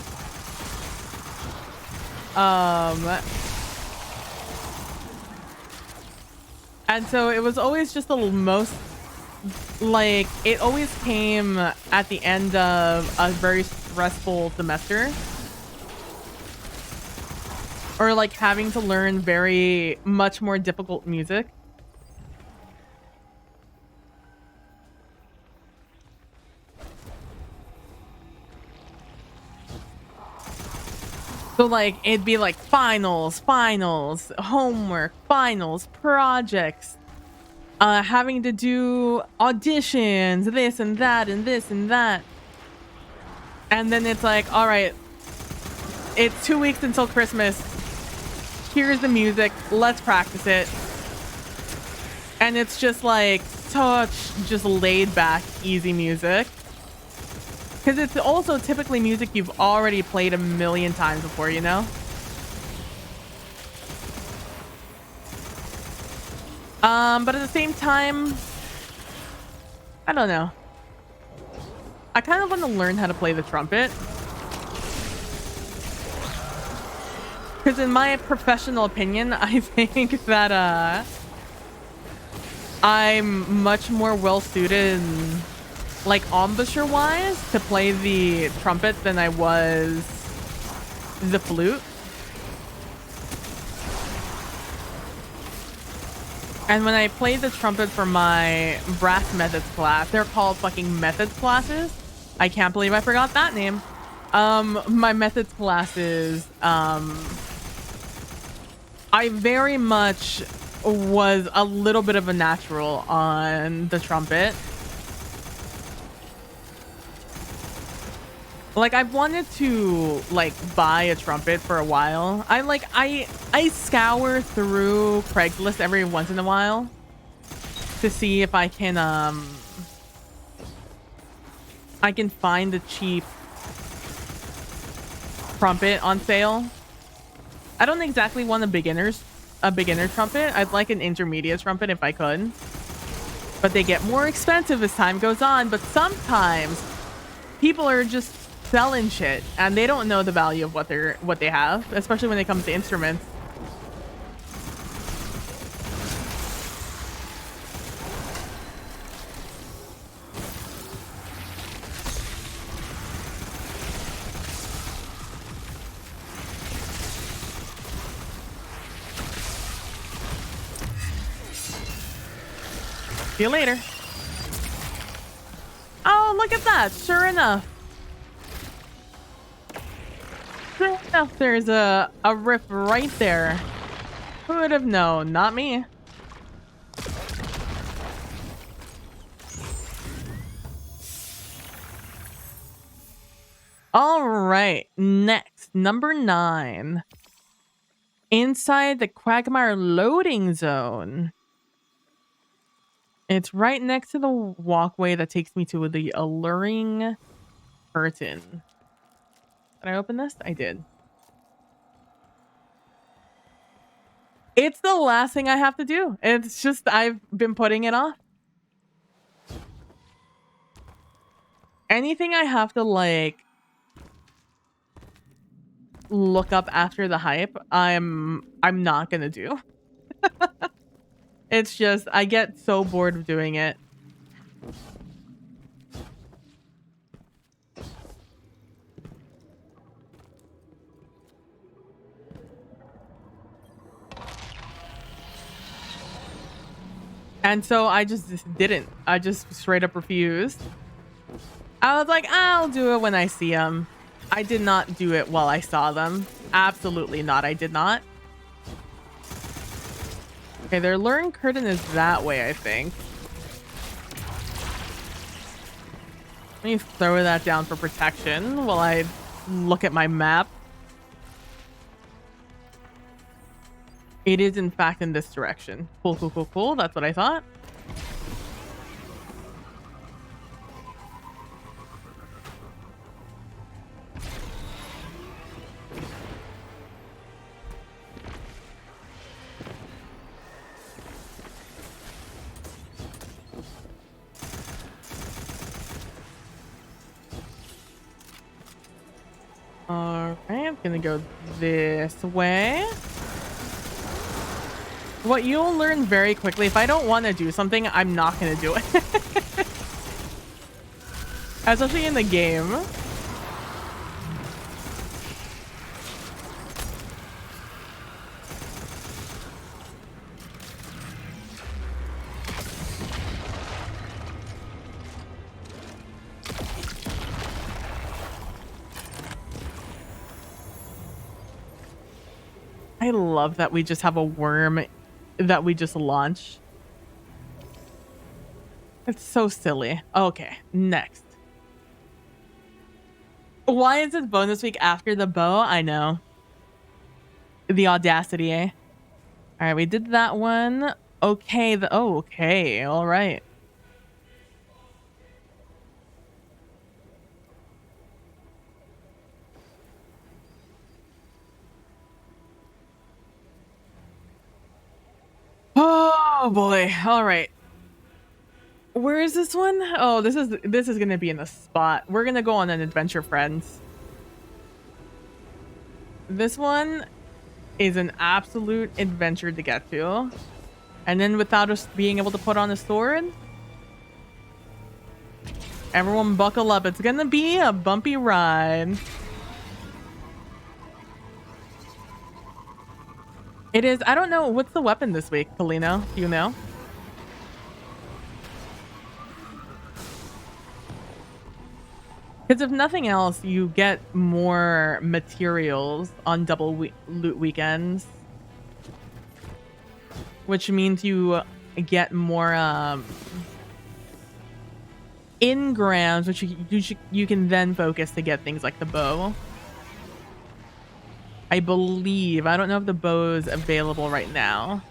And so it was always just the most, like, it always came at the end of a very stressful semester. Or like having to learn very much more difficult music. So like it'd be like finals, homework, finals, projects, having to do auditions, this and that and this and that. And then it's like, all right, it's 2 weeks until Christmas. Here's the music. Let's practice it. And it's just like such just laid back, easy music. Because it's also typically music you've already played a million times before, you know? But at the same time, I don't know. I kind of want to learn how to play the trumpet. Because in my professional opinion, I think that I'm much more well-suited, like embouchure-wise, to play the trumpet than I was the flute. And when I played the trumpet for my brass methods class, they're called fucking methods classes. I can't believe I forgot that name. My methods classes, I very much was a little bit of a natural on the trumpet. Like, I've wanted to, like, buy a trumpet for a while. I scour through Craigslist every once in a while to see if I can find a cheap trumpet on sale. I don't exactly want a beginner trumpet. I'd like an intermediate trumpet if I could. But they get more expensive as time goes on. But sometimes people are just selling shit, and they don't know the value of what they have, especially when it comes to instruments. See you later. Oh, look at that. Sure enough. Sure enough, there's a rift right there. Who would have known? Not me. All right. Next, number 9. Inside the Quagmire loading zone. It's right next to the walkway that takes me to the alluring curtain. Did I open this? I did. It's the last thing I have to do. It's just I've been putting it off. Anything I have to like look up after the hype, I'm not gonna do. It's just, I get so bored of doing it. And so I just didn't. I just straight up refused. I was like, I'll do it when I see them. I did not do it while I saw them. Absolutely not. I did not. Okay, their alluring curtain is that way, I think. Let me throw that down for protection while I look at my map. It is, in fact, in this direction. Cool, cool, cool, cool. That's what I thought. Alright, I'm gonna go this way. What you'll learn very quickly, if I don't want to do something, I'm not gonna do it. Especially in the game. I love that we just have a worm that we just launch. It's so silly. Okay, next. Why is it bonus week after the bow? I know. The audacity, eh? All right, we did that one. Okay, okay, all right. Oh boy. All right. Where is this one? Oh, this is going to be in the spot. We're going to go on an adventure, friends. This one is an absolute adventure to get to. And then without us being able to put on a sword, everyone buckle up. It's going to be a bumpy ride. It is. I don't know. What's the weapon this week, Polino? Do you know? Because if nothing else, you get more materials on double loot weekends. Which means you get more engrams, which you can then focus to get things like the bow. I believe. I don't know if the bow is available right now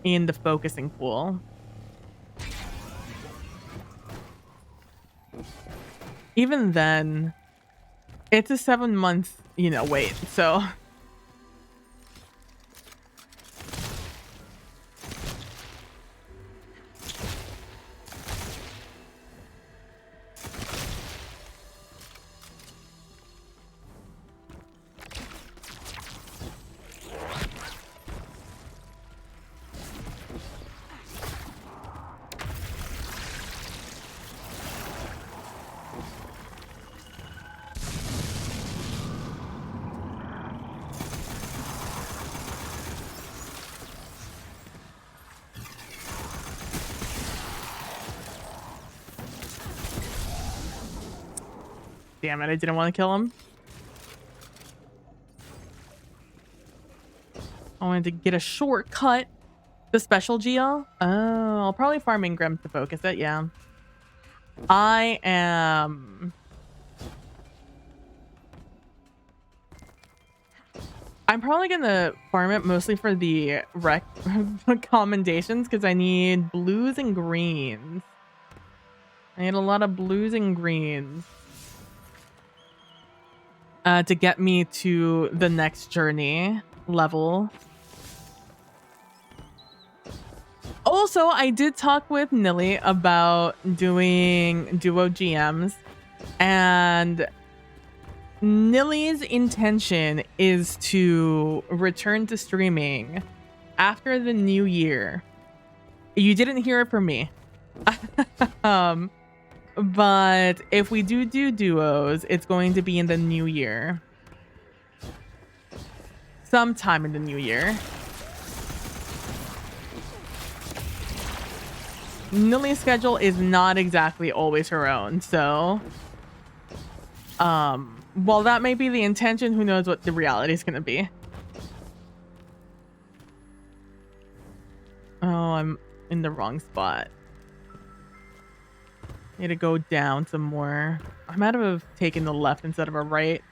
in the focusing pool. Even then, it's a 7-month, wait. So Damn it, I didn't want to kill him. I wanted to get a shortcut. The special GL? Oh, I'll probably farm Ingram to focus it, yeah. I am... I'm probably gonna farm it mostly for the commendations because I need blues and greens. I need a lot of blues and greens to get me to the next journey level. Also, I did talk with Nilly about doing duo GMs, and Nilly's intention is to return to streaming after the new year. You didn't hear it from me. But if we do duos, it's going to be in the new year. Sometime in the new year. Nilly's schedule is not exactly always her own, so while that may be the intention, who knows what the reality is going to be. Oh, I'm in the wrong spot. Need to go down some more. I might have taken the left instead of a right.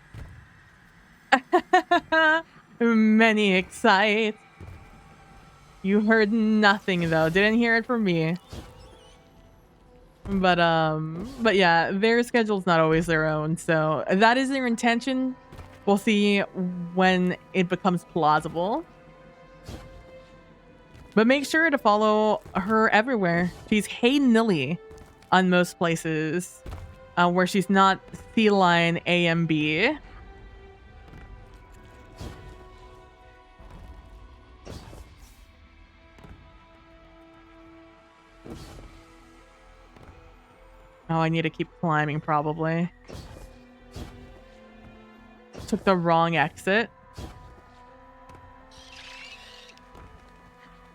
Many excite. You heard nothing though. Didn't hear it from me. But yeah, their schedule's not always their own, so that is their intention. We'll see when it becomes plausible. But make sure to follow her everywhere. She's Hey Nilly on most places where she's not Feline AMB. Oh, I need to keep climbing probably. Took the wrong exit.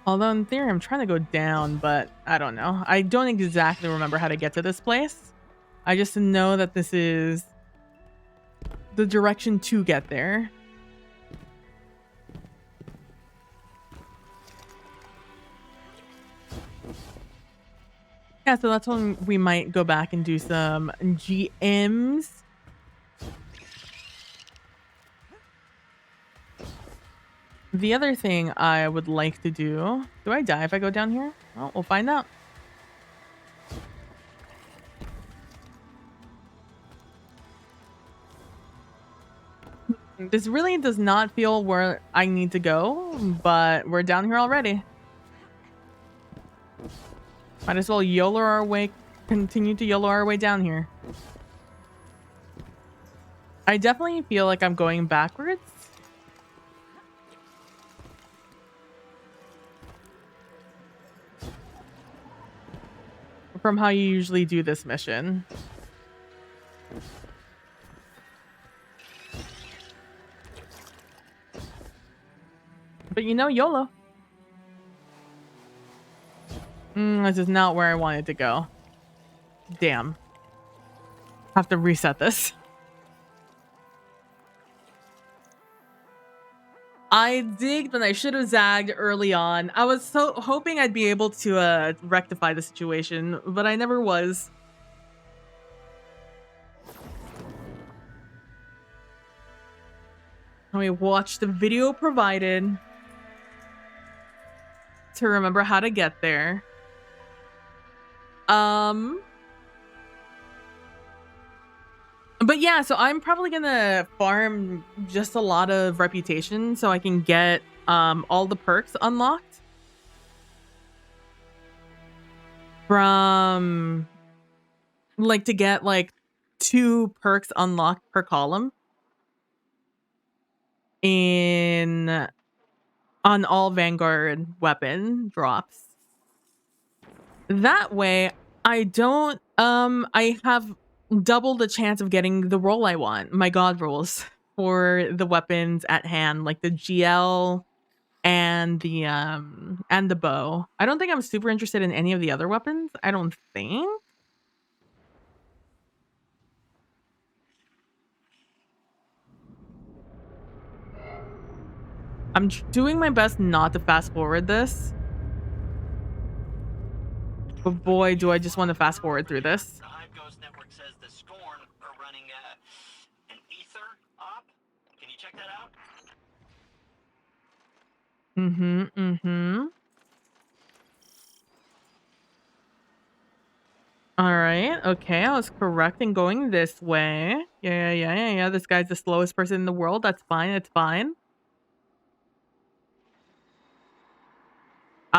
Although in theory, I'm trying to go down, but I don't know. I don't exactly remember how to get to this place. I just know that this is the direction to get there. Yeah, so that's when we might go back and do some GMs. The other thing I would like to do... Do I die if I go down here? Well, we'll find out. This really does not feel where I need to go, but we're down here already. Might as well YOLO our way, continue to YOLO our way down here. I definitely feel like I'm going backwards. From how you usually do this mission. But you know, YOLO. This is not where I wanted to go. Damn. Have to reset this. I digged and I should have zagged early on. I was so hoping I'd be able to rectify the situation, but I never was. Let me watch the video provided to remember how to get there. But yeah, so I'm probably gonna farm just a lot of reputation so I can get all the perks unlocked from like to get like 2 perks unlocked per column on all Vanguard weapon drops. That way I don't I have double the chance of getting the role I want, my god rolls for the weapons at hand, like the GL and the bow. I don't think I'm super interested in any of the other weapons. I don't think. I'm doing my best not to fast forward this. But boy, do I just want to fast forward through this. The Hive Ghost Network says the Scorn are running an ether op. Can you check that out? All right. Okay, I was correct in going this way. Yeah. This guy's the slowest person in the world. That's fine. It's fine.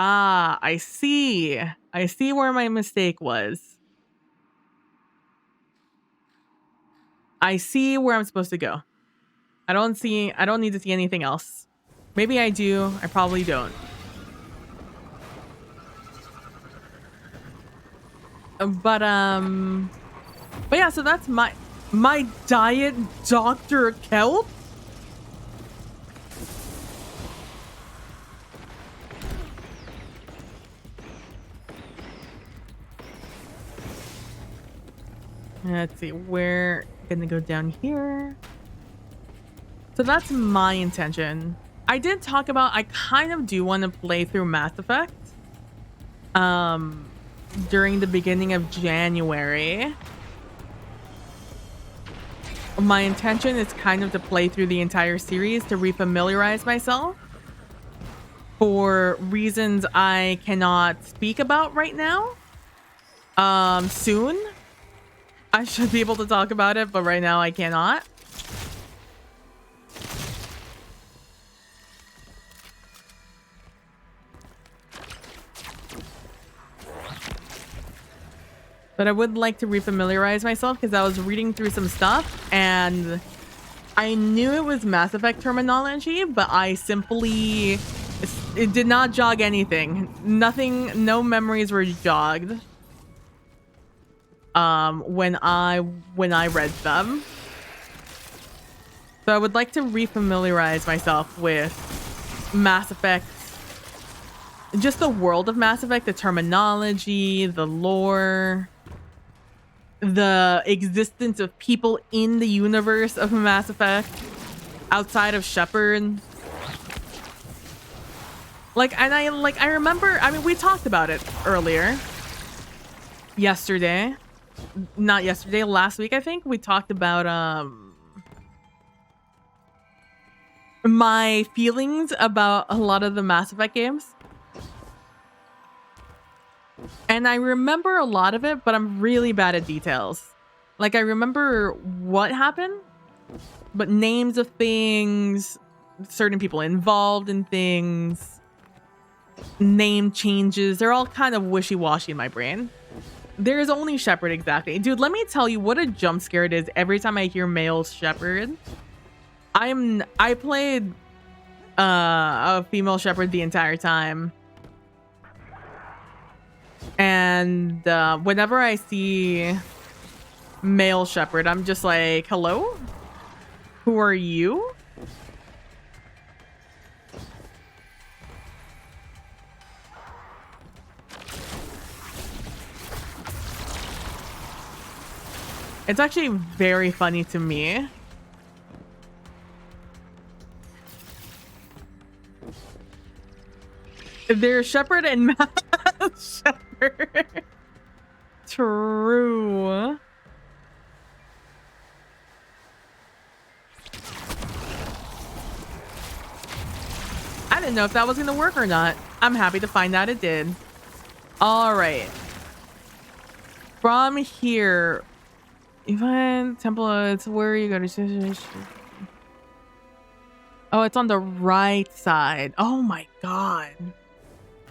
Ah, I see. I see where my mistake was. I see where I'm supposed to go. I don't need to see anything else. Maybe I do. I probably don't. But yeah, so that's my diet Dr. Kelp. Let's see, we're gonna go down here. So that's my intention. I did talk about, I kind of do want to play through Mass Effect during the beginning of January. My intention is kind of to play through the entire series to refamiliarize myself for reasons I cannot speak about right now. Soon I should be able to talk about it, but right now I cannot. But I would like to refamiliarize myself because I was reading through some stuff and I knew it was Mass Effect terminology, but I simply, it did not jog anything. Nothing, no memories were jogged when I read them. So I would like to refamiliarize myself with Mass Effect, just the world of Mass Effect, the terminology, the lore, the existence of people in the universe of Mass Effect outside of Shepard. I remember, I mean, we talked about it earlier. Yesterday. Not yesterday, last week, I think. We talked about my feelings about a lot of the Mass Effect games. And I remember a lot of it, but I'm really bad at details. Like, I remember what happened, but names of things, certain people involved in things, name changes, they're all kind of wishy-washy in my brain. There's only Shepard, exactly. Dude, let me tell you what a jump scare it is every time I hear male Shepard. I played a female Shepard the entire time. And whenever I see male Shepard, I'm just like, hello? Who are you? It's actually very funny to me. There's Shepard and Shepard. True. I didn't know if that was gonna work or not. I'm happy to find out it did. All right. From here, event temple. It's where you go to. Oh, it's on the right side. Oh my god.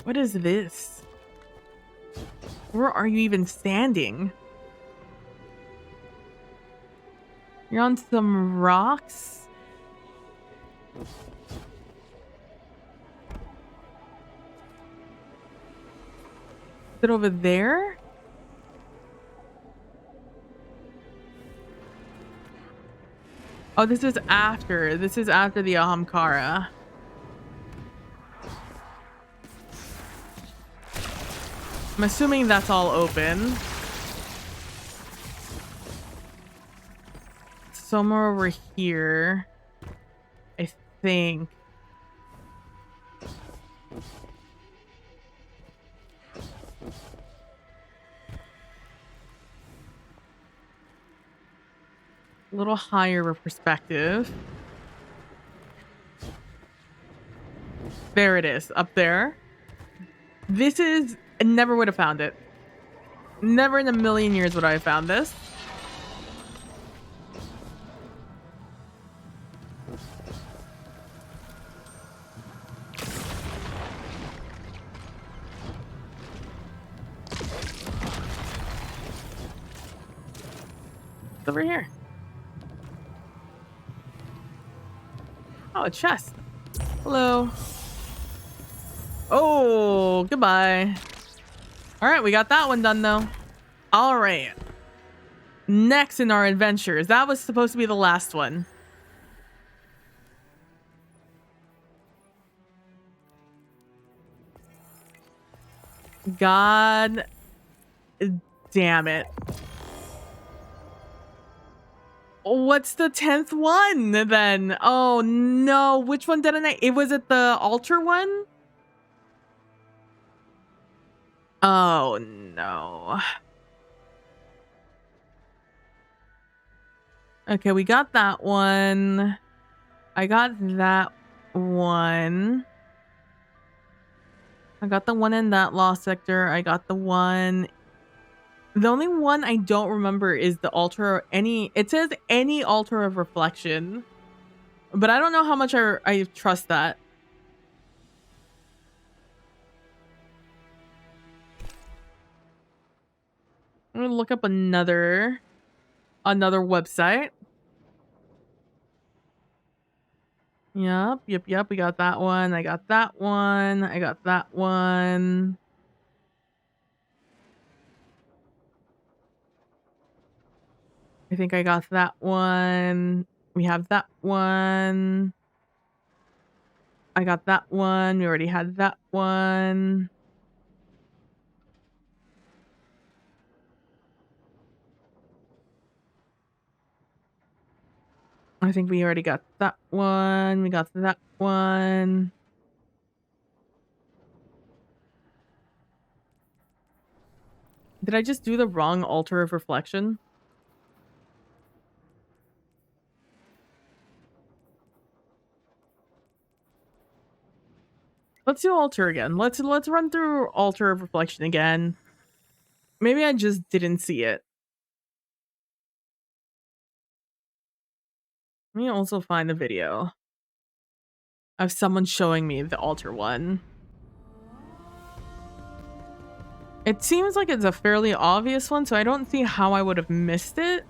What is this? Where are you even standing? You're on some rocks? Is it over there? Oh, this is after. This is after the Ahamkara. I'm assuming that's all open. Somewhere over here, I think. A little higher of perspective. There it is, up there. This is... I never would have found it. Never in a million years would I have found this. It's over here. Oh, a chest. Hello. Oh, goodbye. All right, we got that one done though. All right. Next in our adventures, that was supposed to be the last one. God damn it. What's the 10th one then? Oh no, which one didn't I? Was it the altar one? Oh no. Okay, we got that one. I got that one. I got the one in that lost sector. I got the one. The only one I don't remember is the altar. It says any altar of reflection, but I don't know how much I trust that. I'm gonna look up another website. Yep. We got that one. I got that one. I got that one. I think I got that one. We have that one. I got that one. We already had that one. I think we already got that one. We got that one. Did I just do the wrong altar of reflection? Let's do altar again. Let's run through altar of reflection again. Maybe I just didn't see it. Let me also find the video of someone showing me the altar one. It seems like it's a fairly obvious one, so I don't see how I would have missed it.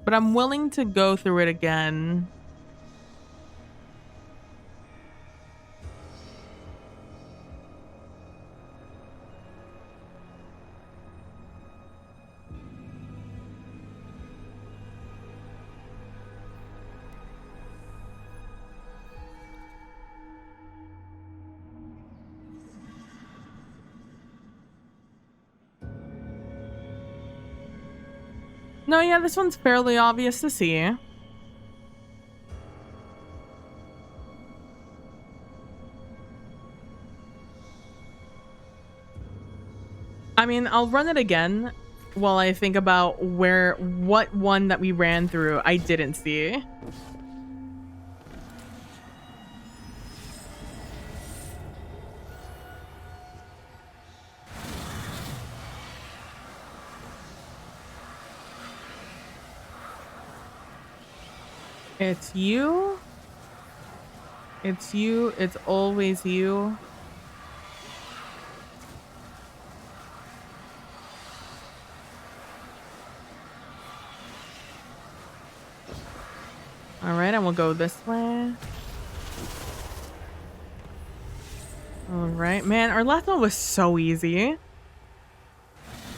But I'm willing to go through it again. No, yeah, this one's fairly obvious to see. I mean, I'll run it again while I think about what one that we ran through I didn't see. It's you. It's you. It's always you. All right, and we'll go this way. All right, man, our last one was so easy.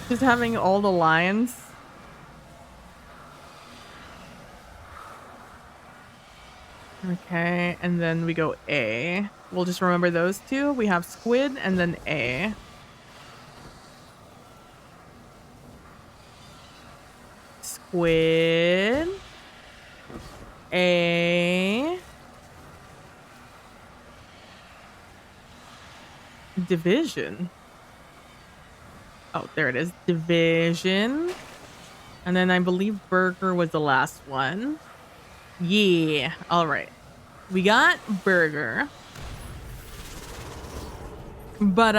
Just having all the lines. Okay, and then we go A. We'll just remember those two. We have squid and then A. Squid. A. Division. Oh, there it is. Division. And then I believe Burger was the last one. Yeah. All right. We got Burger. But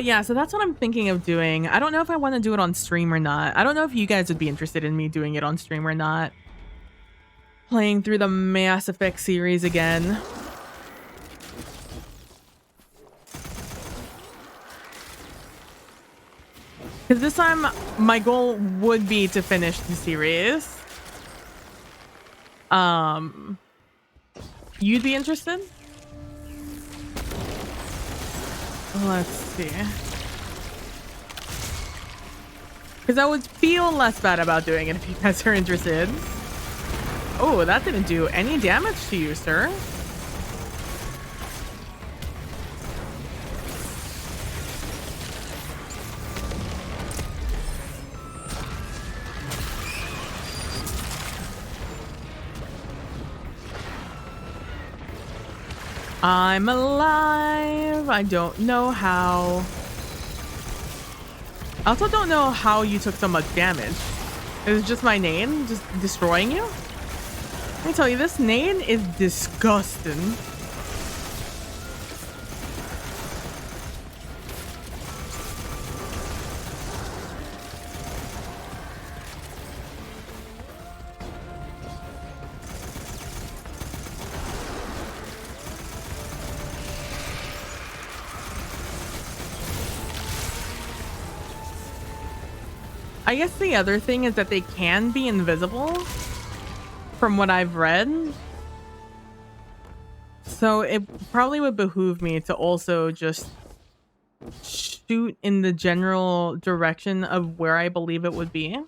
yeah, so that's what I'm thinking of doing. I don't know if I want to do it on stream or not. I don't know if you guys would be interested in me doing it on stream or not. Playing through the Mass Effect series again. Because this time, my goal would be to finish the series. You'd be interested? Let's see. Because I would feel less bad about doing it if you guys are interested. Oh, that didn't do any damage to you, sir. I'm alive. I don't know how. I also don't know how you took so much damage. It was just my name just destroying you? Let me tell you, this name is disgusting. I guess the other thing is that they can be invisible from what I've read. So it probably would behoove me to also just shoot in the general direction of where I believe it would be.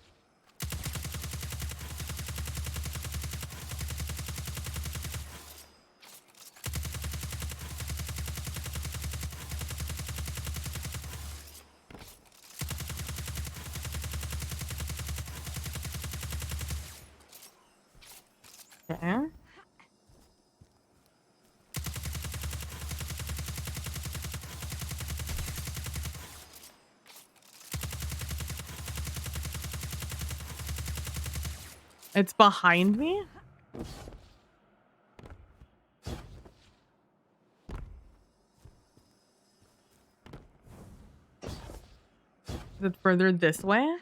Okay. It's behind me? Is it further this way?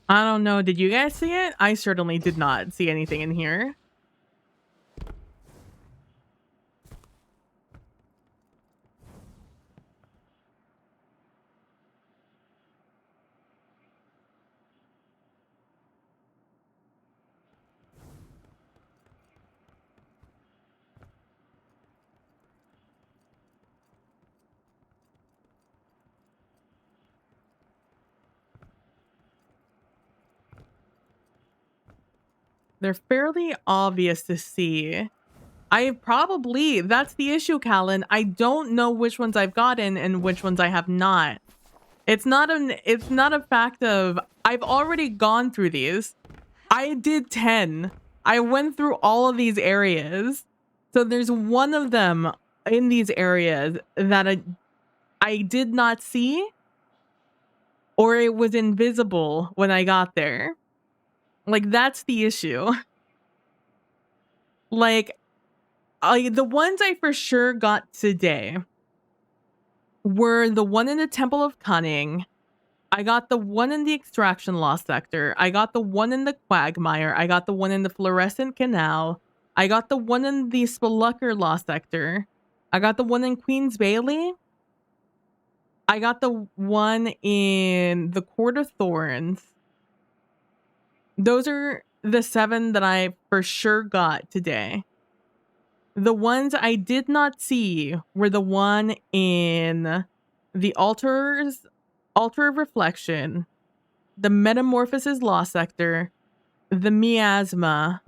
I don't know. Did you guys see it? I certainly did not see anything in here. They're fairly obvious to see. That's the issue, Callan. I don't know which ones I've gotten and which ones I have not. It's not a fact of I've already gone through these. I did 10. I went through all of these areas. So there's one of them in these areas that I did not see, or it was invisible when I got there. Like, that's the issue. Like, the ones I for sure got today were the one in the Temple of Cunning, I got the one in the Extraction Lost Sector. I got the one in the Quagmire. I got the one in the Fluorescent Canal. I got the one in the Spelunker Lost Sector. I got the one in Queen's Bailey. I got the one in the Court of Thorns. Those are the 7 that I for sure got today. The ones I did not see were the one in the Altar of Reflection, the Metamorphosis Lost Sector, the Miasma.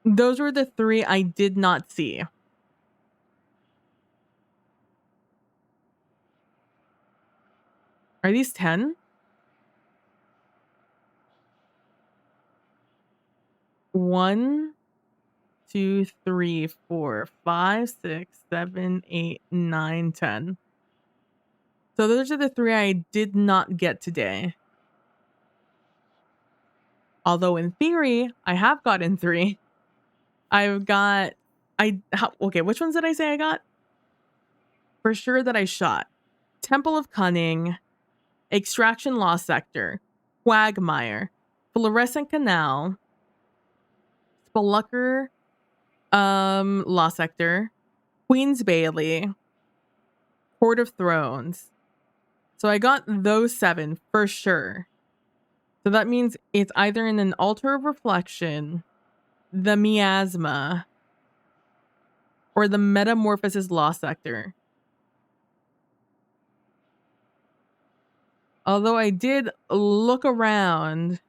Those were the 3 I did not see. Are these 10? 1, 2, 3, 4, 5, 6, 7, 8, 9, 10. So those are the 3 I did not get today. Although in theory, I have gotten 3. Okay, which ones did I say I got? For sure that I shot. Temple of Cunning, Extraction Lost Sector, Quagmire, Fluorescent Canal, Spelunker Lost Sector, Queen's Bailey, Court of Thrones. So I got those 7 for sure. So that means it's either in an Altar of Reflection, the Miasma, or the Metamorphosis Lost Sector. Although I did look around.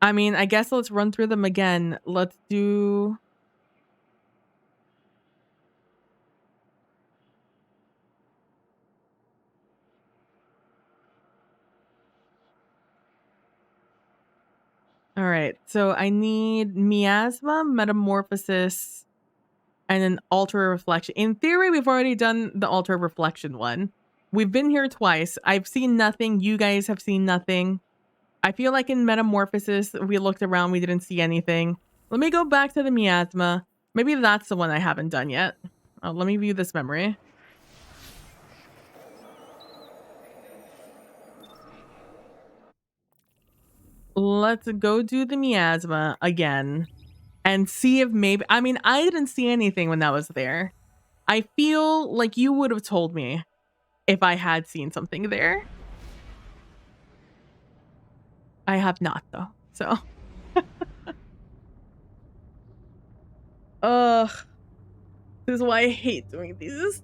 I mean, I guess let's run through them again. Let's do... All right, so I need Miasma, Metamorphosis, and an Altar of Reflection. In theory, we've already done the Altar of Reflection one. We've been here twice. I've seen nothing. You guys have seen nothing. I feel like in Metamorphosis, we looked around, we didn't see anything. Let me go back to the Miasma. Maybe that's the one I haven't done yet. Oh, let me view this memory. Let's go do the Miasma again and see if maybe... I mean, I didn't see anything when that was there. I feel like you would have told me if I had seen something there. I have not, though. So... Ugh. This is why I hate doing these.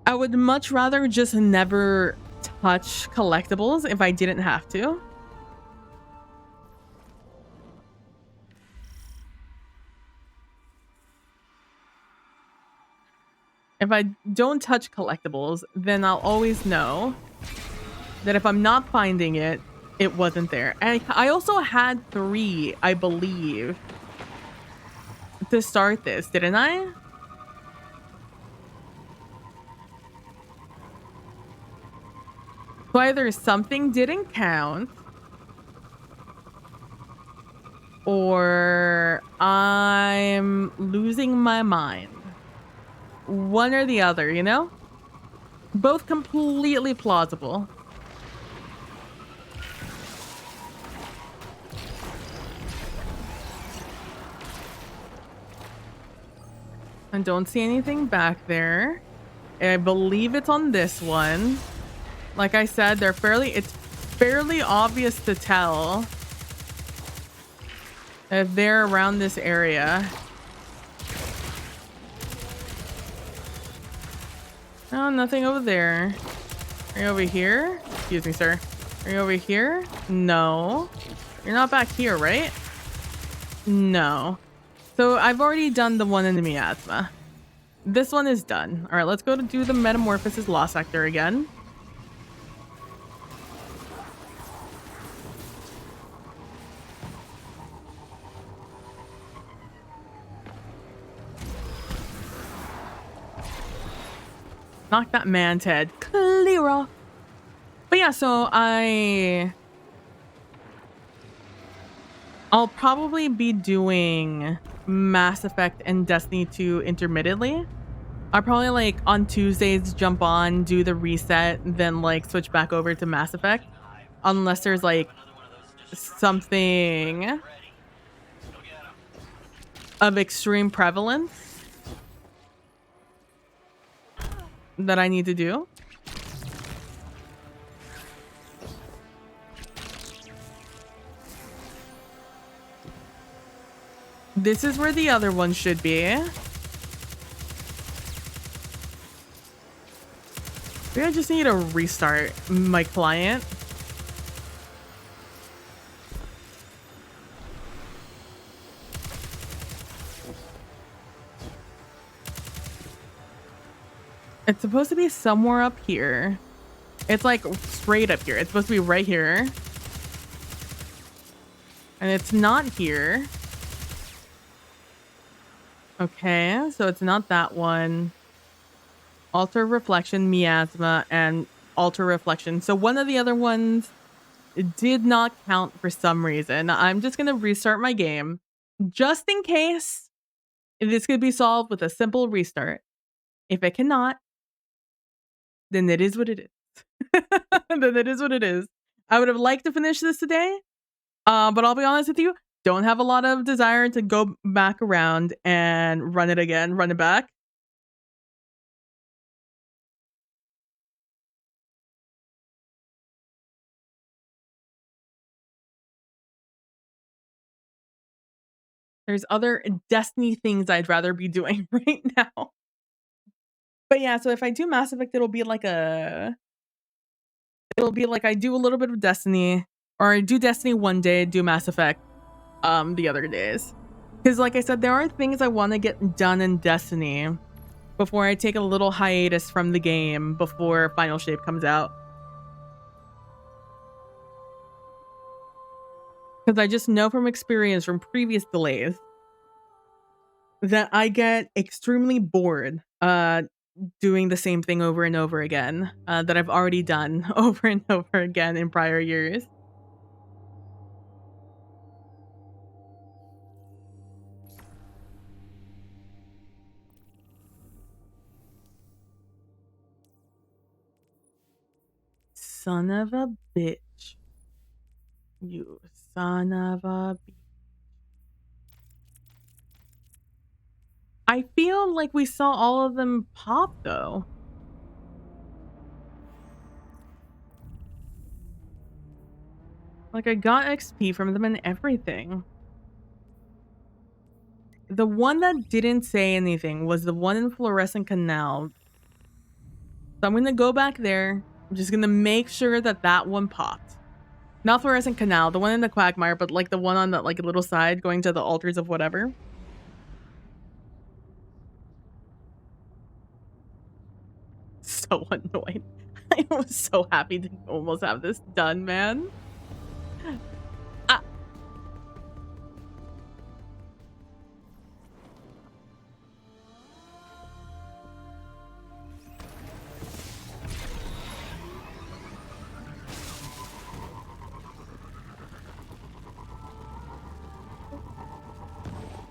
I would much rather just never touch collectibles if I didn't have to. If I don't touch collectibles, then I'll always know that if I'm not finding it, it wasn't there. And I also had 3, I believe, to start this, didn't I? So either something didn't count, or I'm losing my mind. One or the other, you know? Both completely plausible. I don't see anything back there. I believe it's on this one. Like I said, it's fairly obvious to tell if they're around this area. Oh, nothing over there. Are you over here? Excuse me, sir. Are you over here? No. You're not back here, right? No. So I've already done the one in the Miasma. This one is done. All right, let's go to do the Metamorphosis Lost Sector again. Knock that man's head clear off. But yeah, yeah, so I'll probably be doing Mass Effect and Destiny 2 intermittently. I'll probably like on Tuesdays jump on, do the reset, then like switch back over to Mass Effect. Unless there's like something of extreme prevalence that I need to do. This is where the other one should be. Maybe I just need to restart my client. It's supposed to be somewhere up here. It's like straight up here. It's supposed to be right here. And it's not here. Okay, so it's not that one. Alter Reflection, Miasma, and Alter Reflection. So one of the other ones did not count for some reason. I'm just going to restart my game just in case this could be solved with a simple restart. If it cannot, then it is what it is. Then it is what it is. I would have liked to finish this today, but I'll be honest with you, don't have a lot of desire to go back around and run it again, run it back. There's other Destiny things I'd rather be doing right now. But yeah, so if I do Mass Effect, it'll be like I do a little bit of Destiny, or I do Destiny one day, do Mass Effect the other days. Because like I said, there are things I want to get done in Destiny before I take a little hiatus from the game before Final Shape comes out. Because I just know from experience from previous delays that I get extremely bored doing the same thing over and over again that I've already done over and over again in prior years. Son of a bitch. You son of a bitch. I feel like we saw all of them pop though. Like I got XP from them and everything. The one that didn't say anything was the one in Fluorescent Canal. So I'm going to go back there. I'm just going to make sure that that one popped. Not Fluorescent Canal, the one in the Quagmire, but like the one on the like a little side going to the altars of whatever. So annoyed. I was so happy to almost have this done, man.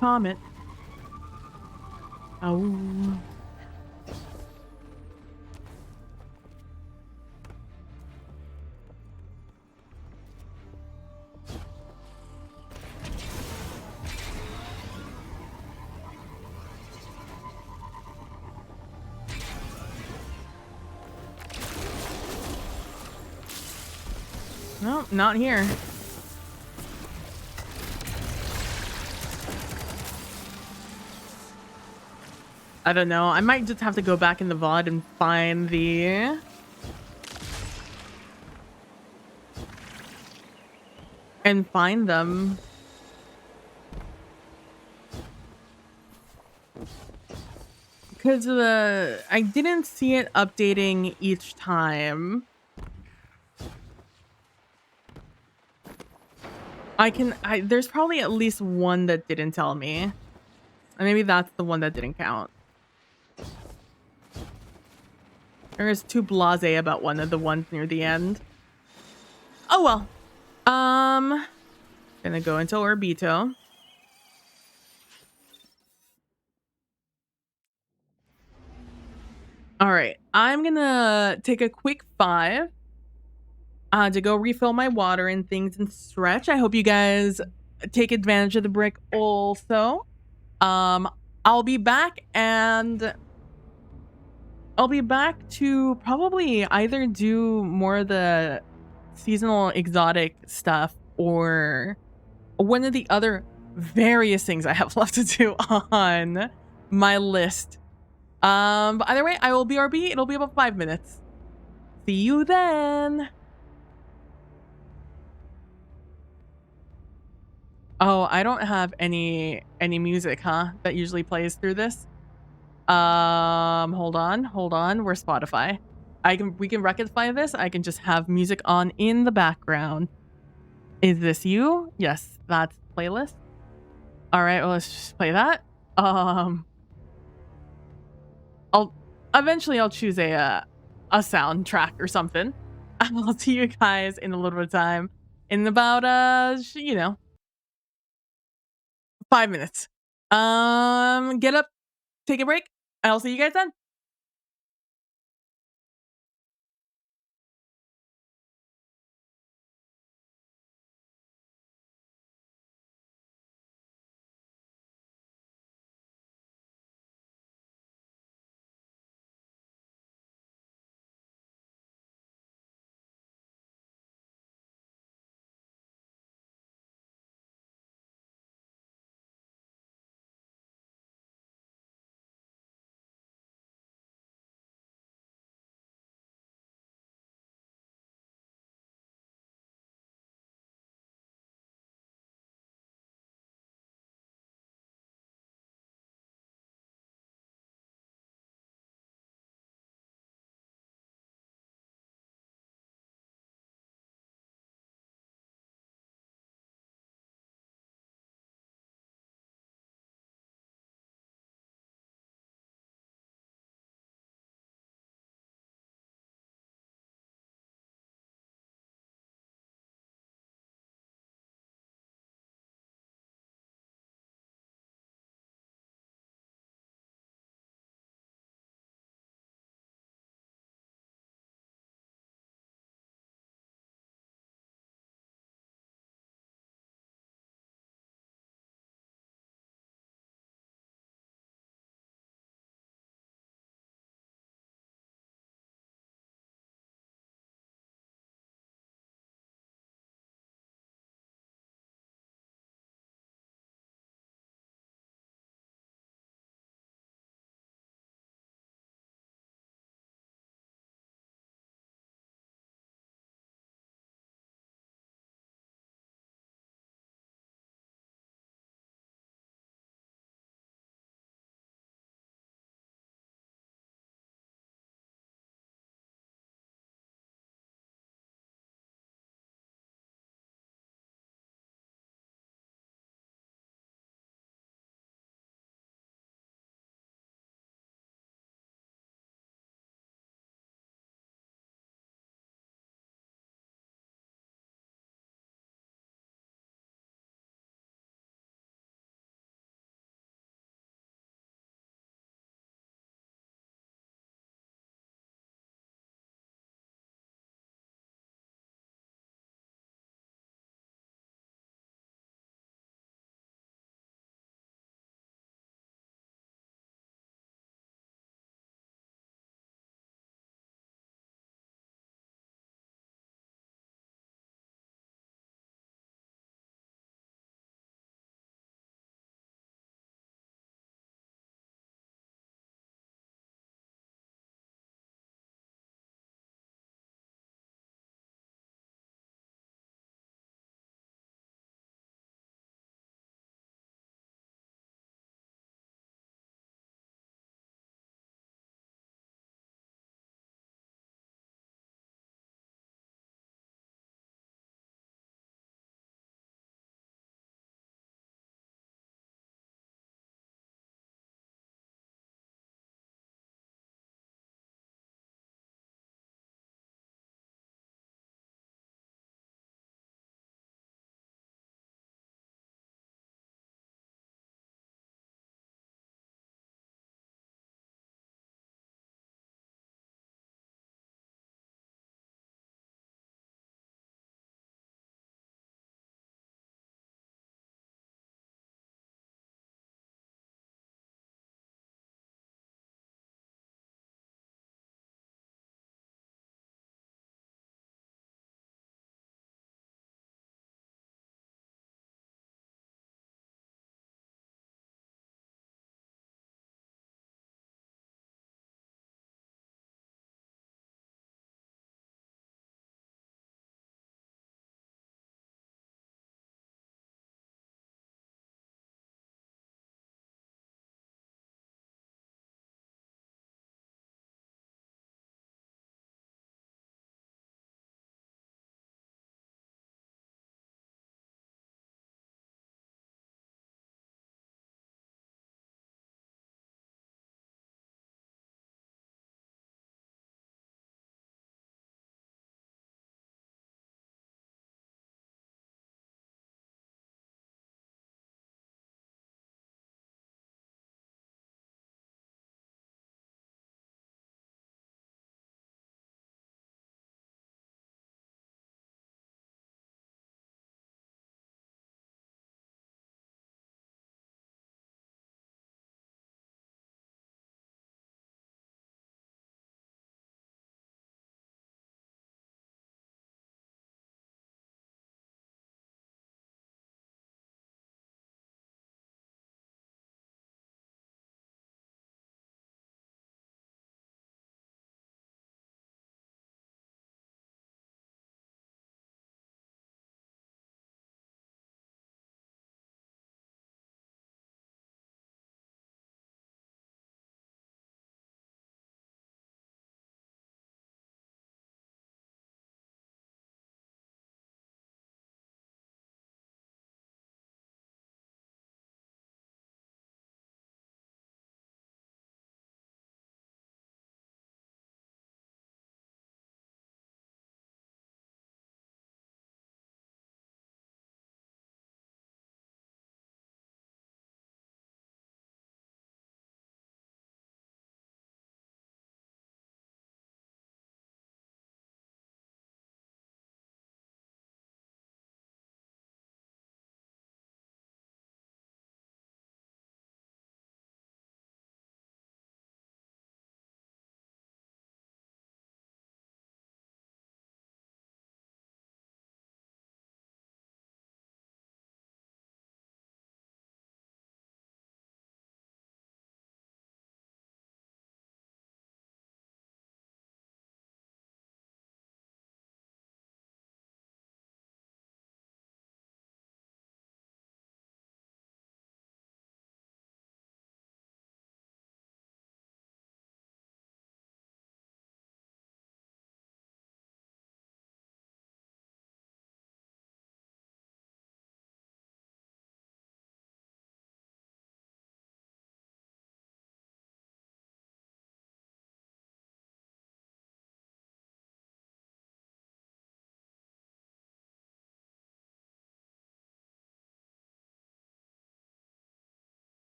Comet. Oh. No, not here. I don't know. I might just have to go back in the VOD and find the... and find them. Because I didn't see it updating each time. There's probably at least one that didn't tell me. And maybe that's the one that didn't count. There's too blasé about one of the ones near the end. Oh well. Gonna go into Orbito. All right, I'm gonna take a quick 5 to go refill my water and things and stretch. I hope you guys take advantage of the brick also. I'll be back to probably either do more of the seasonal exotic stuff or one of the other various things I have left to do on my list. But either way, I will BRB. It'll be about 5 minutes. See you then. Oh, I don't have any music, huh? That usually plays through this. Hold on. We're Spotify. We can rectify this. I can just have music on in the background. Is this you? Yes, that's playlist. All right, well, let's just play that. I'll eventually choose a soundtrack or something. I'll see you guys in a little bit of time. In about 5 minutes. Get up, take a break, and I'll see you guys then.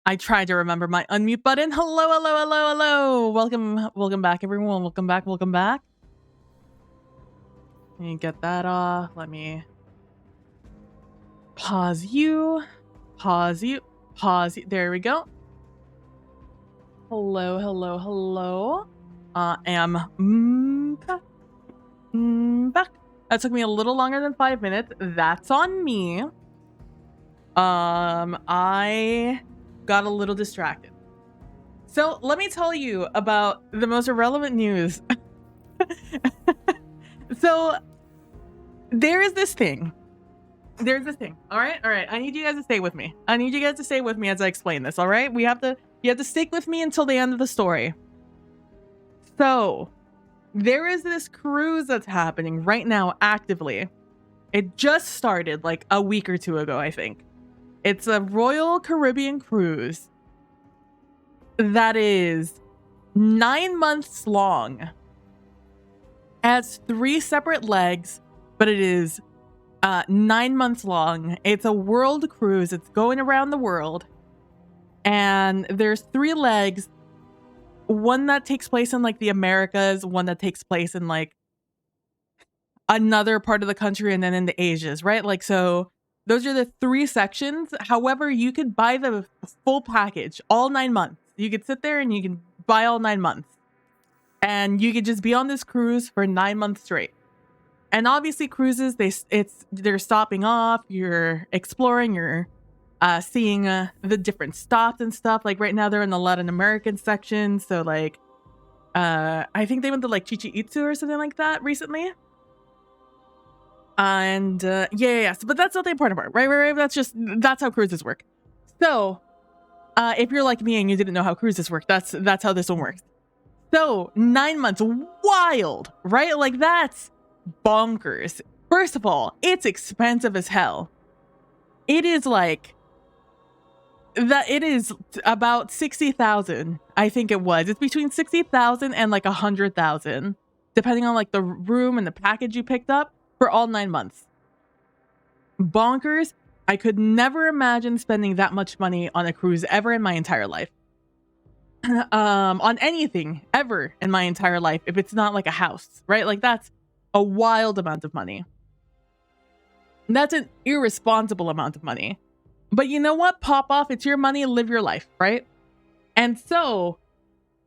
I tried to remember my unmute button. Hello, hello, hello, hello. Welcome back, everyone. Welcome back. Let me get that off. Let me pause you. There we go. Hello. I am back. That took me a little longer than 5 minutes. That's on me. I got a little distracted. So let me tell you about the most irrelevant news. So there's this thing. All right. I need you guys to stay with me. As I explain this. All right. You have to stick with me until the end of the story. So there is this cruise that's happening right now actively. It just started like a week or two ago, I think. It's a Royal Caribbean cruise that is 9 months long. Has 3 separate legs, but it is 9 months long. It's a world cruise. It's going around the world. And there's 3 legs. One that takes place in like the Americas, one that takes place in like another part of the country, and then in the Asias, right? Like, so those are the 3 sections. However, you could buy the full package, all 9 months. You could sit there and you can buy all 9 months. And you could just be on this cruise for 9 months straight. And obviously cruises, they're stopping off, you're exploring, you're seeing the different stops and stuff. Like right now they're in the Latin American section. So like, I think they went to like Chichen Itza or something like that recently. And yeah. So, but that's not the important part, right? That's how cruises work. So if you're like me and you didn't know how cruises work, that's how this one works. So 9 months, wild, right? Like that's bonkers. First of all, it's expensive as hell. It is like that. It is about 60,000. I think it was. It's between 60,000 and like 100,000, depending on like the room and the package you picked up for all 9 months. Bonkers. I could never imagine spending that much money on a cruise ever in my entire life. On anything ever in my entire life, if it's not like a house, right? Like that's a wild amount of money. That's an irresponsible amount of money. But you know what? Pop off. It's your money. Live your life, right? And so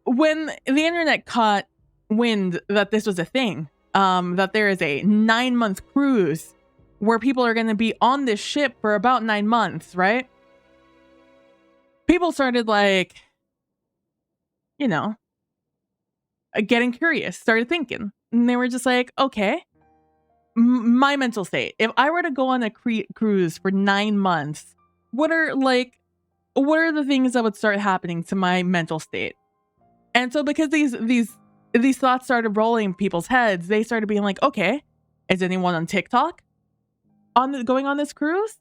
when the internet caught wind that this was a thing, that there is a 9-month cruise where people are going to be on this ship for about 9 months, right? People started like, you know, getting curious, started thinking. And they were just like, okay, my mental state. If I were to go on a cruise for 9 months, what are the things that would start happening to my mental state? And so because these thoughts started rolling in people's heads, they started being like, okay, is anyone on TikTok going on this cruise?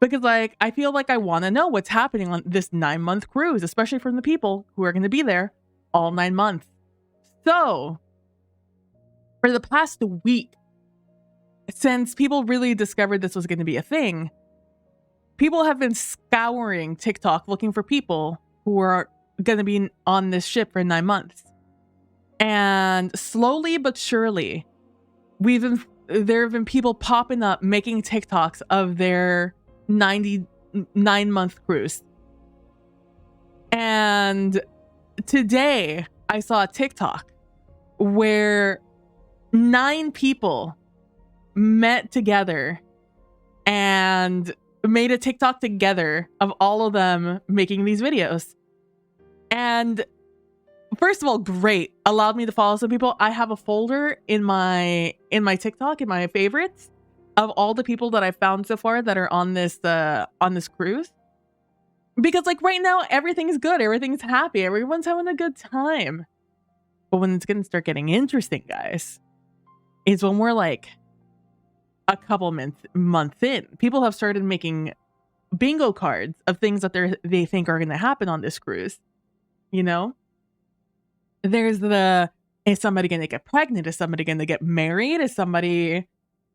Because like, I feel like I want to know what's happening on this 9-month cruise, especially from the people who are going to be there all 9 months. So for the past week, since people really discovered this was going to be a thing, people have been scouring TikTok looking for people who are going to be on this ship for 9 months. And slowly but surely, there have been people popping up making TikToks of their 99-month cruise. And today I saw a TikTok where 9 people met together and made a TikTok together of all of them making these videos. And first of all, great. Allowed me to follow some people. I have a folder in my TikTok, in my favorites, of all the people that I've found so far that are on this cruise. Because like right now, everything's good. Everything's happy. Everyone's having a good time. But when it's going to start getting interesting, guys, is when we're like a couple months in. People have started making bingo cards of things that they think are going to happen on this cruise. You know? There's is somebody going to get pregnant? Is somebody going to get married? Is somebody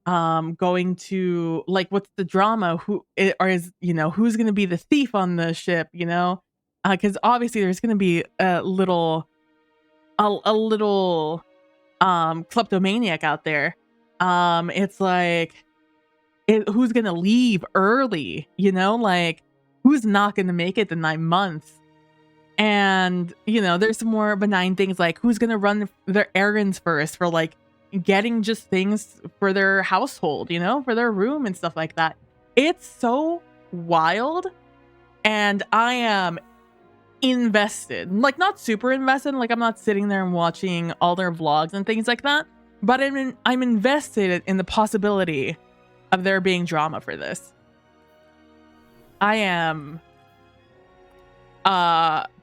going to, like, what's the drama? Who's going to be the thief on the ship? You know, because obviously there's going to be a little kleptomaniac out there. It's like, who's going to leave early, you know, like who's not going to make it the 9 months. And, you know, there's some more benign things like who's going to run their errands first for like getting just things for their household, you know, for their room and stuff like that. It's so wild. And I am invested, like not super invested. Like I'm not sitting there and watching all their vlogs and things like that. But I'm invested in the possibility of there being drama for this. I am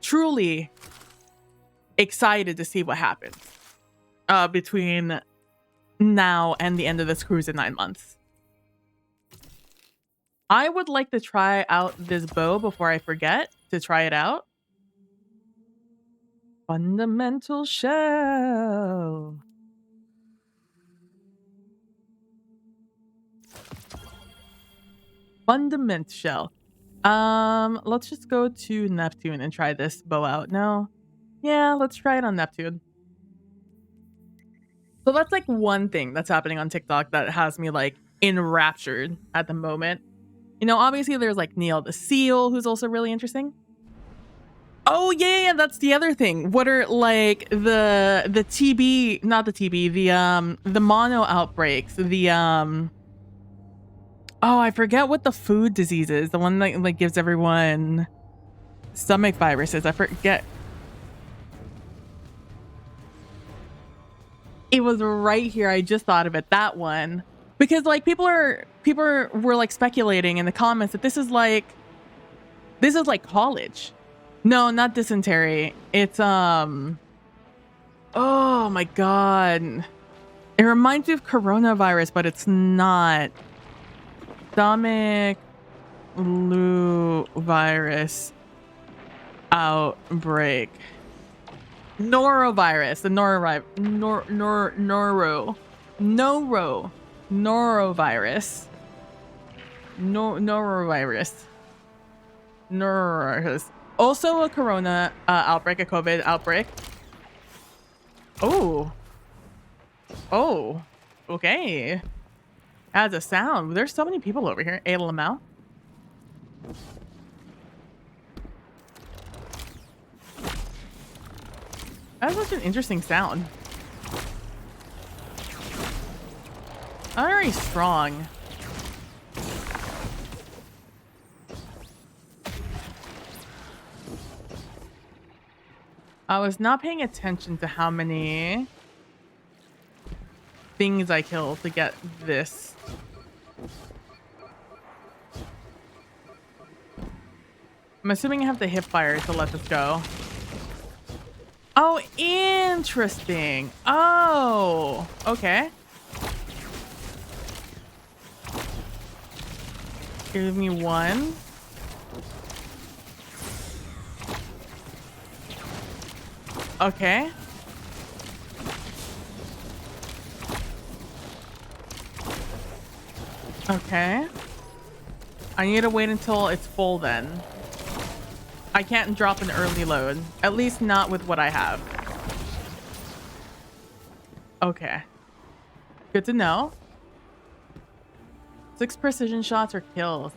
truly excited to see what happens between now and the end of this cruise in 9 months. I would like to try out this bow before I forget to try it out. Fundamental shell. Fundament shell. Let's just go to Neptune and try this bow out. No. Yeah, let's try it on Neptune. So that's like one thing that's happening on TikTok that has me like enraptured at the moment. You know, obviously there's like Neil the Seal, who's also really interesting. Oh yeah, that's the other thing. What are like the TB, not the TB, the mono outbreaks, the oh, I forget what the food disease is. The one that like gives everyone stomach viruses. I forget. It was right here. I just thought of it. That one. Because like people were like speculating in the comments that this is like college. No, not dysentery. It's oh my god. It reminds me of coronavirus, but it's not. Stomach flu virus outbreak. Norovirus. The norovirus. Norovirus. Norovirus. Also a corona outbreak, a COVID outbreak. Oh. Oh. Okay. As a sound. There's so many people over here. A Lamau. That's such an interesting sound. Very strong. I was not paying attention to how many things I killed to get this. I'm assuming I have to hip fire to let this go. Oh, interesting. Oh, okay. Give me one. Okay. Okay. I need to wait until it's full then. I can't drop an early load. At least not with what I have. Okay. Good to know. 6 precision shots or kills.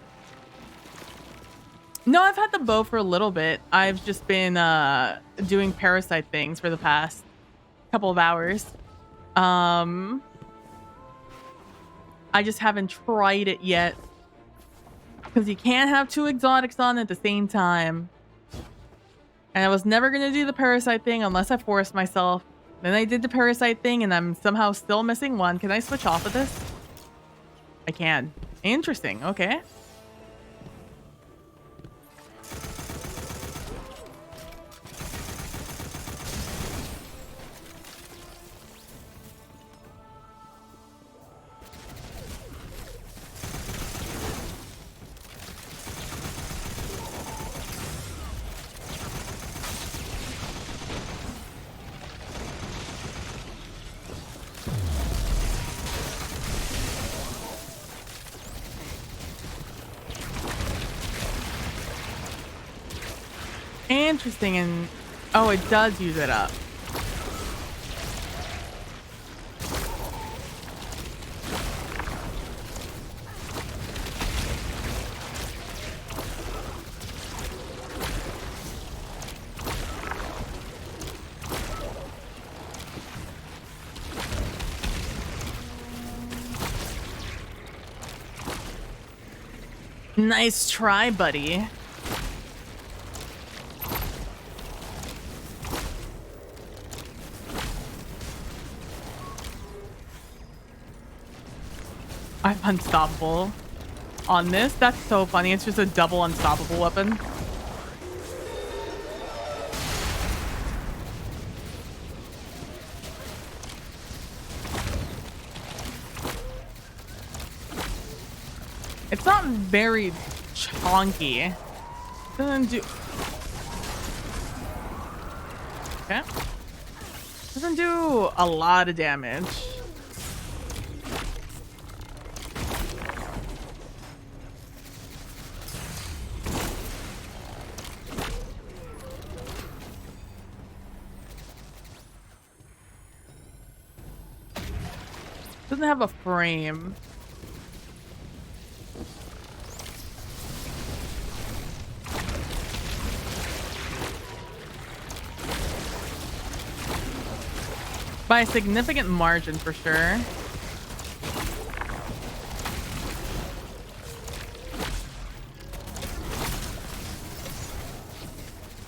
No, I've had the bow for a little bit. I've just been doing parasite things for the past couple of hours. I just haven't tried it yet. Because you can't have 2 exotics on at the same time. And I was never going to do the parasite thing unless I forced myself. Then I did the parasite thing and I'm somehow still missing one. Can I switch off of this? I can. Interesting. Okay. Interesting. And oh, it does use it up. Nice try, buddy. I'm unstoppable on this. That's so funny. It's just a double unstoppable weapon. It's not very chonky. Doesn't do... Okay. Doesn't do a lot of damage. Doesn't have a frame. By a significant margin, for sure.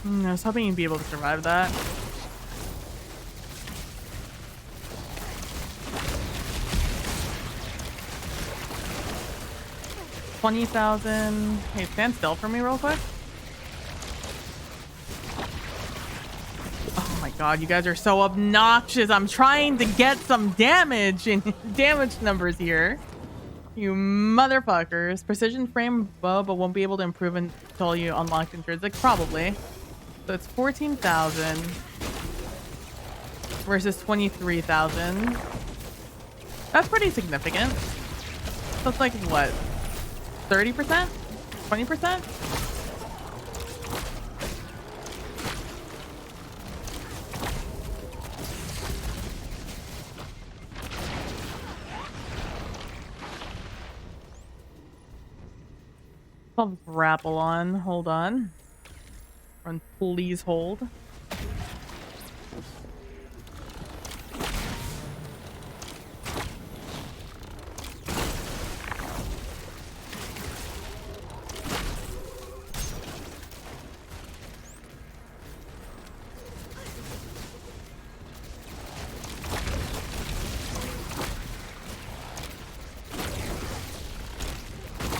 I was hoping you'd be able to survive that. $20,000. Hey, stand still for me real quick. Oh my god, you guys are so obnoxious. I'm trying to get some damage in damage numbers here. You motherfuckers. Precision frame bow, but won't be able to improve until you unlock intrinsic. Probably. So it's 14,000 versus 23,000. That's pretty significant. So it's like what? 30%? 20%? I'll grapple on. Hold on. And please hold.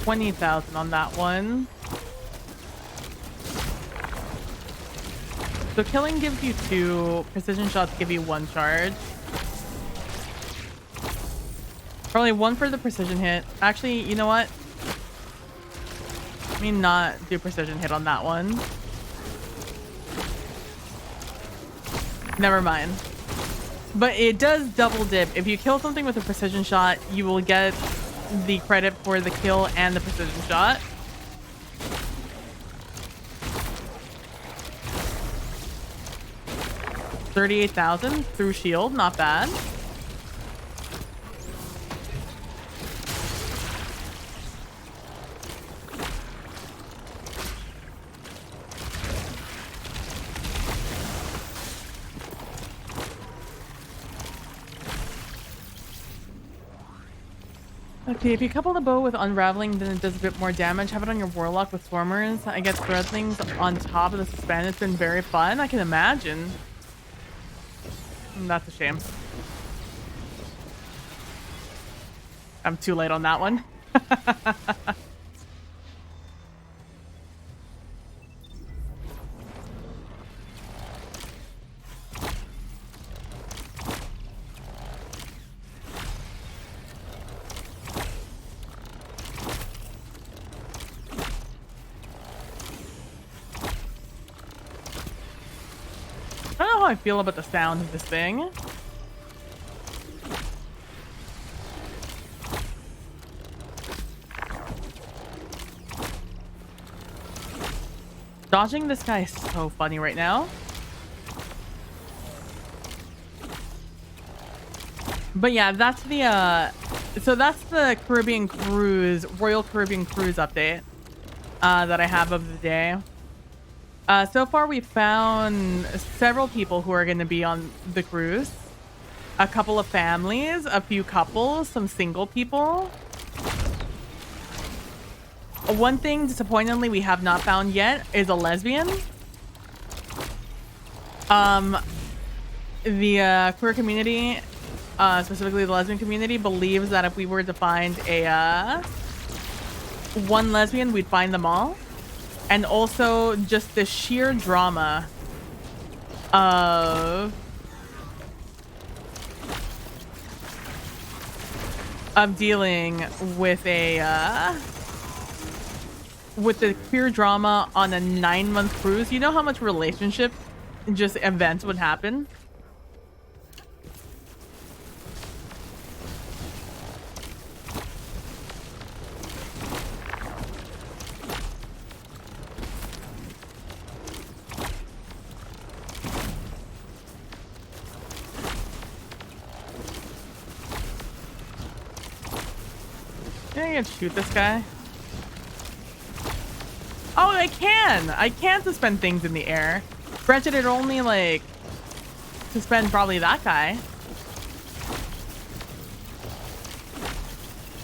$20,000 on that one. So killing gives you 2, precision shots give you 1 charge. Probably 1 for the precision hit. Actually, you know what? Let me not do precision hit on that one. Never mind. But it does double dip. If you kill something with a precision shot, you will get the credit for the kill and the precision shot. $38,000 through shield, not bad. Okay, if you couple the bow with unraveling, then it does a bit more damage. Have it on your warlock with swarmers. I get threadlings on top of the suspend. It's been very fun. I can imagine. That's a shame. I'm too late on that one. I don't know how I feel about the sound of this thing. Dodging this guy is so funny right now. But yeah, that's the so that's the Caribbean Cruise, Royal Caribbean Cruise update that I have of the day. So far we've found several people who are going to be on the cruise. A couple of families, a few couples, some single people. One thing, disappointingly, we have not found yet is a lesbian. The queer community, specifically the lesbian community, believes that if we were to find a one lesbian, we'd find them all. And also just the sheer drama of dealing with with the queer drama on a 9-month cruise. You know how much relationship just events would happen? I can shoot this guy. Oh, I can! I can suspend things in the air. Granted, it only, like, suspend probably that guy.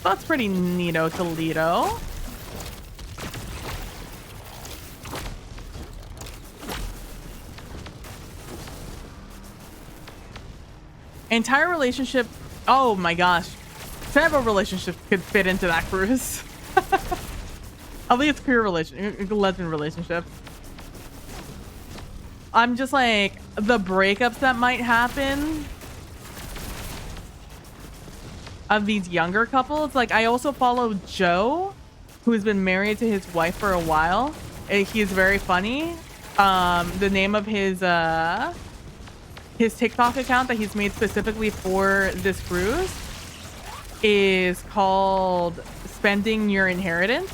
That's pretty neato Toledo. Entire relationship. Oh my gosh. Several relationships could fit into that cruise. At least queer lesbian relationships. I'm just like, the breakups that might happen of these younger couples. Like, I also follow Joe, who's been married to his wife for a while. He's very funny. The name of his TikTok account that he's made specifically for this cruise is called Spending Your Inheritance.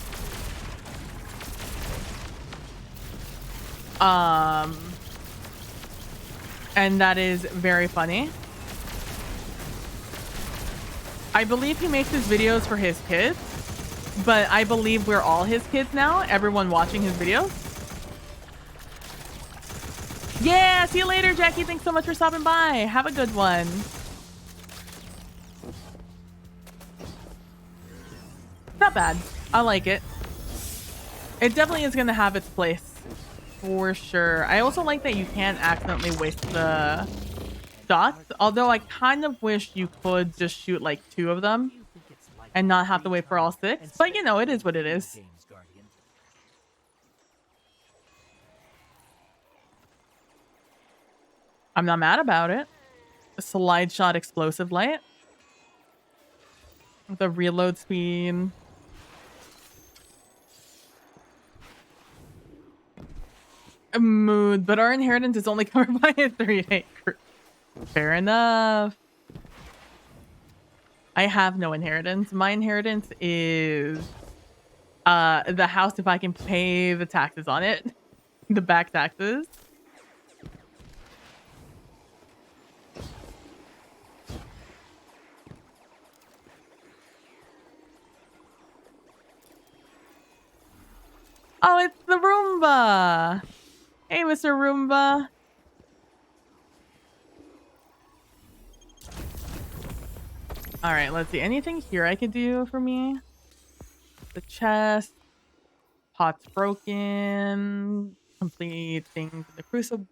And that is very funny. I believe he makes his videos for his kids, but I believe we're all his kids now, everyone watching his videos. Yeah, see you later, Jackie. Thanks so much for stopping by. Have a good one. Not bad. I like it. It definitely is going to have its place. For sure. I also like that you can't accidentally waste the dots. Although I kind of wish you could just shoot like 2 of them and not have to wait for all 6. But you know, it is what it is. I'm not mad about it. A slide shot explosive light. The reload speed. A mood, but our inheritance is only covered by a 3-day cruise. Fair enough. I have no inheritance. My inheritance is the house if I can pay the taxes on it. The back taxes. Oh, it's the Roomba. Hey, Mr. Roomba. All right, let's see. Anything here I could do for me? The chest. Pot's broken. Complete things in the Crucible.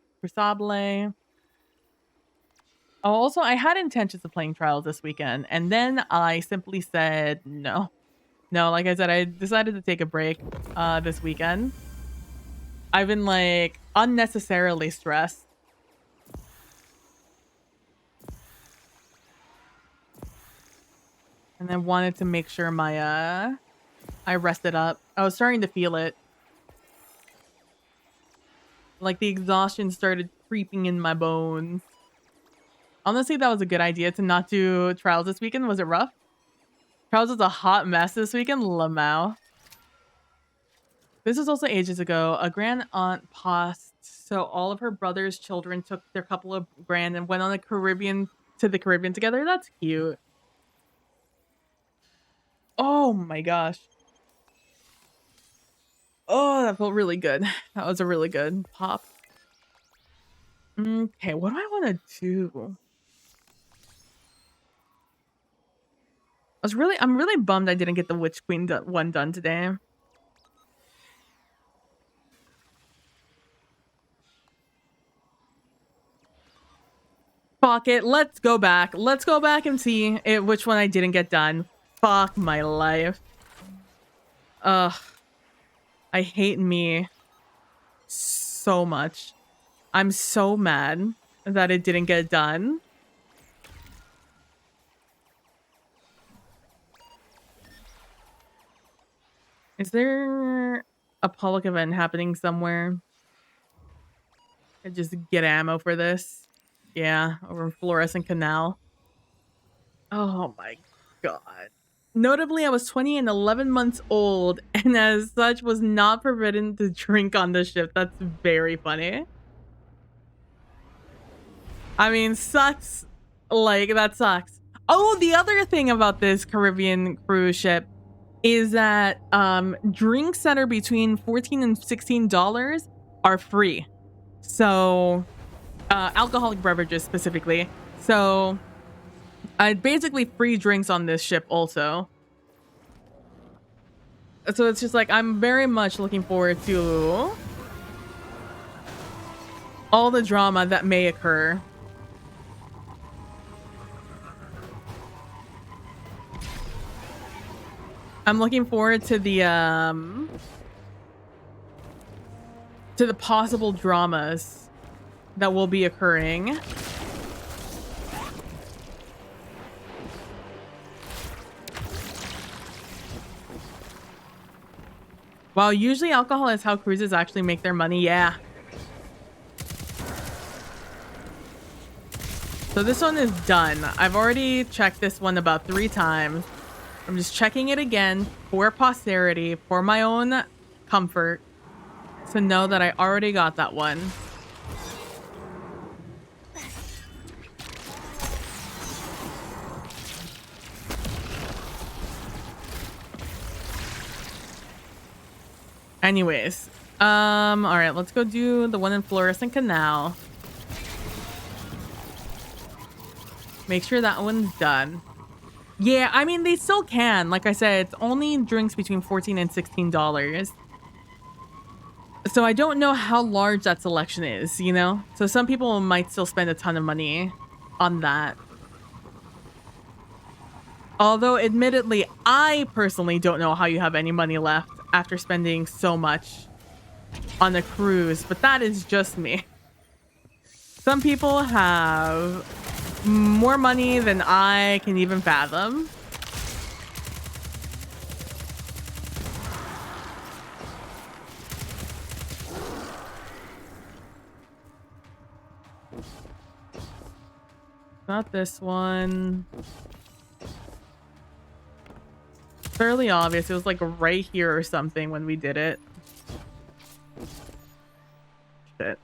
Oh, also, I had intentions of playing Trials this weekend, and then I simply said no. No, like I said, I decided to take a break this weekend. I've been like unnecessarily stressed. And then wanted to make sure my I rested up. I was starting to feel it. Like the exhaustion started creeping in my bones. Honestly, that was a good idea to not do Trials this weekend. Was it rough? Trials was a hot mess this weekend. Lamau. This is also ages ago. A grand aunt passed, so all of her brother's children took their couple of grand and went on the Caribbean together. That's cute. Oh my gosh. Oh, that felt really good. That was a really good pop. Okay, what do I want to do? I'm really bummed I didn't get the Witch Queen one done today. Fuck it. Let's go back. Let's go back and see which one I didn't get done. Fuck my life. Ugh. I hate me so much. I'm so mad that it didn't get done. Is there a public event happening somewhere? I just get ammo for this. Yeah, over in Fluorescent Canal. Oh my god. Notably, I was 20 and 11 months old, and as such was not forbidden to drink on the ship. That's very funny. I mean, sucks. Like, that sucks. Oh, the other thing about this Caribbean cruise ship is that drinks that are between $14 and $16 are free. So, alcoholic beverages specifically. So, basically free drinks on this ship also. So it's just like, I'm very much looking forward to all the drama that may occur. I'm looking forward to the possible dramas that will be occurring. Wow, usually alcohol is how cruises actually make their money. Yeah. So this one is done. I've already checked this one about 3 times. I'm just checking it again for posterity, for my own comfort, to know that I already got that one. Anyways, all right, let's go do the one in Fluorescent Canal. Make sure that one's done. Yeah, I mean, they still can. Like I said, it's only drinks between $14 and $16. So I don't know how large that selection is, you know? So some people might still spend a ton of money on that. Although, admittedly, I personally don't know how you have any money left after spending so much on a cruise, but that is just me. Some people have more money than I can even fathom. Not this one. Fairly obvious. It was like right here or something when we did it. Shit.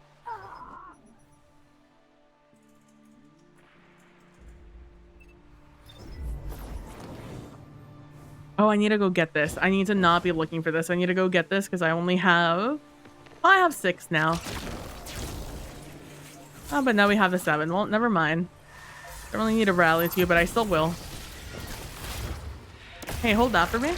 Oh, I need to go get this. I need to not be looking for this. I need to go get this because I only have... I have 6 now. Oh, but now we have the 7. Well, never mind. Don't really need to rally to you, but I still will. Hey, hold that for me.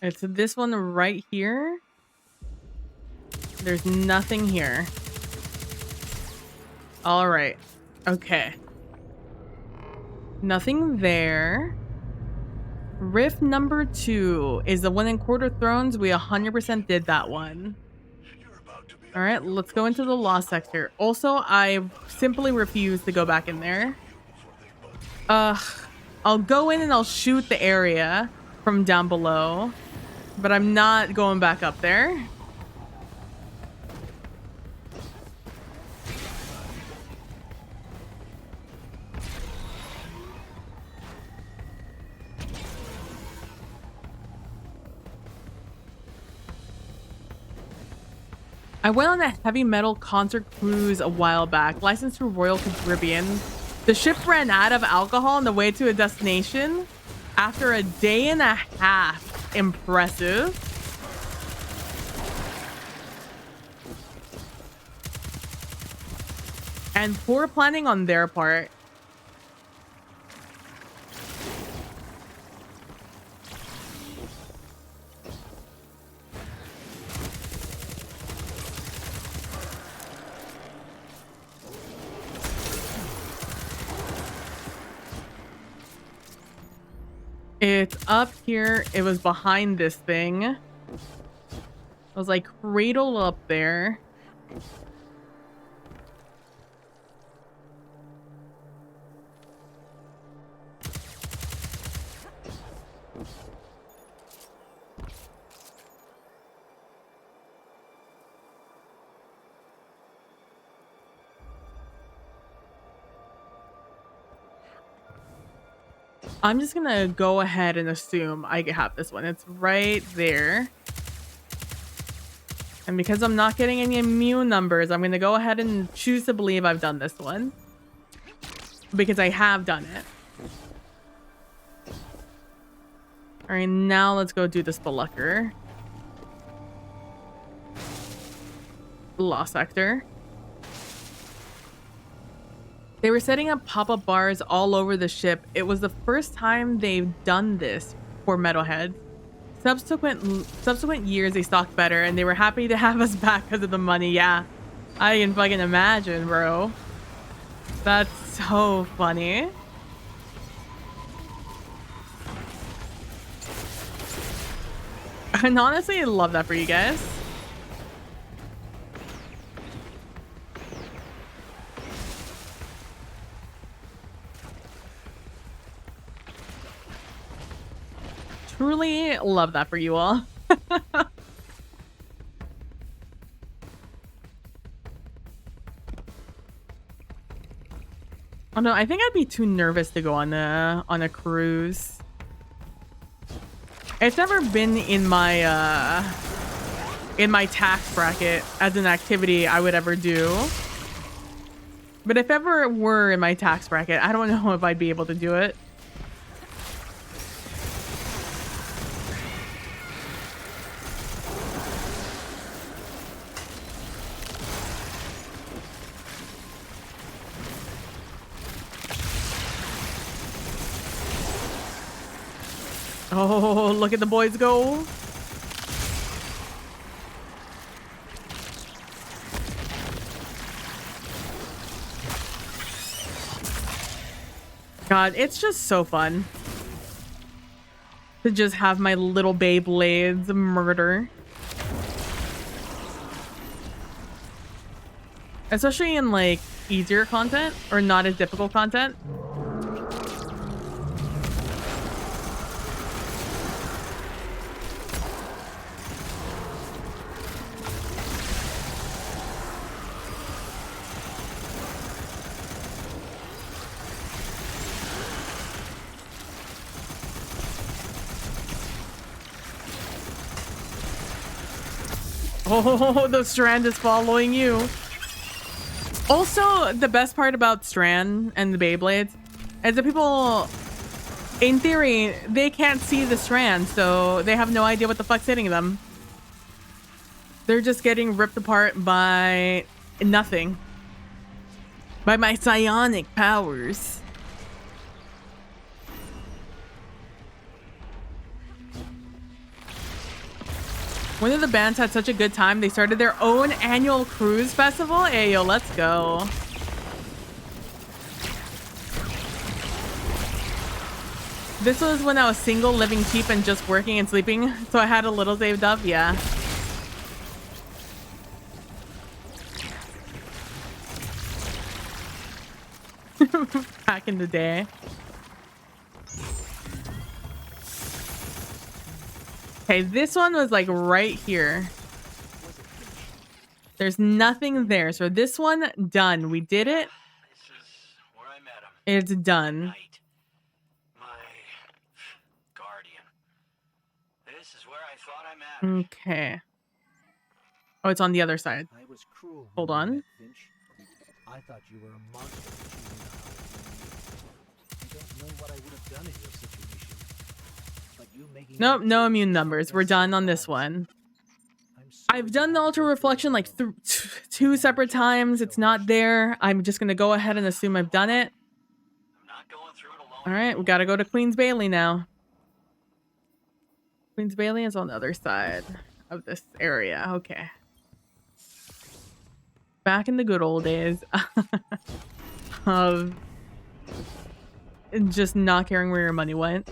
It's this one right here. There's nothing here. All right. Okay. Nothing there. Rift number 2 is the one in Court of Thrones. We 100% did that one. All right, let's go into the Lost Sector. Also, I simply refuse to go back in there. I'll go in and I'll shoot the area from down below, but I'm not going back up there. I went on a heavy metal concert cruise a while back, licensed through Royal Caribbean. The ship ran out of alcohol on the way to a destination after a day and a half. Impressive. And poor planning on their part. It's up here. It was behind this thing. I was like cradled up there. I'm just gonna go ahead and assume I have this one. It's right there. And because I'm not getting any immune numbers, I'm gonna go ahead and choose to believe I've done this one. Because I have done it. Alright, now let's go do the Spelunker. Lost Sector. They were setting up pop-up bars all over the ship. It was the first time they've done this for Metalhead. Subsequent years, they stocked better, and they were happy to have us back because of the money. Yeah, I can fucking imagine, bro. That's so funny. And honestly, I love that for you guys. Truly love that for you all. Oh no, I think I'd be too nervous to go on a cruise. It's never been in my tax bracket as an activity I would ever do. But if ever it were in my tax bracket, I don't know if I'd be able to do it. Oh, look at the boys go. God, it's just so fun to just have my little Beyblades murder. Especially in like easier content or not as difficult content. Oh, the Strand is following you. Also, the best part about Strand and the Beyblades is that people, in theory, they can't see the Strand, so they have no idea what the fuck's hitting them. They're just getting ripped apart by nothing. By my psionic powers. One of the bands had such a good time, they started their own annual cruise festival. Hey, yo, let's go. This was when I was single, living cheap, and just working and sleeping. So I had a little saved up, yeah. Back in the day. Okay, this one was like right here. There's nothing there. So this one, done. We did it. This is where I met him. It's done. Night. My guardian. This is where I thought I met him. Okay. Oh, it's on the other side. I was cruel. Hold when we on. met, Finch. I thought you were a monster. But you know how I don't know what I would have done in your situation. But you making Nope, no immune numbers. We're done on this one. I've done the Ultra Reflection like 2 separate times. It's not there. I'm just gonna go ahead and assume I've done it. I'm not going through it alone. All right, we gotta go to Queen's Bailey now. Queen's Bailey is on the other side of this area. Okay. Back in the good old days of just not caring where your money went.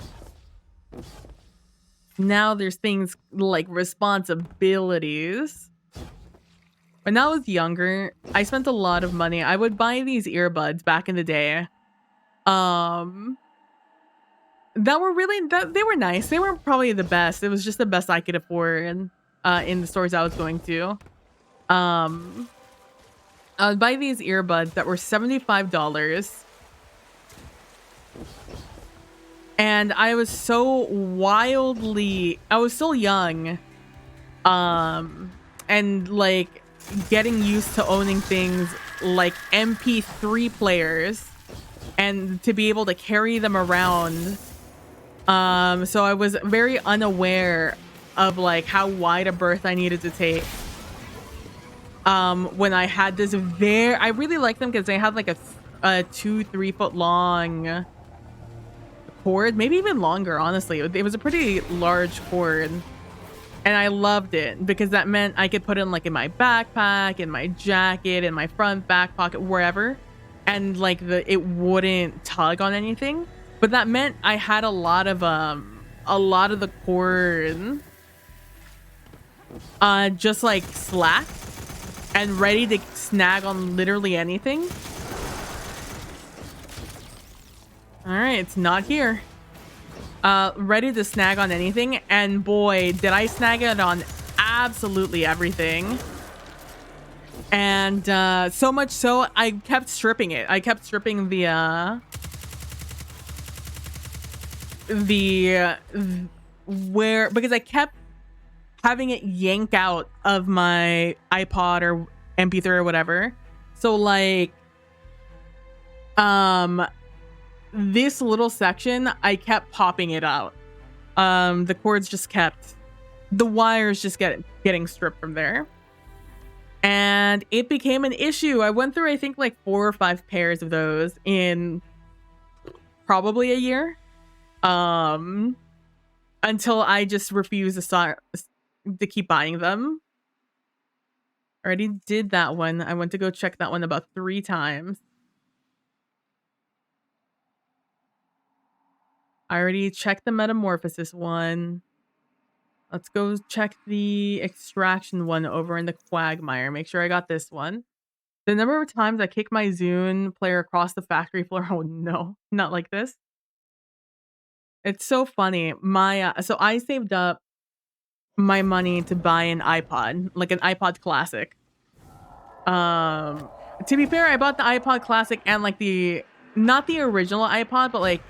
Now there's things like responsibilities. When I was younger, I spent a lot of money. I would buy these earbuds back in the day. That were really, they were nice. They weren't probably the best. It was just the best I could afford in the stores I was going to. I would buy these earbuds that were $75. And I was so I was still young. And like getting used to owning things like MP3 players and to be able to carry them around. So I was very unaware of like how wide a berth I needed to take. When I had this I really liked them because they had like a 2-3 foot long cord, maybe even longer, honestly. It was a pretty large cord. And I loved it because that meant I could put it in like in my backpack, in my jacket, in my front back pocket, wherever. And like it wouldn't tug on anything. But that meant I had a lot of the cord just like slack and ready to snag on literally anything. All right, it's not here. Ready to snag on anything, and boy, did I snag it on absolutely everything. And so much so, I kept stripping it. I kept stripping because I kept having it yank out of my iPod or MP3 or whatever. So like, this little section, I kept popping it out. The cords just kept, the wires just getting stripped from there. And it became an issue. I went through, I think, like 4 or 5 pairs of those in probably a year. Until I just refused to keep buying them. Already did that one. I went to go check that one about 3 times. I already checked the Metamorphosis one. Let's go check the Extraction one over in the Quagmire. Make sure I got this one. The number of times I kicked my Zune player across the factory floor. Oh no, not like this. It's so funny. So I saved up my money to buy an iPod, like an iPod Classic. To be fair, I bought the iPod Classic and like not the original iPod, but like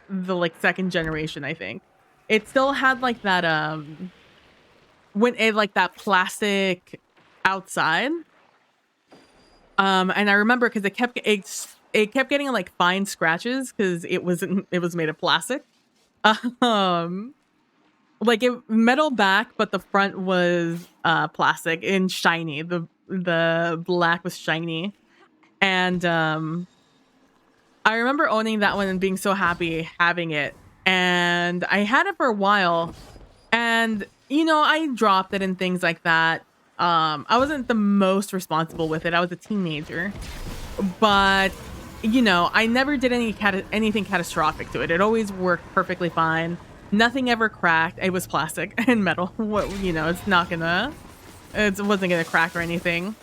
the second generation, I think. It still had like that when it like that plastic outside. And I remember because it kept getting like fine scratches because it was made of plastic. Like it metal back, but the front was plastic and shiny. The black was shiny. And I remember owning that one and being so happy having it. And I had it for a while. And, you know, I dropped it and things like that. I wasn't the most responsible with it. I was a teenager. But you know, I never did anything catastrophic to it. It always worked perfectly fine. Nothing ever cracked. It was plastic and metal. What, you know, it wasn't gonna crack or anything.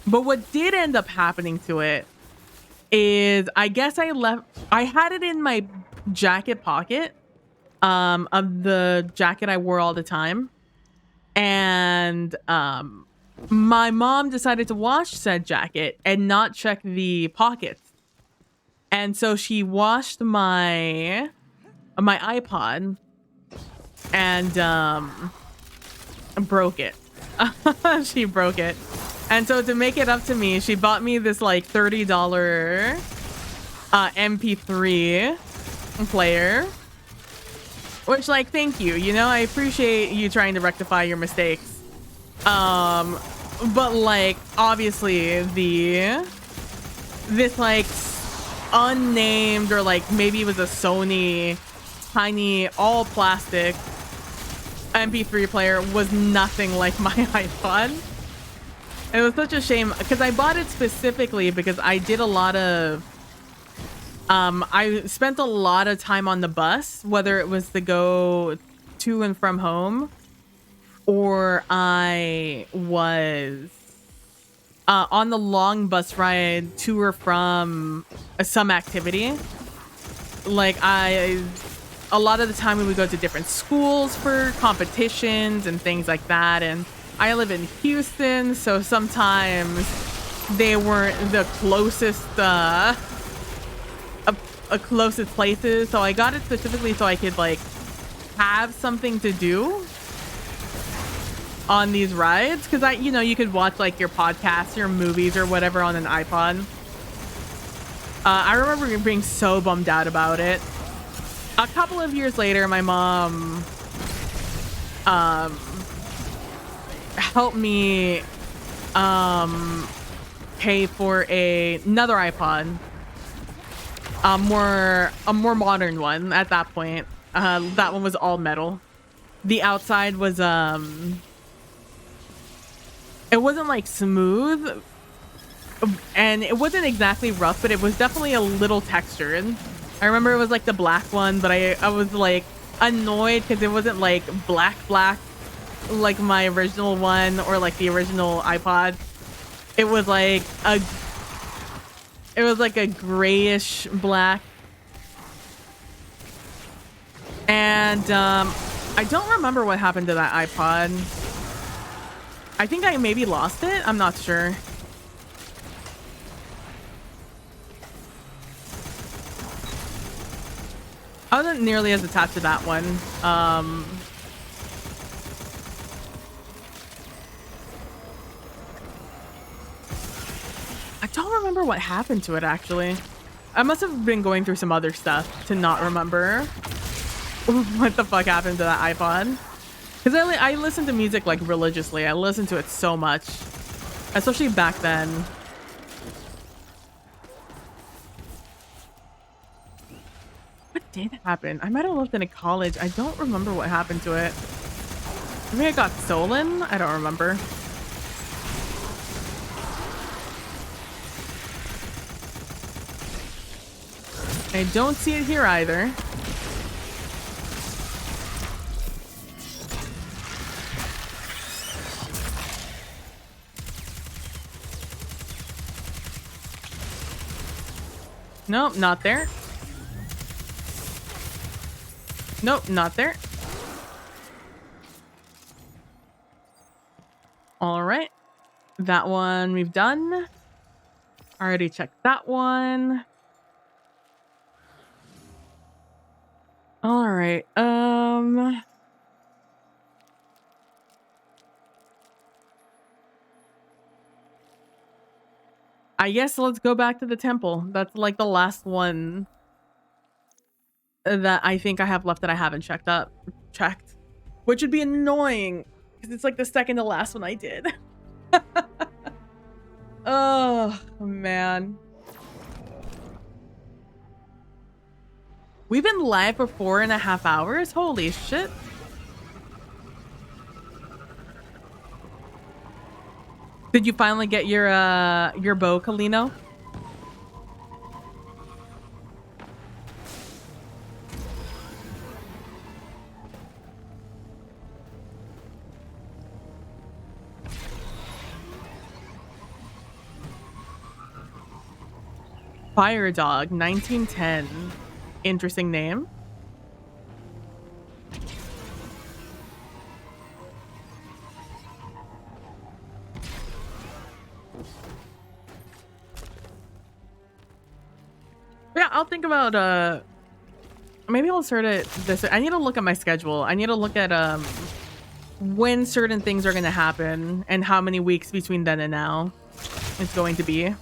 But what did end up happening to it is, I guess I had it in my jacket pocket, of the jacket I wore all the time. And, my mom decided to wash said jacket and not check the pockets. And so she washed my iPod and broke it. She broke it. And so to make it up to me, she bought me this like $30 MP3 player. Which, like, thank you. You know, I appreciate you trying to rectify your mistakes. But like, obviously this like unnamed, or like maybe it was a Sony tiny all plastic MP3 player was nothing like my iPod. It was such a shame because I bought it specifically because I did a lot of I spent a lot of time on the bus, whether it was to go to and from home, or I was on the long bus ride to or from some activity. Like, a lot of the time we would go to different schools for competitions and things like that. And I live in Houston, so sometimes they weren't the closest closest places. So I got it specifically so I could like have something to do on these rides, because you know, you could watch like your podcasts, your movies or whatever on an iPod. I remember being so bummed out about it. A couple of years later, my mom helped me pay for another iPod, a more modern one at that point. That one was all metal. The outside was it wasn't like smooth, and it wasn't exactly rough, but it was definitely a little textured. I remember it was like the black one, but I was like annoyed because it wasn't like black like my original one, or like the original iPod. It was like a grayish black. And I don't remember what happened to that iPod. I think I maybe lost it. I'm not sure. I wasn't nearly as attached to that one. I don't remember what happened to it, actually. I must have been going through some other stuff to not remember what the fuck happened to that iPod. Because I listen to music like religiously. I listen to it so much, especially back then. What did happen? I might have left it in college. I don't remember what happened to it. Maybe it got stolen? I don't remember. I don't see it here either. Nope, not there. Nope, not there. All right. That one we've done. Already checked that one. All right. I guess let's go back to the temple. That's like the last one that I think I have left that I haven't checked, which would be annoying because it's like the second to last one I did. Oh man, we've been live for 4.5 hours. Holy shit. Did you finally get your bow, Kalino? Fire Dog 1910. Interesting name. Yeah, I'll think about maybe I'll start it this. I need to look at my schedule. I need to look at when certain things are going to happen and how many weeks between then and now it's going to be,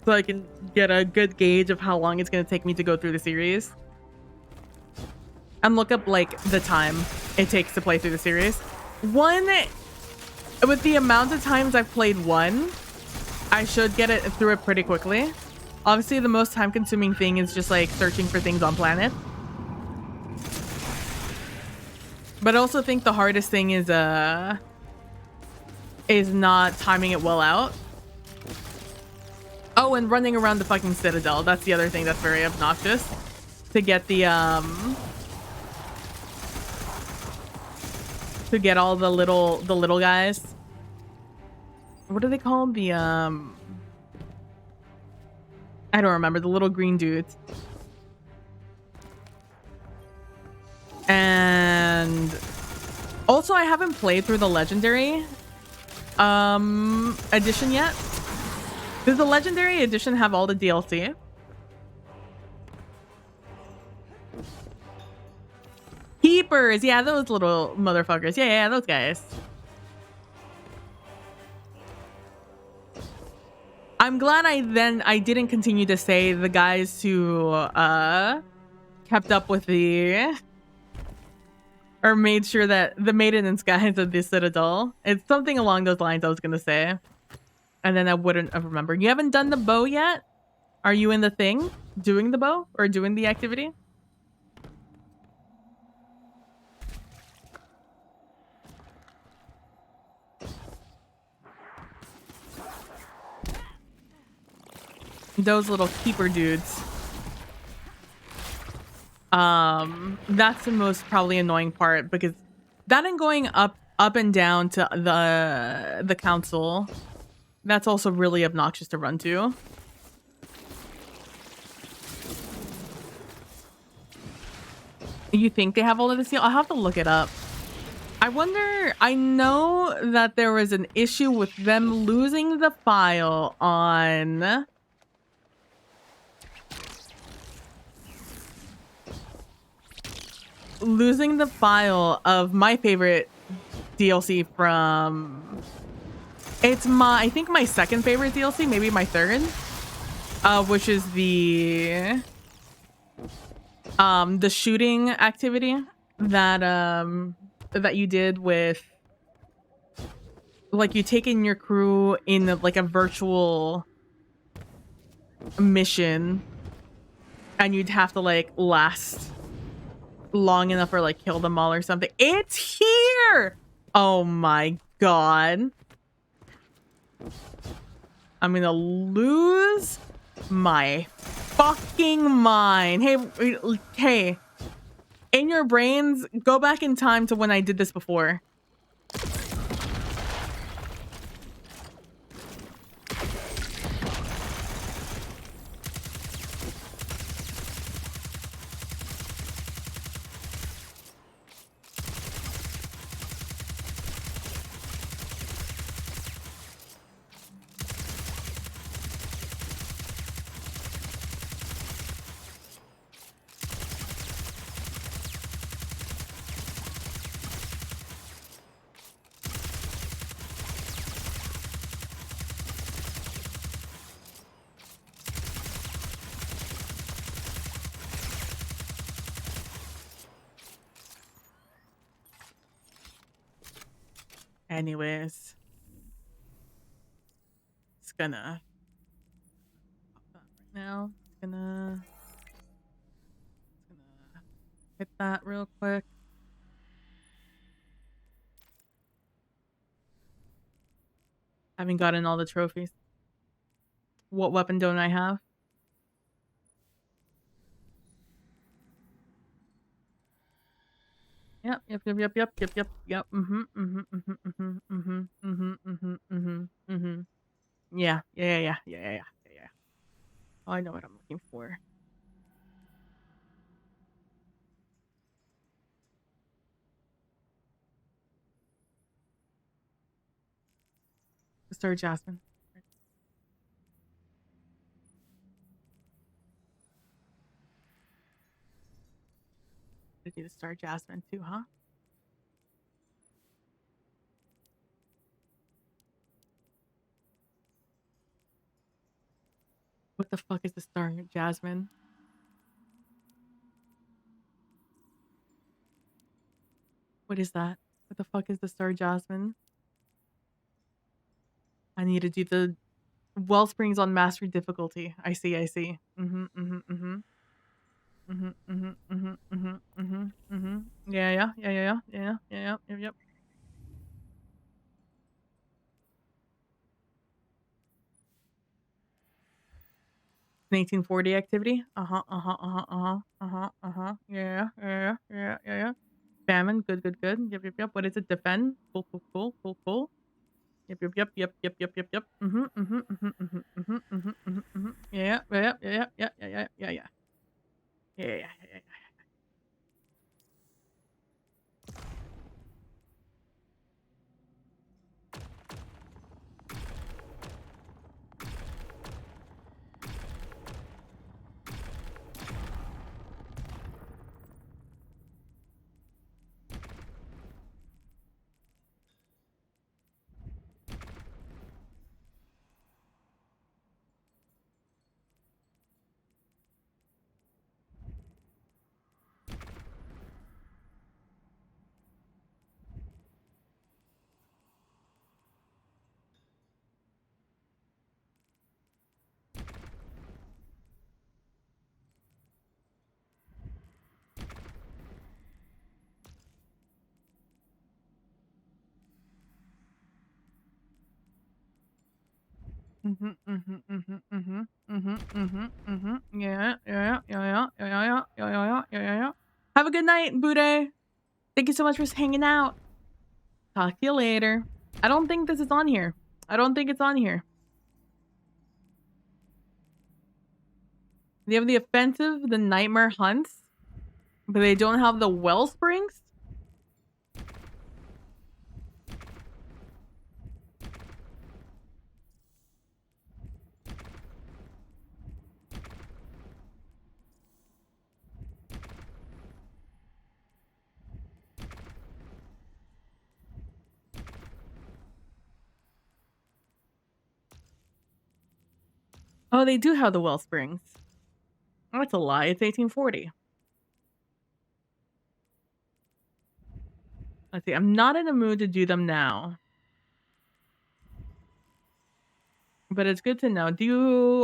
so I can get a good gauge of how long it's going to take me to go through the series and look up like the time it takes to play through the series. With the amount of times I've played one, I should get it through it pretty quickly. Obviously, the most time-consuming thing is just like searching for things on planet. But I also think the hardest thing is not timing it well out. Oh, and running around the fucking Citadel. That's the other thing that's very obnoxious. To get the to get all the little guys. What are they called? The I don't remember, the little green dudes. And also I haven't played through the legendary edition yet. Does the legendary edition have all the DLC? Keepers, yeah, those little motherfuckers. Yeah, those guys. I'm glad I didn't continue to say the guys who kept up with or made sure that the maintenance guys of the Citadel. It's something along those lines I was gonna say. And then I wouldn't have remembered. You haven't done the bow yet? Are you in the thing? Doing the bow? Or doing the activity? Those little keeper dudes. That's the most probably annoying part, because that and going up and down to the council, that's also really obnoxious to run to. You think they have all of this deal? I'll have to look it up. I wonder, I know that there was an issue with them losing the file on of my favorite DLC from... It's I think my second favorite DLC, maybe my third, which is the shooting activity that you did with, like, you take in your crew in like a virtual mission, and you'd have to like last long enough or like kill them all or something. It's here! Oh my god. I'm gonna lose my fucking mind. Hey, in your brains, go back in time to when I did this before. Anyways, it's gonna right now. It's gonna hit that real quick. Haven't gotten all the trophies. What weapon don't I have? Yep. Yeah. Oh, I know what I'm looking for. The Star Jasmine. To do the Star Jasmine too, huh? What the fuck is the Star Jasmine? What is that? What the fuck is the Star Jasmine? I need to do the Wellsprings on Master difficulty. I see, I see. Yeah, yeah, yeah, yeah, yeah, yeah, yeah, yep. 1940 activity. Yeah, yeah, yeah, yeah, yeah. Famine. Good, good, good. Yep, yep, yep. What is it? Defend. Cool, cool, cool, cool, cool. Yep, yep, yep, yep, yep, yep, yep, yep. Yeah, yeah, yeah, yeah, yeah, yeah, yeah, yeah, yeah. Yeah, yeah, yeah, yeah. Yeah, yeah, yeah, yeah, yeah, yeah, yeah, yeah, yeah, yeah, yeah. Have a good night, Bude. Thank you so much for hanging out. Talk to you later. I don't think this is on here. I don't think it's on here. They have the offensive, the nightmare hunts, but they don't have the Wellsprings. Oh, they do have the Wellsprings. Oh, it's a lie. It's 1840. Let's see. I'm not in the mood to do them now. But it's good to know.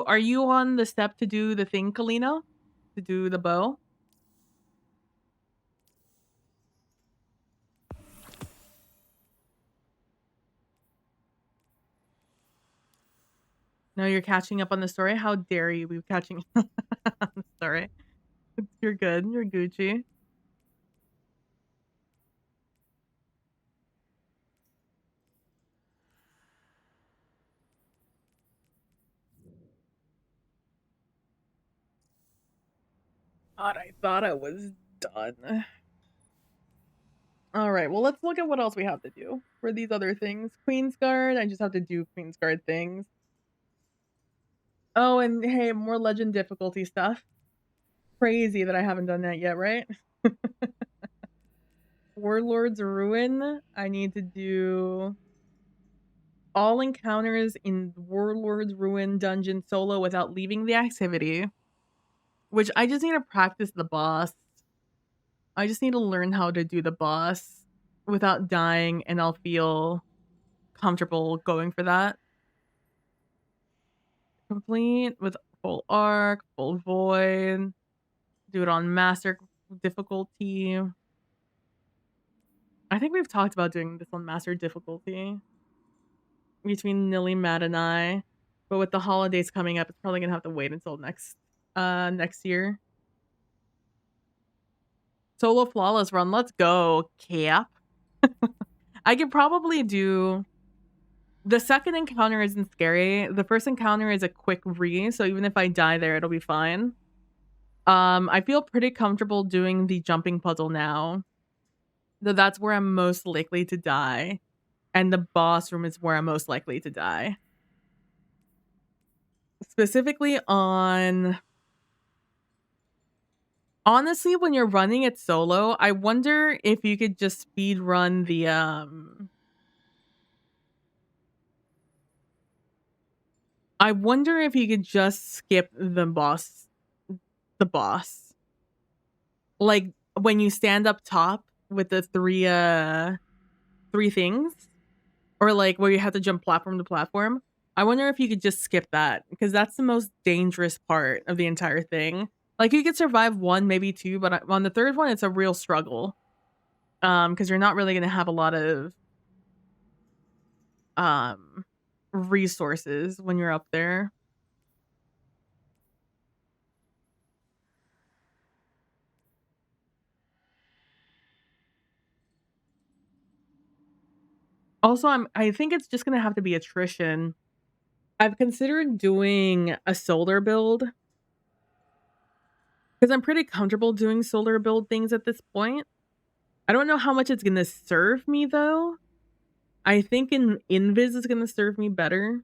Are you on the step to do the thing, Kalina? To do the bow? No, you're catching up on the story? How dare you be catching up on the story? You're good. You're Gucci. God, I thought I was done. All right, well, let's look at what else we have to do for these other things. Queensguard, I just have to do Queensguard things. Oh, and hey, more legend difficulty stuff. Crazy that I haven't done that yet, right? Warlord's Ruin, I need to do all encounters in Warlord's Ruin dungeon solo without leaving the activity, which I just need to practice the boss. I just need to learn how to do the boss without dying, and I'll feel comfortable going for that. Complete with full arc, full void. Do it on master difficulty. I think we've talked about doing this on master difficulty between Nilly, Matt, and I. But with the holidays coming up, it's probably gonna have to wait until next year. Solo flawless run. Let's go, Cap. I could probably do The second encounter isn't scary. The first encounter is a quick so even if I die there, it'll be fine. I feel pretty comfortable doing the jumping puzzle now. Though that's where I'm most likely to die. And the boss room is where I'm most likely to die. Specifically on... Honestly, when you're running it solo, I wonder if you could just speed run the I wonder if you could just skip the boss. Like when you stand up top with the three things, or like where you have to jump platform to platform. I wonder if you could just skip that, because that's the most dangerous part of the entire thing. Like you could survive one, maybe two, but on the third one, it's a real struggle. Because you're not really gonna have a lot of resources when you're up there. Also, I think it's just gonna have to be attrition. I've considered doing a solar build, because I'm pretty comfortable doing solar build things at this point. I don't know how much it's gonna serve me though. I think Invis is gonna serve me better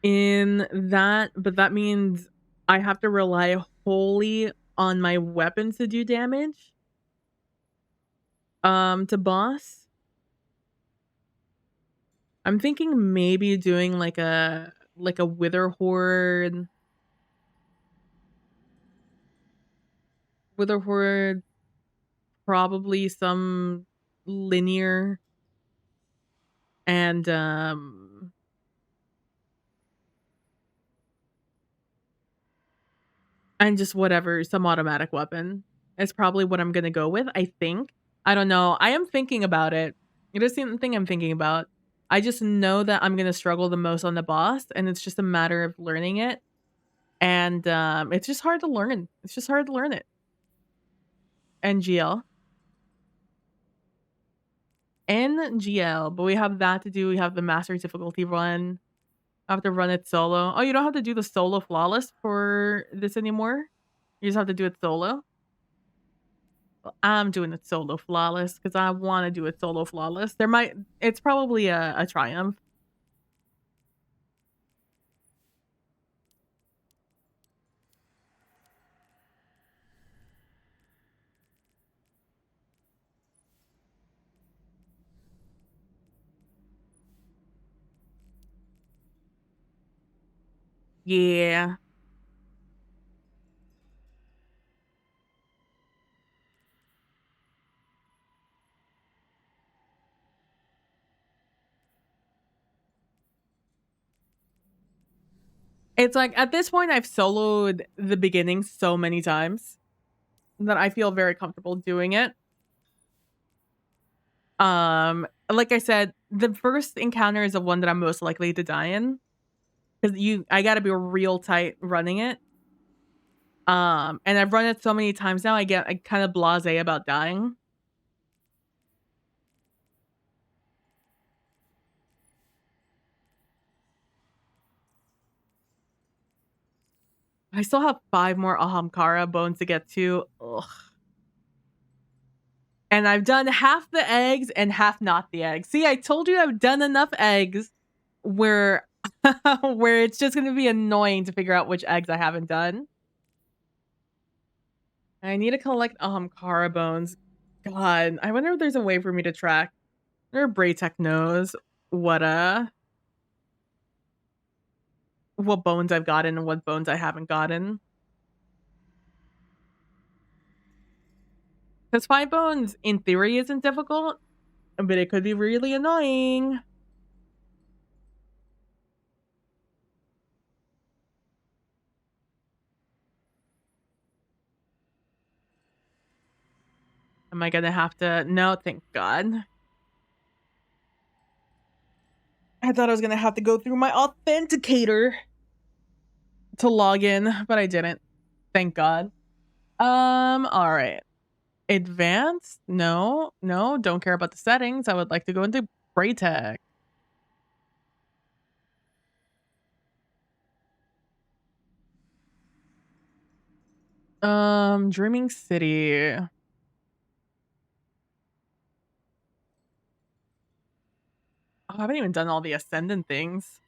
in that, but that means I have to rely wholly on my weapons to do damage. To boss. I'm thinking maybe doing like a Wither Horde. Wither Horde, probably some linear, and just whatever, some automatic weapon is probably what I'm gonna go with, I think. I don't know. I am thinking about it. It is something I'm thinking about. I just know that I'm gonna struggle the most on the boss, and it's just a matter of learning it. And it's just hard to learn. It's just hard to learn it. NGL. NGL, but we have that to do. We have the master difficulty run. I have to run it solo. Oh, you don't have to do the solo flawless for this anymore? You just have to do it solo? Well, I'm doing it solo flawless because I want to do it solo flawless. It's probably a triumph. Yeah. It's like, at this point, I've soloed the beginning so many times that I feel very comfortable doing it. Like I said, the first encounter is the one that I'm most likely to die in. Because I gotta be real tight running it. And I've run it so many times now, I kind of blasé about dying. I still have 5 more Ahamkara bones to get to. Ugh. And I've done half the eggs and half not the eggs. See, I told you I've done enough eggs where where it's just going to be annoying to figure out which eggs I haven't done. I need to collect Ahamkara bones. God, I wonder if there's a way for me to track. Or Braytech knows what bones I've gotten and what bones I haven't gotten. Because 5 bones, in theory, isn't difficult, but it could be really annoying. Am I gonna have to? No, thank God. I thought I was gonna have to go through my authenticator to log in, but I didn't. Thank God. All right. Advanced? No, don't care about the settings. I would like to go into Braytech. Dreaming City. Oh, I haven't even done all the Ascendant things.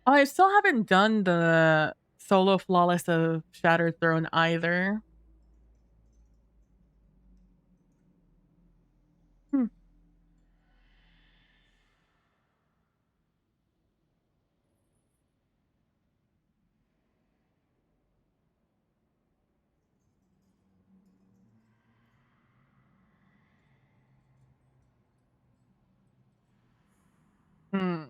Oh, I still haven't done the solo flawless of Shattered Throne either. Hmm. Hmm.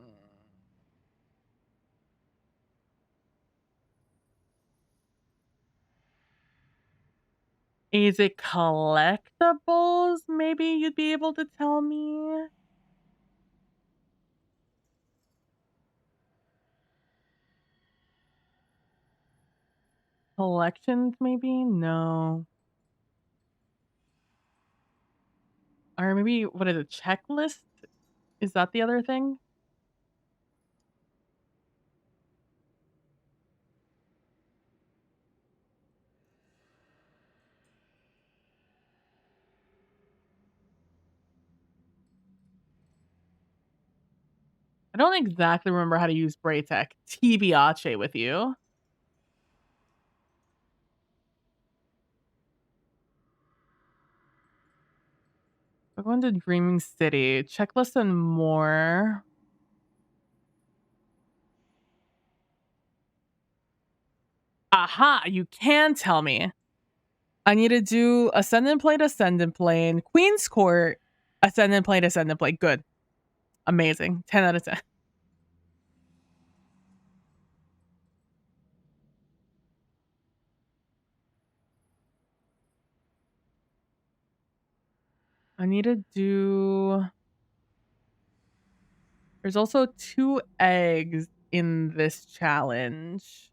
Is it collectibles? Maybe you'd be able to tell me? Collections, maybe? No. Or maybe, what is it, checklist? Is that the other thing? I don't exactly remember how to use Braytech. TBH with you. We're going to Dreaming City. Checklist and more. Aha! You can tell me. I need to do Ascendant Plane, Queen's Court, Ascendant Plane. Good. Amazing. 10 out of 10. I need to do... There's also 2 eggs in this challenge.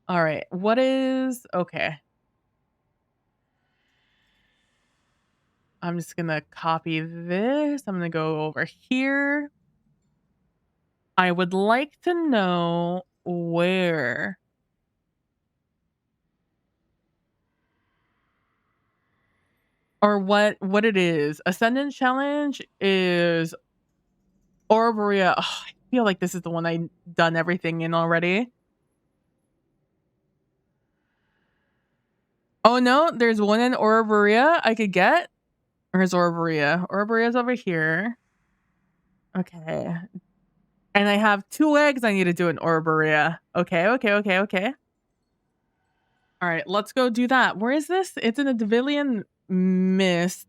All right. What is... Okay. I'm just going to copy this. I'm going to go over here. I would like to know where... Or what it is. Ascendant Challenge is Orborea. Oh, I feel like this is the one I done everything in already. Oh no, there's one in Orborea I could get. Where's Orborea? Orborea's over here. Okay. And I have 2 eggs I need to do in Orborea. Okay. All right, let's go do that. Where is this? It's in the Devilian Mist.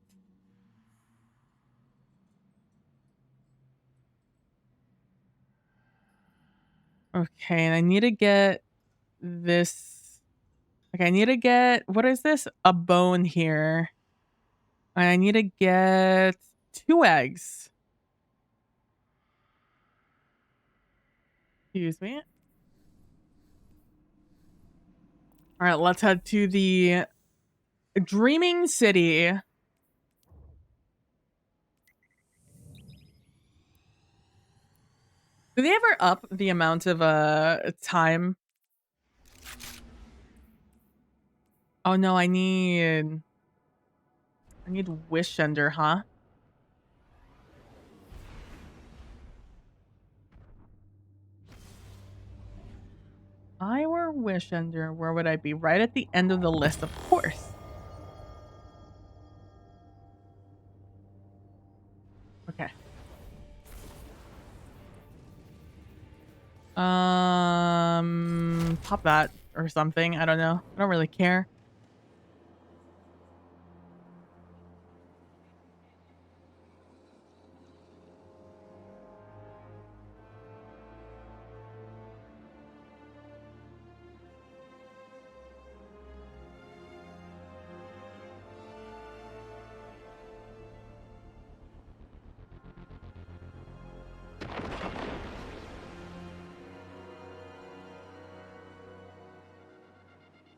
Okay, and I need to get this. Okay, I need to get, what is this? A bone here. And I need to get 2 eggs. Excuse me. All right, let's head to the Dreaming City. Do they ever up the amount of time? Oh no, I need Wish Ender, huh? If I were Wish Ender, where would I be? Right at the end of the list, of course. Okay. Pop that or something. I don't know. I don't really care.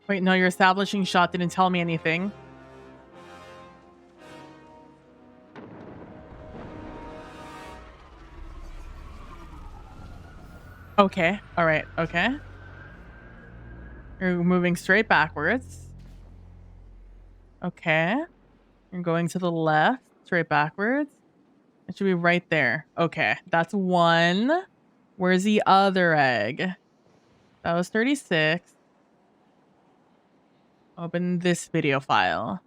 Wait, no, your establishing shot didn't tell me anything. Okay. All right. Okay. You're moving straight backwards. Okay. You're going to the left, straight backwards. It should be right there. Okay. That's 1. Where's the other egg? That was 36. Open this video file.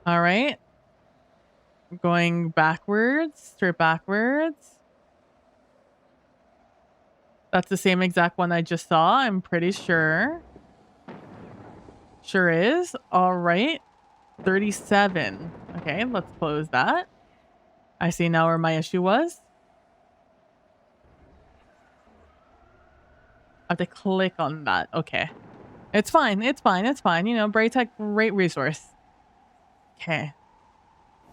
All right. Going backwards, straight backwards. That's the same exact one I just saw. I'm pretty sure. Sure is. All right. 37. Okay, let's close that. I see now where my issue was. I have to click on that. Okay. It's fine. It's fine. It's fine. You know, Braytech, great resource. Okay.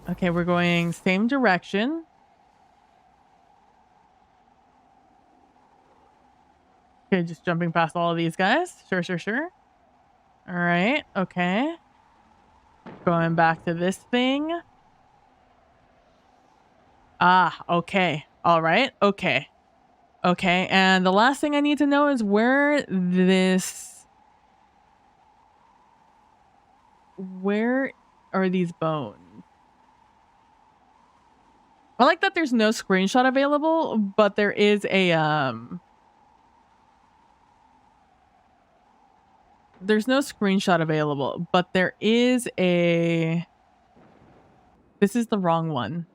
Okay, we're going same direction. Okay, just jumping past all of these guys. Sure, sure, sure. All right. Okay. Going back to this thing. Ah, okay. All right. Okay. Okay, and the last thing I need to know is where are these bones? I like that there's no screenshot available, but there is a there's no screenshot available, but there is a this is the wrong one.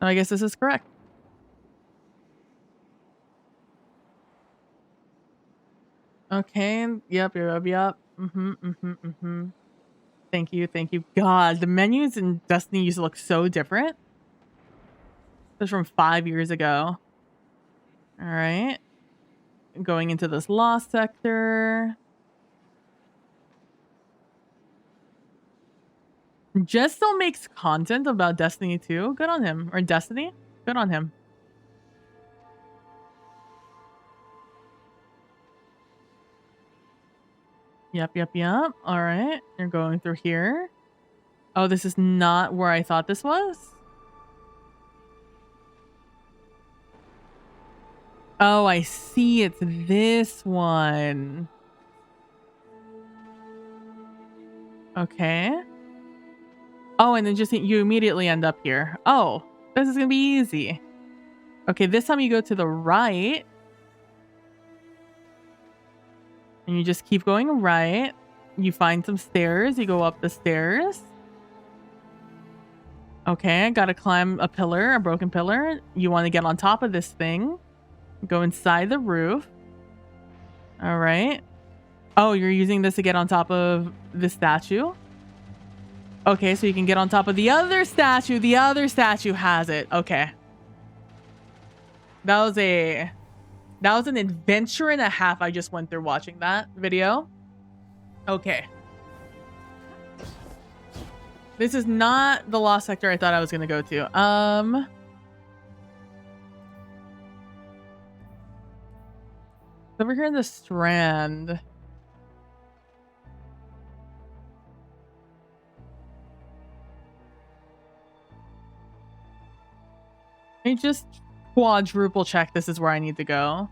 I guess this is correct. Okay. Yep. Thank you. Thank you. God, the menus in Destiny used to look so different. This is from 5 years ago. All right. Going into this lost sector. Jess still makes content about Destiny 2. Good on him. Or Destiny. Good on him. Yep. All right. You're going through here. Oh, this is not where I thought this was. Oh, I see. It's this one. Okay. Oh, and then just you immediately end up here. Oh, this is going to be easy. Okay, this time you go to the right. And you just keep going right. You find some stairs. You go up the stairs. Okay, gotta climb a pillar, a broken pillar. You want to get on top of this thing. Go inside the roof. All right. Oh, you're using this to get on top of the statue? Okay, so you can get on top of the other statue. The other statue has it. Okay. That was an adventure and a half I just went through watching that video. Okay. This is not the lost sector I thought I was going to go to. Over here in the Strand. Let me just quadruple check this is where I need to go.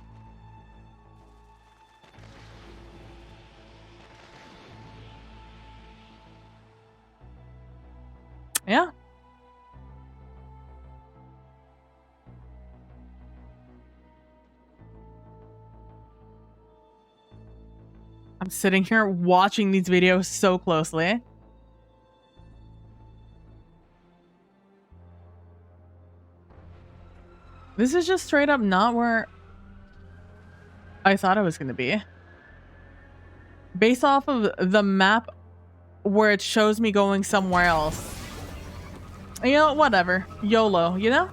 Yeah. I'm sitting here watching these videos so closely. This is just straight up not where I thought I was going to be. Based off of the map where it shows me going somewhere else. You know, whatever. YOLO, you know?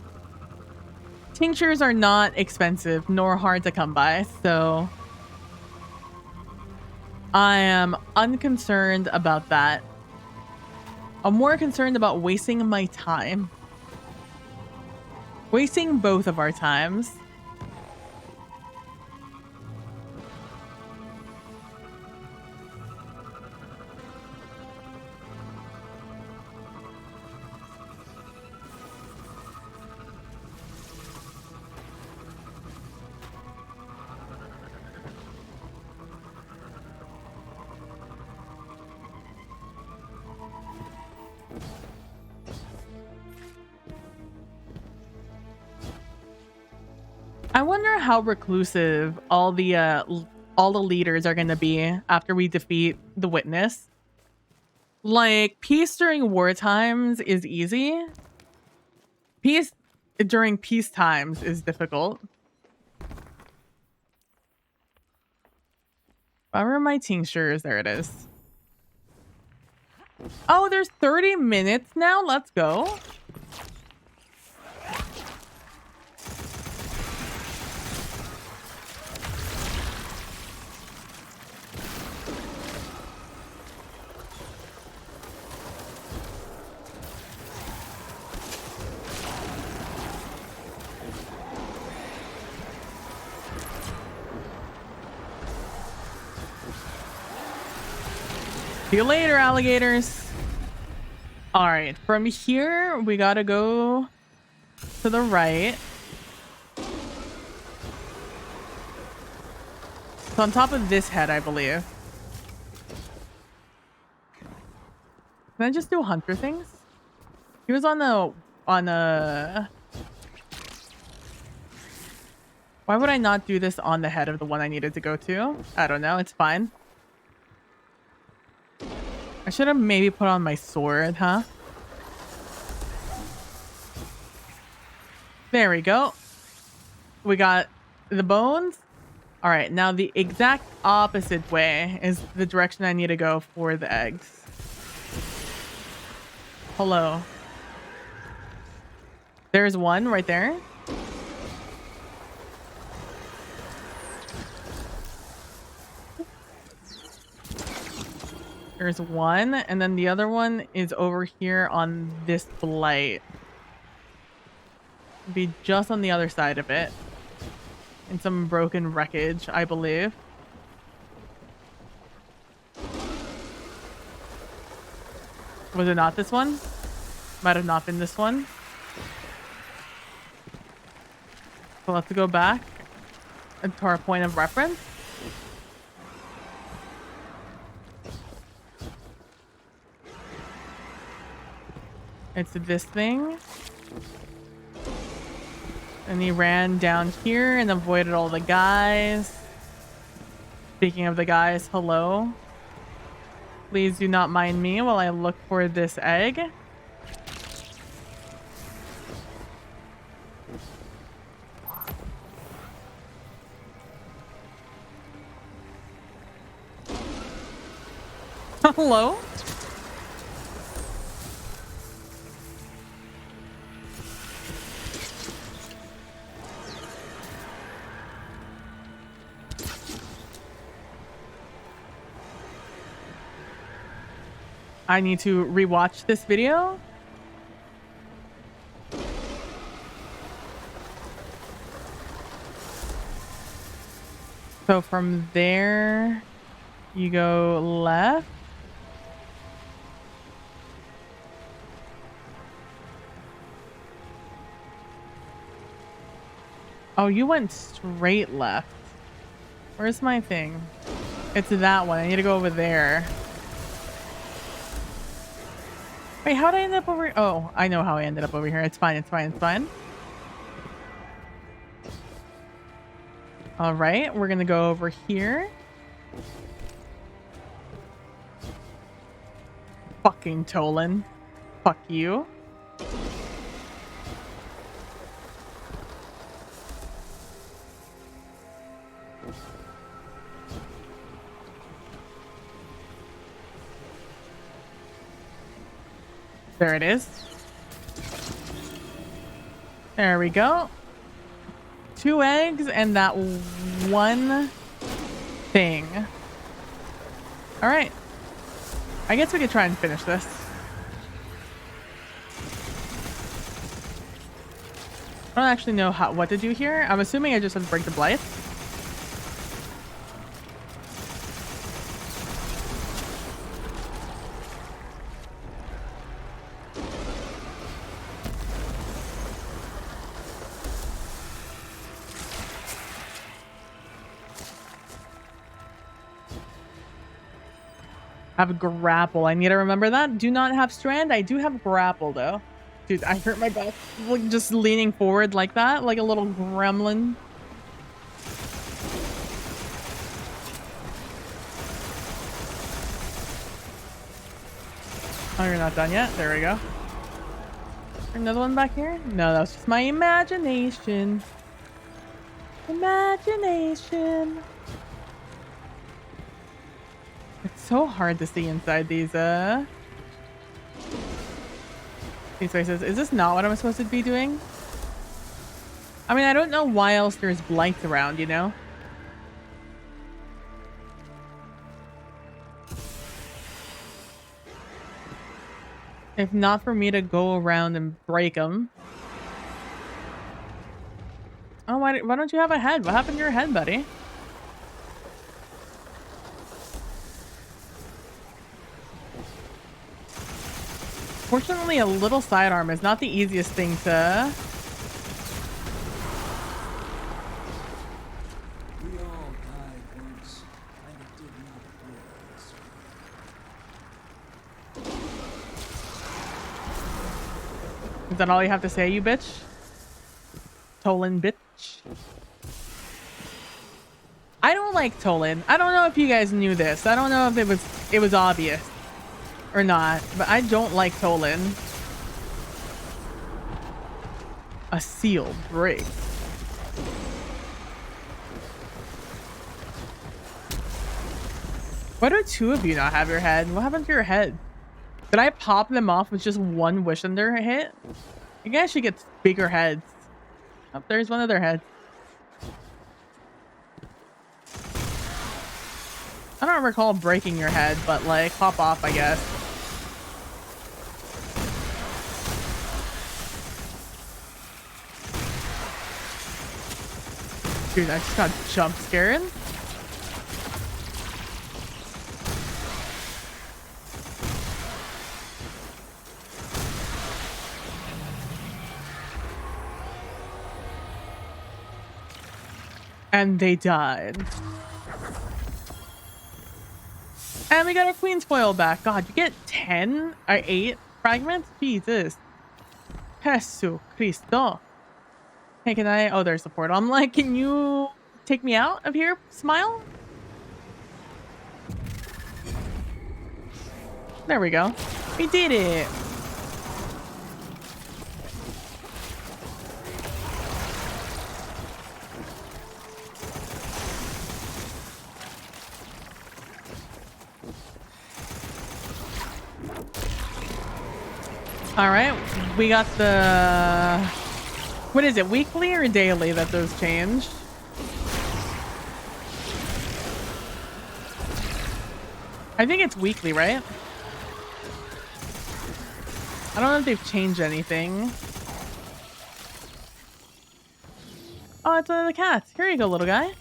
Tinctures are not expensive nor hard to come by, so I am unconcerned about that. I'm more concerned about wasting my time. Wasting both of our times. I wonder how reclusive all the leaders are going to be after we defeat the Witness. Like, peace during war times is easy. Peace during peace times is difficult. Where are my tinctures? There it is. Oh, there's 30 minutes now? Let's go. See you later, alligators. All right, from here, we gotta go to the right. So on top of this head, I believe. Can I just do hunter things? He was on the... Why would I not do this on the head of the one I needed to go to? I don't know, it's fine. I should have maybe put on my sword, huh? There we go. We got the bones. All right, now the exact opposite way is the direction I need to go for the eggs. Hello. There's one right there. There's one, and then the other one is over here on this blight. Be just on the other side of it. In some broken wreckage, I believe. Was it not this one? Might have not been this one. So let's go back to our point of reference. It's this thing. And he ran down here and avoided all the guys. Speaking of the guys, hello. Please do not mind me while I look for this egg. Hello? I need to rewatch this video. So from there, you go left. Oh, you went straight left. Where's my thing? It's that one. I need to go over there. Wait, how did I end up over here? Oh, I know how I ended up over here. It's fine, it's fine, it's fine. All right, we're gonna go over here. Fucking Tolan. Fuck you. There it is. There we go. 2 eggs and that one thing. All right. I guess we could try and finish this. I don't actually know what to do here. I'm assuming I just have to break the Blight. Have grapple. I need to remember that. Do not have strand. I do have grapple though. Dude, I hurt my back like just leaning forward like that, like a little gremlin. Oh, you're not done yet? There we go. Another one back here? No, that was just my imagination. Imagination. It's so hard to see inside these spaces. Is this not what I'm supposed to be doing? I mean, I don't know why else there's blights around, you know? If not for me to go around and break them. Oh, why don't you have a head? What happened to your head, buddy? Fortunately, a little sidearm is not the easiest thing to... We all died once, and it did not work. Is that all you have to say, you bitch? Tolan bitch. I don't like Tolan. I don't know if you guys knew this. I don't know if it was obvious or not, but I don't like Tolan. A seal break. Why do two of you not have your head? What happened to your head? Did I pop them off with just one wish under a hit? You guys should get bigger heads. Oh, there's one of their heads. I don't recall breaking your head, but like pop off, I guess. Dude, I just got jump scared. And they died. And we got our queen's foil back. God, you get 10 or 8 fragments? Jesus. Jesu Cristo. Hey, can I? Oh, there's the portal. I'm like, can you take me out of here? Smile? There we go. We did it. All right, we got the, what is it, weekly or daily that those change? I think it's weekly, right? I don't know if they've changed anything. Oh, it's one of the cats. Here you go, little guy.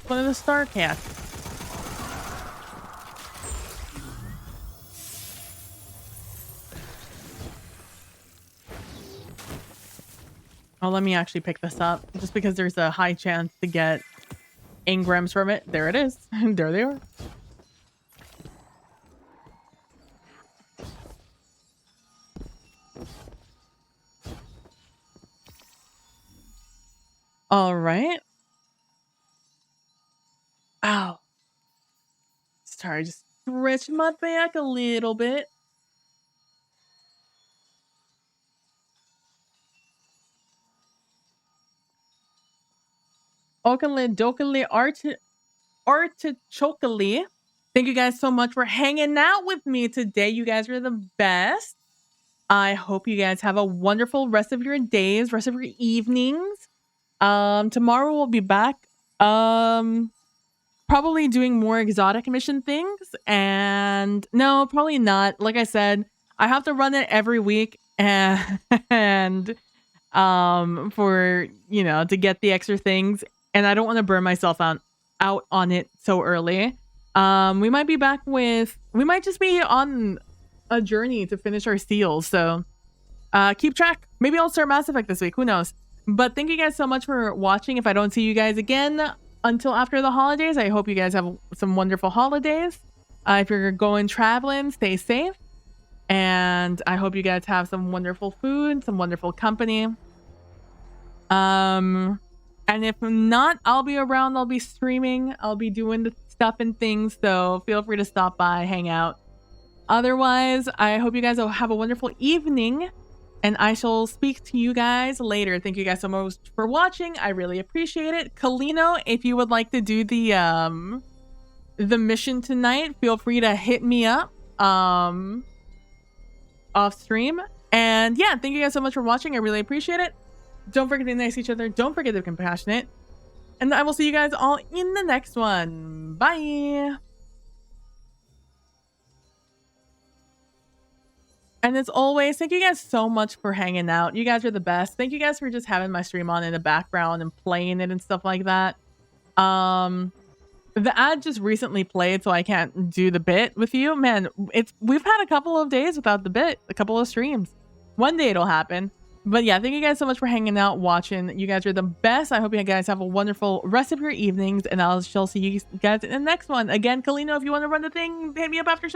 One of the star cats. Oh, let me actually pick this up just because there's a high chance to get engrams from it. There it is. There they are. All right. Ow. Sorry, just stretch my back a little bit. Okale, dokale, artichokale. Thank you guys so much for hanging out with me today. You guys are the best. I hope you guys have a wonderful rest of your days, rest of your evenings. Tomorrow we'll be back. Probably doing more exotic mission things. And no, probably not. Like I said, I have to run it every week. and for, you know, to get the extra things, and I don't want to burn myself out on it so early. We might be back with, we might just be on a journey to finish our seals, so keep track. Maybe I'll start Mass Effect this week, who knows. But thank you guys so much for watching. If I don't see you guys again until after the holidays, I hope you guys have some wonderful holidays. If you're going traveling, stay safe. And I hope you guys have some wonderful food, some wonderful company. And if not, I'll be around. I'll be streaming. I'll be doing the stuff and things. So feel free to stop by, hang out. Otherwise, I hope you guys will have a wonderful evening. And I shall speak to you guys later. Thank you guys so much for watching. I really appreciate it. Kalino, if you would like to do the mission tonight, feel free to hit me up off stream. And yeah, thank you guys so much for watching. I really appreciate it. Don't forget to be nice to each other. Don't forget to be compassionate. And I will see you guys all in the next one. Bye. And as always, thank you guys so much for hanging out. You guys are the best. Thank you guys for just having my stream on in the background and playing it and stuff like that. The ad just recently played, so I can't do the bit with you. Man, we've had a couple of days without the bit, a couple of streams. One day it'll happen. But yeah, thank you guys so much for hanging out, watching. You guys are the best. I hope you guys have a wonderful rest of your evenings, and I shall see you guys in the next one. Again, Kalino, if you want to run the thing, hit me up after